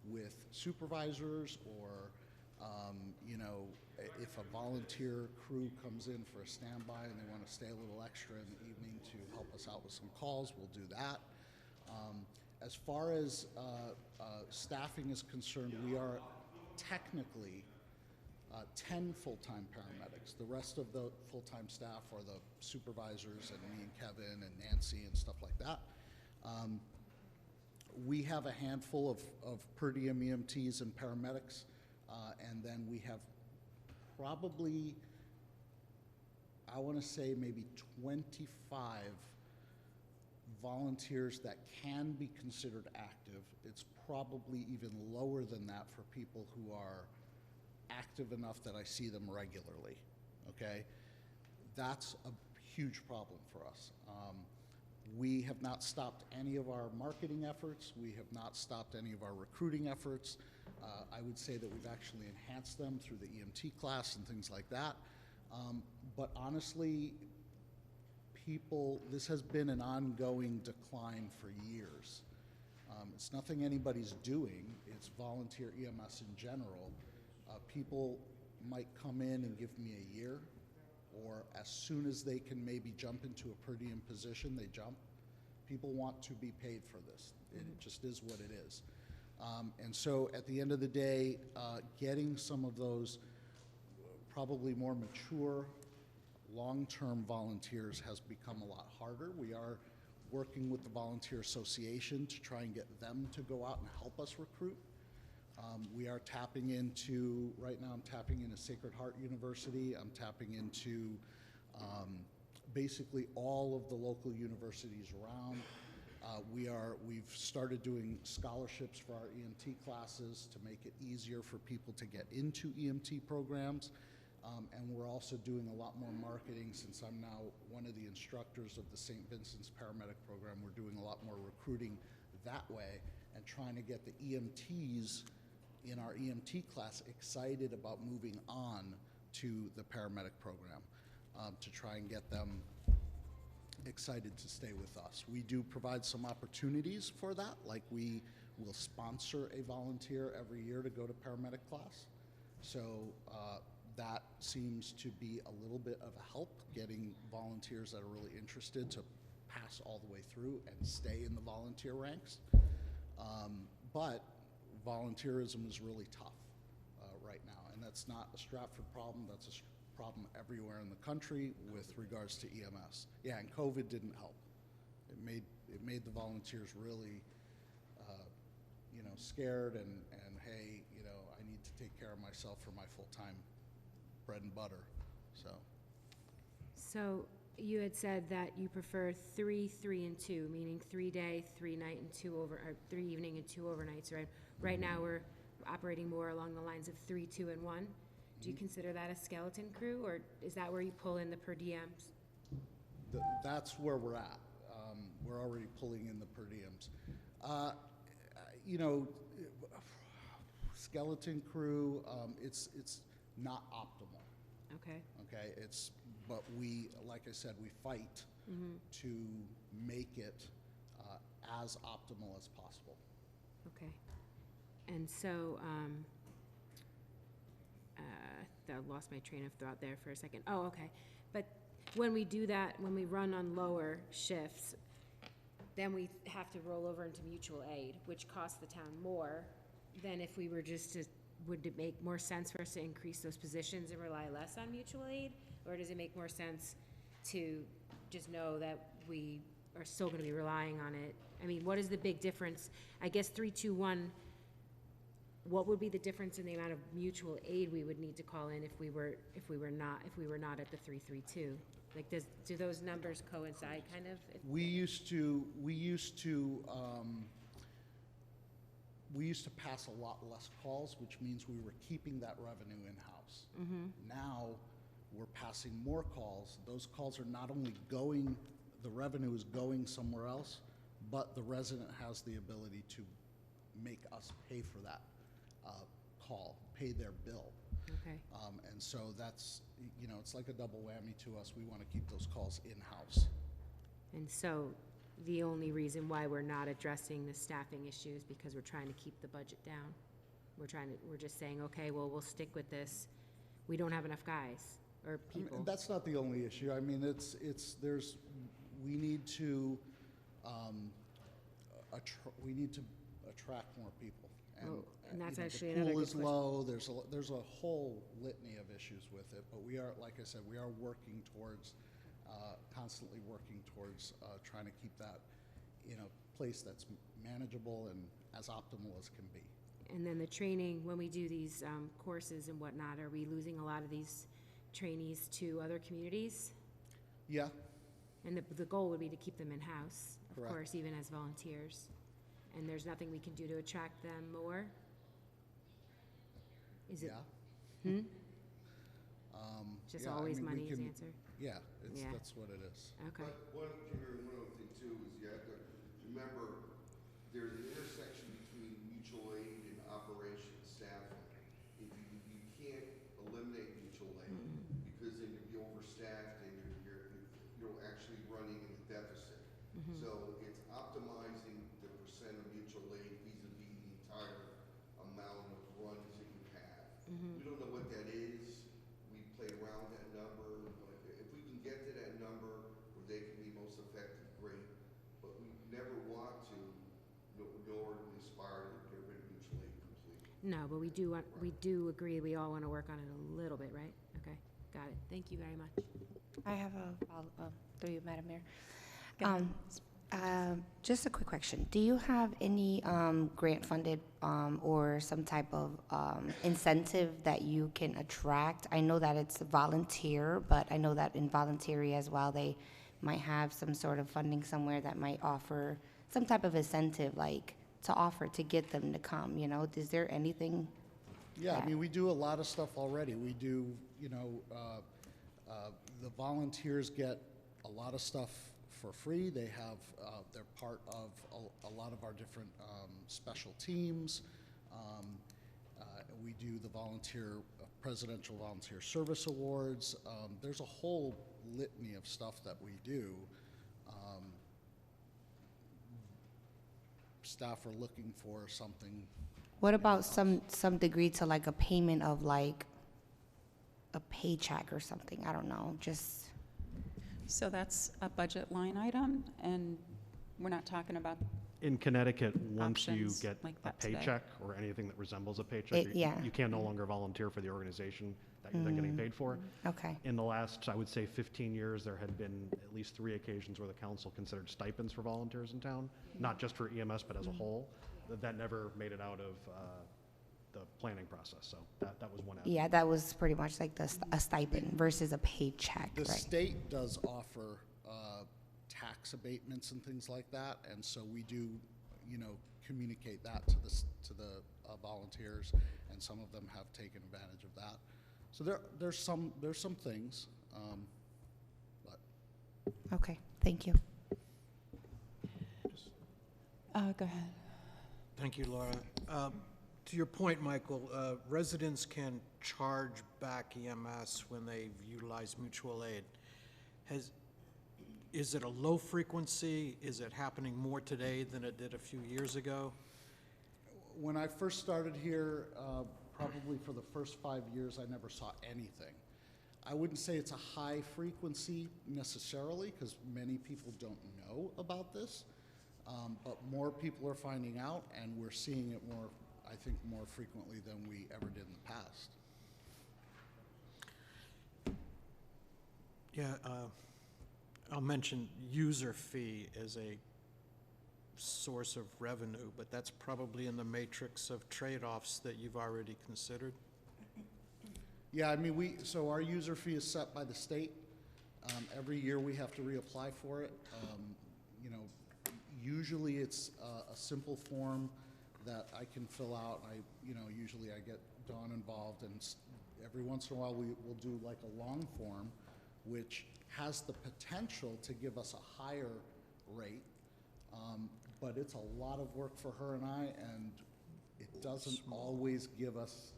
with supervisors or, you know, if a volunteer crew comes in for a standby and they want to stay a little extra in the evening to help us out with some calls, we'll do that. As far as staffing is concerned, we are technically 10 full-time paramedics. The rest of the full-time staff are the supervisors and me and Kevin and Nancy and stuff like that. We have a handful of per diem EMTs and paramedics, and then we have probably, I want to say maybe 25 volunteers that can be considered active. It's probably even lower than that for people who are active enough that I see them regularly, okay? That's a huge problem for us. We have not stopped any of our marketing efforts. We have not stopped any of our recruiting efforts. I would say that we've actually enhanced them through the EMT class and things like that. But honestly, this has been an ongoing decline for years. It's nothing anybody's doing. It's volunteer EMS in general. People might come in and give me a year, or as soon as they can maybe jump into a per diem position, they jump. People want to be paid for this. It just is what it is. And so at the end of the day, getting some of those probably more mature, long-term volunteers has become a lot harder. We are working with the Volunteer Association to try and get them to go out and help us recruit. We are tapping into, right now I'm tapping into Sacred Heart University. I'm tapping into basically all of the local universities around. We've started doing scholarships for our EMT classes to make it easier for people to get into EMT programs. And we're also doing a lot more marketing since I'm now one of the instructors of the St. Vincent's Paramedic Program. We're doing a lot more recruiting that way and trying to get the EMTs in our EMT class excited about moving on to the paramedic program, to try and get them excited to stay with us. We do provide some opportunities for that, like we will sponsor a volunteer every year to go to paramedic class. So that seems to be a little bit of a help, getting volunteers that are really interested to pass all the way through and stay in the volunteer ranks. But volunteerism is really tough right now, and that's not a Stratford problem, that's a problem everywhere in the country with regards to EMS. Yeah, and COVID didn't help. It made the volunteers really, you know, scared and hey, you know, I need to take care of myself for my full-time bread and butter, so. So you had said that you prefer 3, 3, and 2, meaning 3 day, 3 night, and 3 evening and 2 overnights, right? Right now we're operating more along the lines of 3, 2, and 1. Do you consider that a skeleton crew, or is that where you pull in the per diems? That's where we're at. We're already pulling in the per diems. You know, skeleton crew, it's not optimal. Okay. Okay, but we, like I said, we fight to make it as optimal as possible. Okay. And so, I lost my train of thought there for a second. Oh, okay. But when we do that, when we run on lower shifts, then we have to roll over into mutual aid, which costs the town more than if we were just to, would it make more sense for us to increase those positions and rely less on mutual aid? Or does it make more sense to just know that we are still gonna be relying on it? I mean, what is the big difference? I guess 321, what would be the difference in the amount of mutual aid we would need to call in if we were not at the 332? Like, do those numbers coincide kind of? We used to pass a lot less calls, which means we were keeping that revenue in-house. Now, we're passing more calls. Those calls are not only going, the revenue is going somewhere else, but the resident has the ability to make us pay for that call, pay their bill. Okay. And so that's, it's like a double whammy to us. We want to keep those calls in-house. And so the only reason why we're not addressing the staffing issue is because we're trying to keep the budget down. We're just saying, okay, well, we'll stick with this. We don't have enough guys or people. And that's not the only issue. I mean, we need to attract more people. And that's actually the another pool good is question. low. There's a whole litany of issues with it, but we are, like I said, we are working towards, constantly working towards trying to keep that in a place that's manageable and as optimal as can be. And then the training, when we do these courses and whatnot, are we losing a lot of these trainees to other communities? Yeah. And the goal would be to keep them in-house, of Correct. course, even as volunteers. And there's nothing we can do to attract them more? Is it? Yeah. Just yeah, I always mean, we money is the can- answer? Yeah, Yeah. that's what it is. Okay. But one other thing too is you have to remember, there's an intersection between mutual aid and operations staffing. If you can't eliminate mutual aid, because then you'll be overstaffed and you're actually running in a deficit. So it's optimizing the percent of mutual aid vis-a-vis the entire amount of runs that you have. We don't know what that is. We play around that number, but if we can get to that number where they can be most effective, great. But we never want to, nor aspire to get rid of mutual aid completely. No, but we do agree we all want to work on it a little bit, right? Okay, got it. Thank you very much. I have a follow-up through you, Madam Mayor. Just a quick question. Do you have any grant-funded or some type of incentive that you can attract? I know that it's volunteer, but I know that in voluntary as well, they might have some sort of funding somewhere that might offer some type of incentive, like to offer to get them to come, Is there anything? Yeah, I mean, we do a lot of stuff already. We do, the volunteers get a lot of stuff for free. They have, they're part of a lot of our different special teams. We do the Presidential Volunteer Service Awards. There's a whole litany of stuff that we do. Staff are looking for something. What about some degree to like a payment of like a paycheck or something? I don't know, just. So that's a budget line item, and we're not talking about, In Connecticut, once you Options get like a that today. paycheck or anything that resembles a paycheck, Yeah. you can no longer volunteer for the organization that you're then getting paid for. Okay. In the last, I would say, 15 years, there had been at least 3 occasions where the council considered stipends for volunteers in town, not just for EMS, but as a whole. That never made it out of the planning process, so that was one avenue. Yeah, that was pretty much like a stipend versus a paycheck, The right? state does offer tax abatements and things like that, and so we do, communicate that to the volunteers, and some of them have taken advantage of that. So there's some things, but. Okay, thank you. go ahead. Thank you, Laura. To your point, Michael, residents can charge back EMS when they utilize mutual aid. Is it a low frequency? Is it happening more today than it did a few years ago? When I first started here, probably for the first 5 years, I never saw anything. I wouldn't say it's a high frequency necessarily, because many people don't know about this, but more people are finding out, and we're seeing it more, I think, more frequently than we ever did in the past. Yeah, I'll mention user fee as a source of revenue, but that's probably in the matrix of trade-offs that you've already considered. Yeah, I mean, so our user fee is set by the state. Every year we have to reapply for it. You know, usually it's a simple form that I can fill out. Usually I get Dawn involved, and every once in a while we'll do like a long form, which has the potential to give us a higher rate, but it's a lot of work for her and I, and it doesn't always give us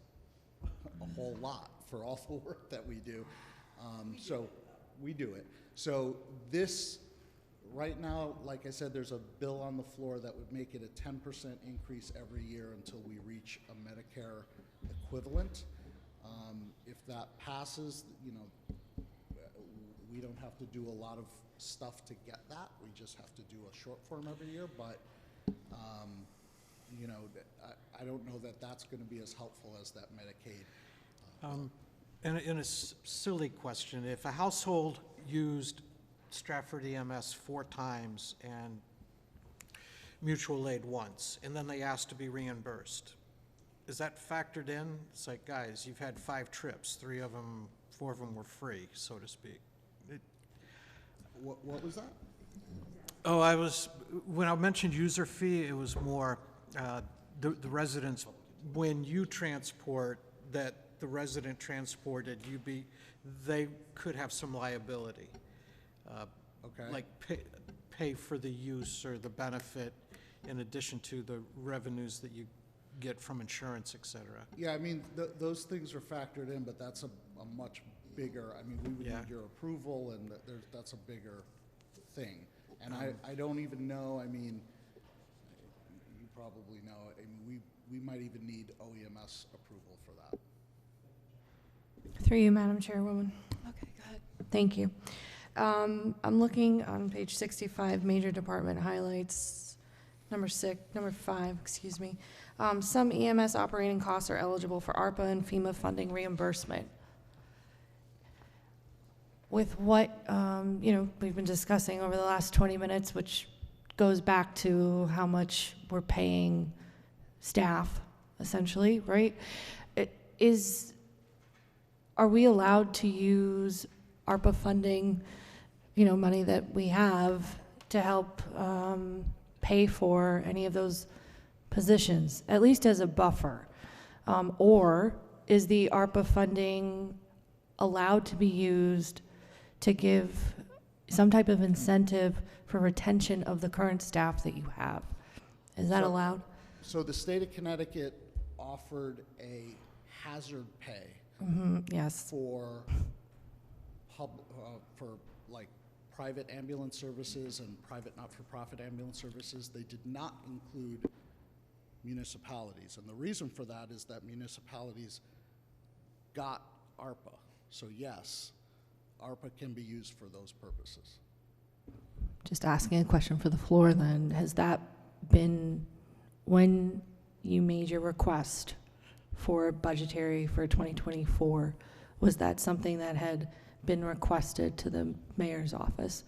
a whole lot for all the work that we do. So we do it. So this, right now, like I said, there's a bill on the floor that would make it a 10% increase every year until we reach a Medicare equivalent. If that passes, we don't have to do a lot of stuff to get that. We just have to do a short form every year, but I don't know that that's going to be as helpful as that Medicaid. And a silly question, if a household used Stratford EMS 4 times and mutual aid once, and then they asked to be reimbursed, is that factored in? It's like, guys, you've had 5 trips, 4 of them were free, so to speak. What was that? Oh, when I mentioned user fee, it was more the residents, when you transport, that the resident transported, they could have some liability. Okay. Like pay for the use or the benefit in addition to the revenues that you get from insurance, et cetera. Yeah, I mean, those things are factored in, but that's a much bigger, I mean, we would need your approval, and that's a bigger thing. And I don't even know, I mean, you probably know, I mean, we might even need OEMS approval for that. Through you, Madam Chairwoman. Okay, go ahead. Thank you. I'm looking on page 65, major department highlights, number 5, excuse me. Some EMS operating costs are eligible for ARPA and FEMA funding reimbursement. With what, we've been discussing over the last 20 minutes, which goes back to how much we're paying staff, essentially, right? Are we allowed to use ARPA funding, money that we have to help pay for any of those positions, at least as a buffer? Or is the ARPA funding allowed to be used to give some type of incentive for retention of the current staff that you have? Is that allowed? So the state of Connecticut offered a hazard pay yes. for like private ambulance services and private not-for-profit ambulance services. They did not include municipalities, and the reason for that is that municipalities got ARPA. So yes, ARPA can be used for those purposes. Just asking a question for the floor then. Has that been, when you made your request for budgetary for 2024, was that something that had been requested to the mayor's office?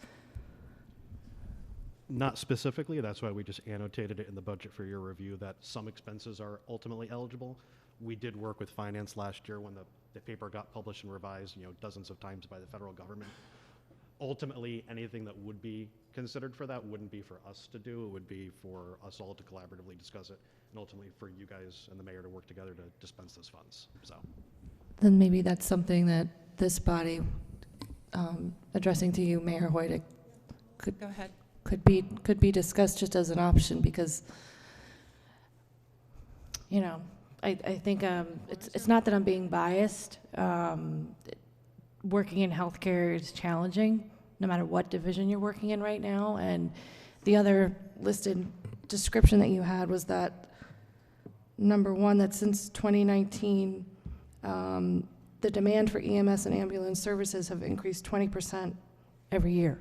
Not specifically. That's why we just annotated it in the budget for your review that some expenses are ultimately eligible. We did work with finance last year when the paper got published and revised, dozens of times by the federal government. Ultimately, anything that would be considered for that wouldn't be for us to do. It would be for us all to collaboratively discuss it, and ultimately for you guys and the mayor to work together to dispense those funds. So, Then maybe that's something that this body, addressing to you, Mayor Hoyt, Go ahead. could be discussed just as an option, because I think it's not that I'm being biased. Working in healthcare is challenging, no matter what division you're working in right now. And the other listed description that you had was that, number one, that since 2019, the demand for EMS and ambulance services have increased 20% every year.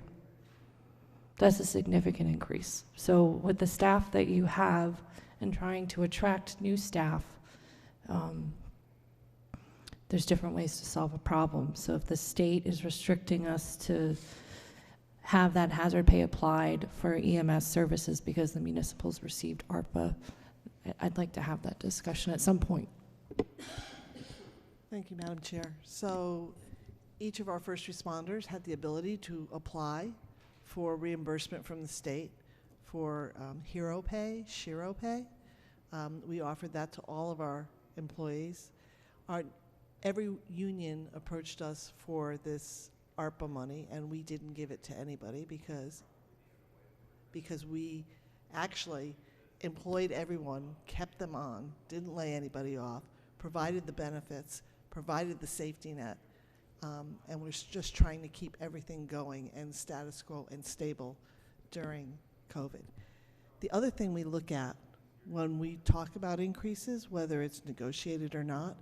That's a significant increase. So with the staff that you have and trying to attract new staff, there's different ways to solve a problem. So if the state is restricting us to have that hazard pay applied for EMS services because the municipals received ARPA, I'd like to have that discussion at some point. Thank you, Madam Chair. So each of our first responders had the ability to apply for reimbursement from the state for hero pay, shiro pay. We offered that to all of our employees. Every union approached us for this ARPA money, and we didn't give it to anybody because we actually employed everyone, kept them on, didn't lay anybody off, provided the benefits, provided the safety net, and we're just trying to keep everything going and status quo and stable during COVID. The other thing we look at when we talk about increases, whether it's negotiated or not,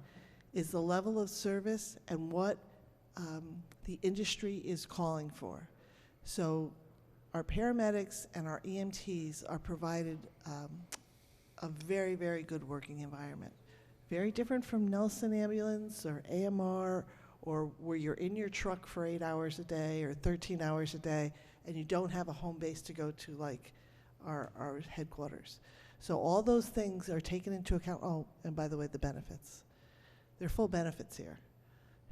is the level of service and what the industry is calling for. So our paramedics and our EMTs are provided a very, very good working environment. Very different from Nelson Ambulance or AMR, or where you're in your truck for 8 hours a day or 13 hours a day and you don't have a home base to go to like our headquarters. So all those things are taken into account. Oh, and by the way, the benefits. There are full benefits here.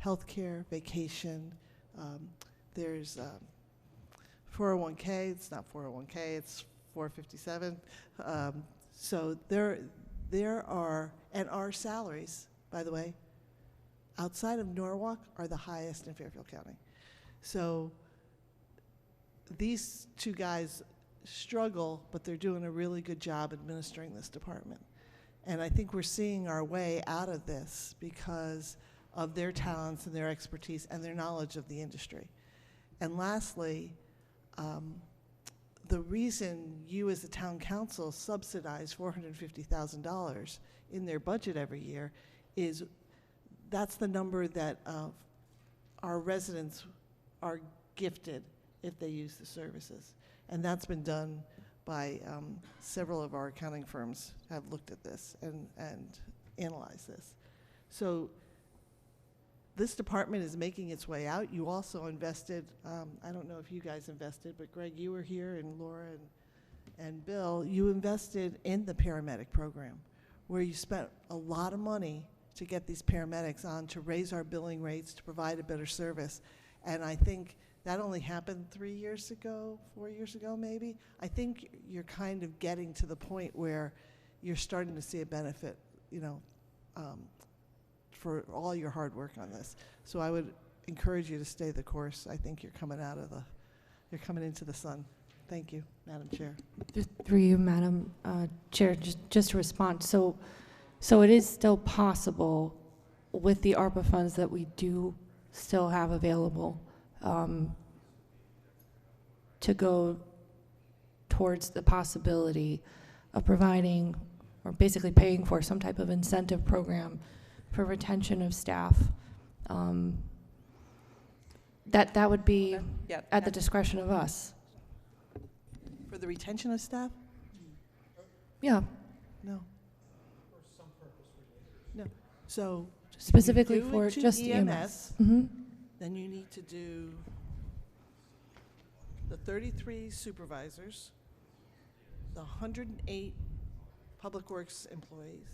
Healthcare, vacation, there's 401k, it's not 401k, it's 457. So there are, and our salaries, by the way, outside of Norwalk are the highest in Fairfield County. So these two guys struggle, but they're doing a really good job administering this department. And I think we're seeing our way out of this because of their talents and their expertise and their knowledge of the industry. And lastly, the reason you as a town council subsidize $450,000 in their budget every year is that's the number that our residents are gifted if they use the services. And that's been done by several of our accounting firms have looked at this and analyzed this. So this department is making its way out. You also invested, I don't know if you guys invested, but Greg, you were here, and Laura and Bill, you invested in the paramedic program, where you spent a lot of money to get these paramedics on, to raise our billing rates, to provide a better service. And I think that only happened 3 years ago, 4 years ago maybe. I think you're kind of getting to the point where you're starting to see a benefit, you know, for all your hard work on this. So I would encourage you to stay the course. I think you're coming you're coming into the sun. Thank you, Madam Chair. Through you, Madam Chair, just to respond. So it is still possible with the ARPA funds that we do still have available to go towards the possibility of providing or basically paying for some type of incentive program for retention of staff. That would be at the discretion of us. For the retention of staff? Yeah. No. No. So Specifically if you do for it to just EMS. Mm-hmm. Then you need to do the 33 supervisors, the 108 public works employees,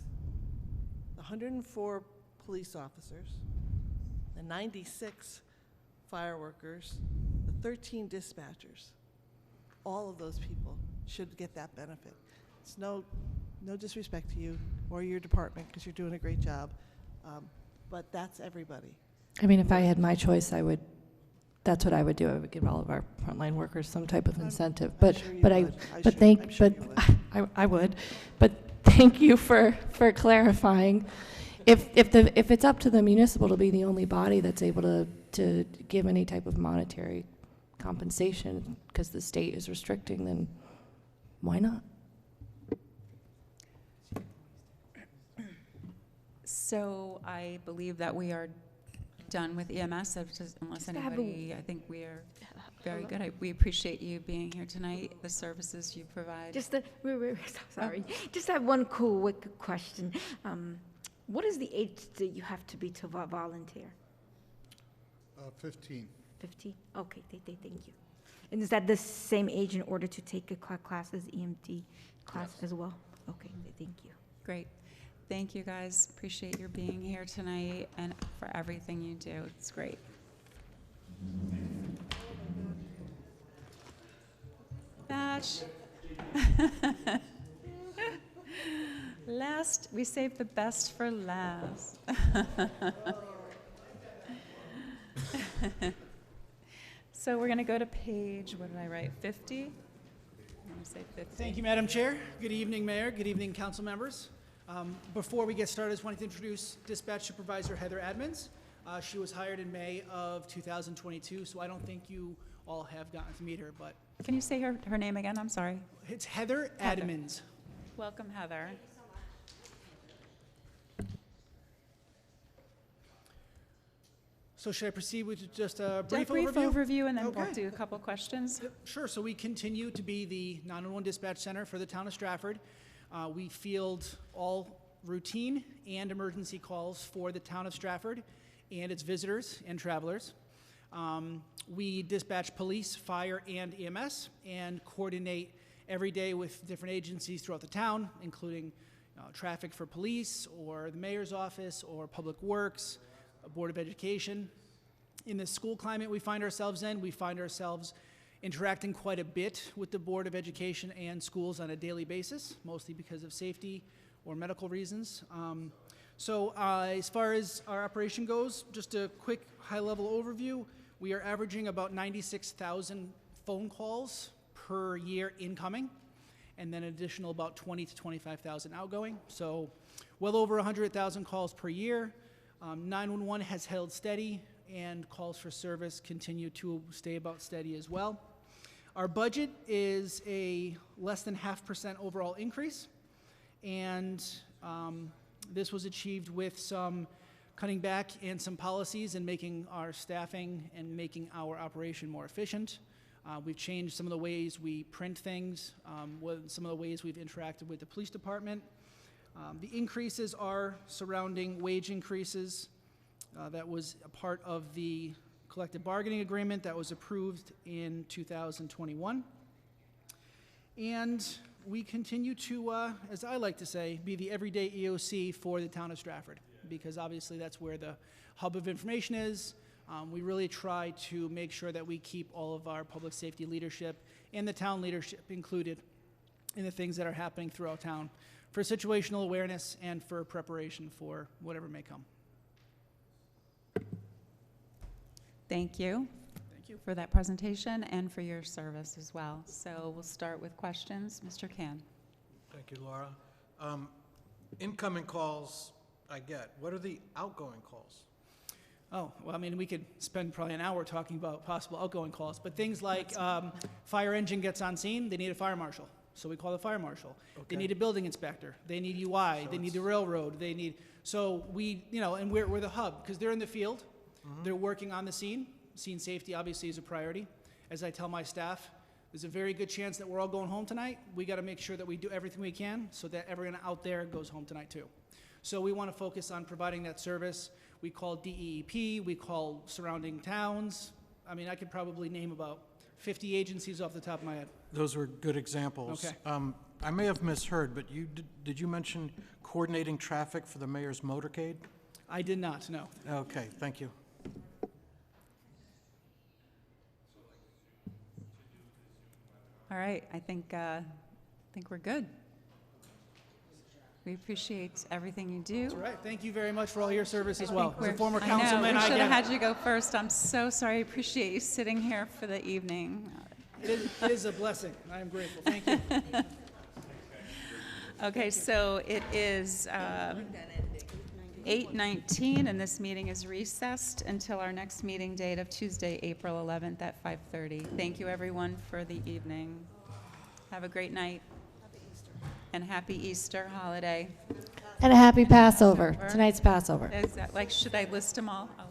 the 104 police officers, the 96 fire workers, the 13 dispatchers. All of those people should get that benefit. It's no disrespect to you or your department, because you're doing a great job, but that's everybody. I mean, if I had my choice, that's what I would do. I would give all of our frontline workers some type of incentive. I would. But thank you for clarifying. If it's up to the municipal to be the only body that's able to give any type of monetary compensation because the state is restricting, then why not? So I believe that we are done with EMS, unless I have anybody, I think we are very good. We appreciate you being here tonight, the services you provide. Just sorry. Just have one quick question. What is the age that you have to be to volunteer? 15. 15? Okay, thank you. And is that the same age in order to take a class as EMT class as well? Okay, thank you. Great. Thank you, guys. Appreciate your being here tonight and for everything you do. It's great. Batch. Last, we saved the best for last. So we're going to go to page, what did I write, 50? I'm going to say 50. Thank you, Madam Chair. Good evening, Mayor. Good evening, council members. Before we get started, I just wanted to introduce Dispatch Supervisor Heather Admins. She was hired in May of 2022, so I don't think you all have gotten to meet her, but... Can you say her name again? I'm sorry. It's Heather Admins. Welcome, Heather. So should I proceed with just a Brief brief overview? overview, and then we'll Okay. do a couple questions. Sure. So we continue to be the 911 dispatch center for the town of Stratford. We field all routine and emergency calls for the town of Stratford and its visitors and travelers. We dispatch police, fire, and EMS, and coordinate every day with different agencies throughout the town, including traffic for police, or the mayor's office, or public works, Board of Education. In the school climate we find ourselves in, we find ourselves interacting quite a bit with the Board of Education and schools on a daily basis, mostly because of safety or medical reasons. As far as our operation goes, just a quick high-level overview. We are averaging about 96,000 phone calls per year incoming, and then an additional about 20 to 25,000 outgoing. So well over 100,000 calls per year. 911 has held steady, and calls for service continue to stay about steady as well. Our budget is a less than 0.5% overall increase, and this was achieved with some cutting back and some policies and making our staffing and making our operation more efficient. We've changed some of the ways we print things, some of the ways we've interacted with the police department. The increases are surrounding wage increases. That was a part of the collective bargaining agreement that was approved in 2021. And we continue to, as I like to say, be the everyday EOC for the town of Stratford, because obviously that's where the hub of information is. We really try to make sure that we keep all of our public safety leadership and the town leadership included in the things that are happening throughout town for situational awareness and for preparation for whatever may come. Thank you. Thank you. For that presentation and for your service as well. So we'll start with questions. Mr. Can. Thank you, Laura. Incoming calls, I get. What are the outgoing calls? Oh, well, I mean, we could spend probably an hour talking about possible outgoing calls, but things like fire engine gets on scene, they need a fire marshal. So we call the fire marshal. Okay. They need a building inspector. They need UI. So they need the railroad. They need, so we, and we're the hub, because they're in the field. They're working on the scene. Scene safety obviously is a priority. As I tell my staff, there's a very good chance that we're all going home tonight. We got to make sure that we do everything we can so that everyone out there goes home tonight too. So we want to focus on providing that service. We call DEEP, we call surrounding towns. I mean, I could probably name about 50 agencies off the top of my head. Those were good examples. Okay. I may have misheard, but did you mention coordinating traffic for the mayor's motorcade? I did not, no. Okay, thank you. All right, I think we're good. We appreciate everything you do. That's all right. Thank you very much for all your service as I well. think As a we're- former I know, councilman, we I should have get had you go first. I'm so sorry. I appreciate you sitting here for the evening. it is a blessing. I am grateful. Thank you. Okay, so it is 8:19, and this meeting is recessed until our next meeting date of Tuesday, April 11th at 5:30. Thank you, everyone, for the evening. Have a great night. And happy Easter holiday. And a happy Passover. Tonight's Passover. Is that, like, should I list them all? I'll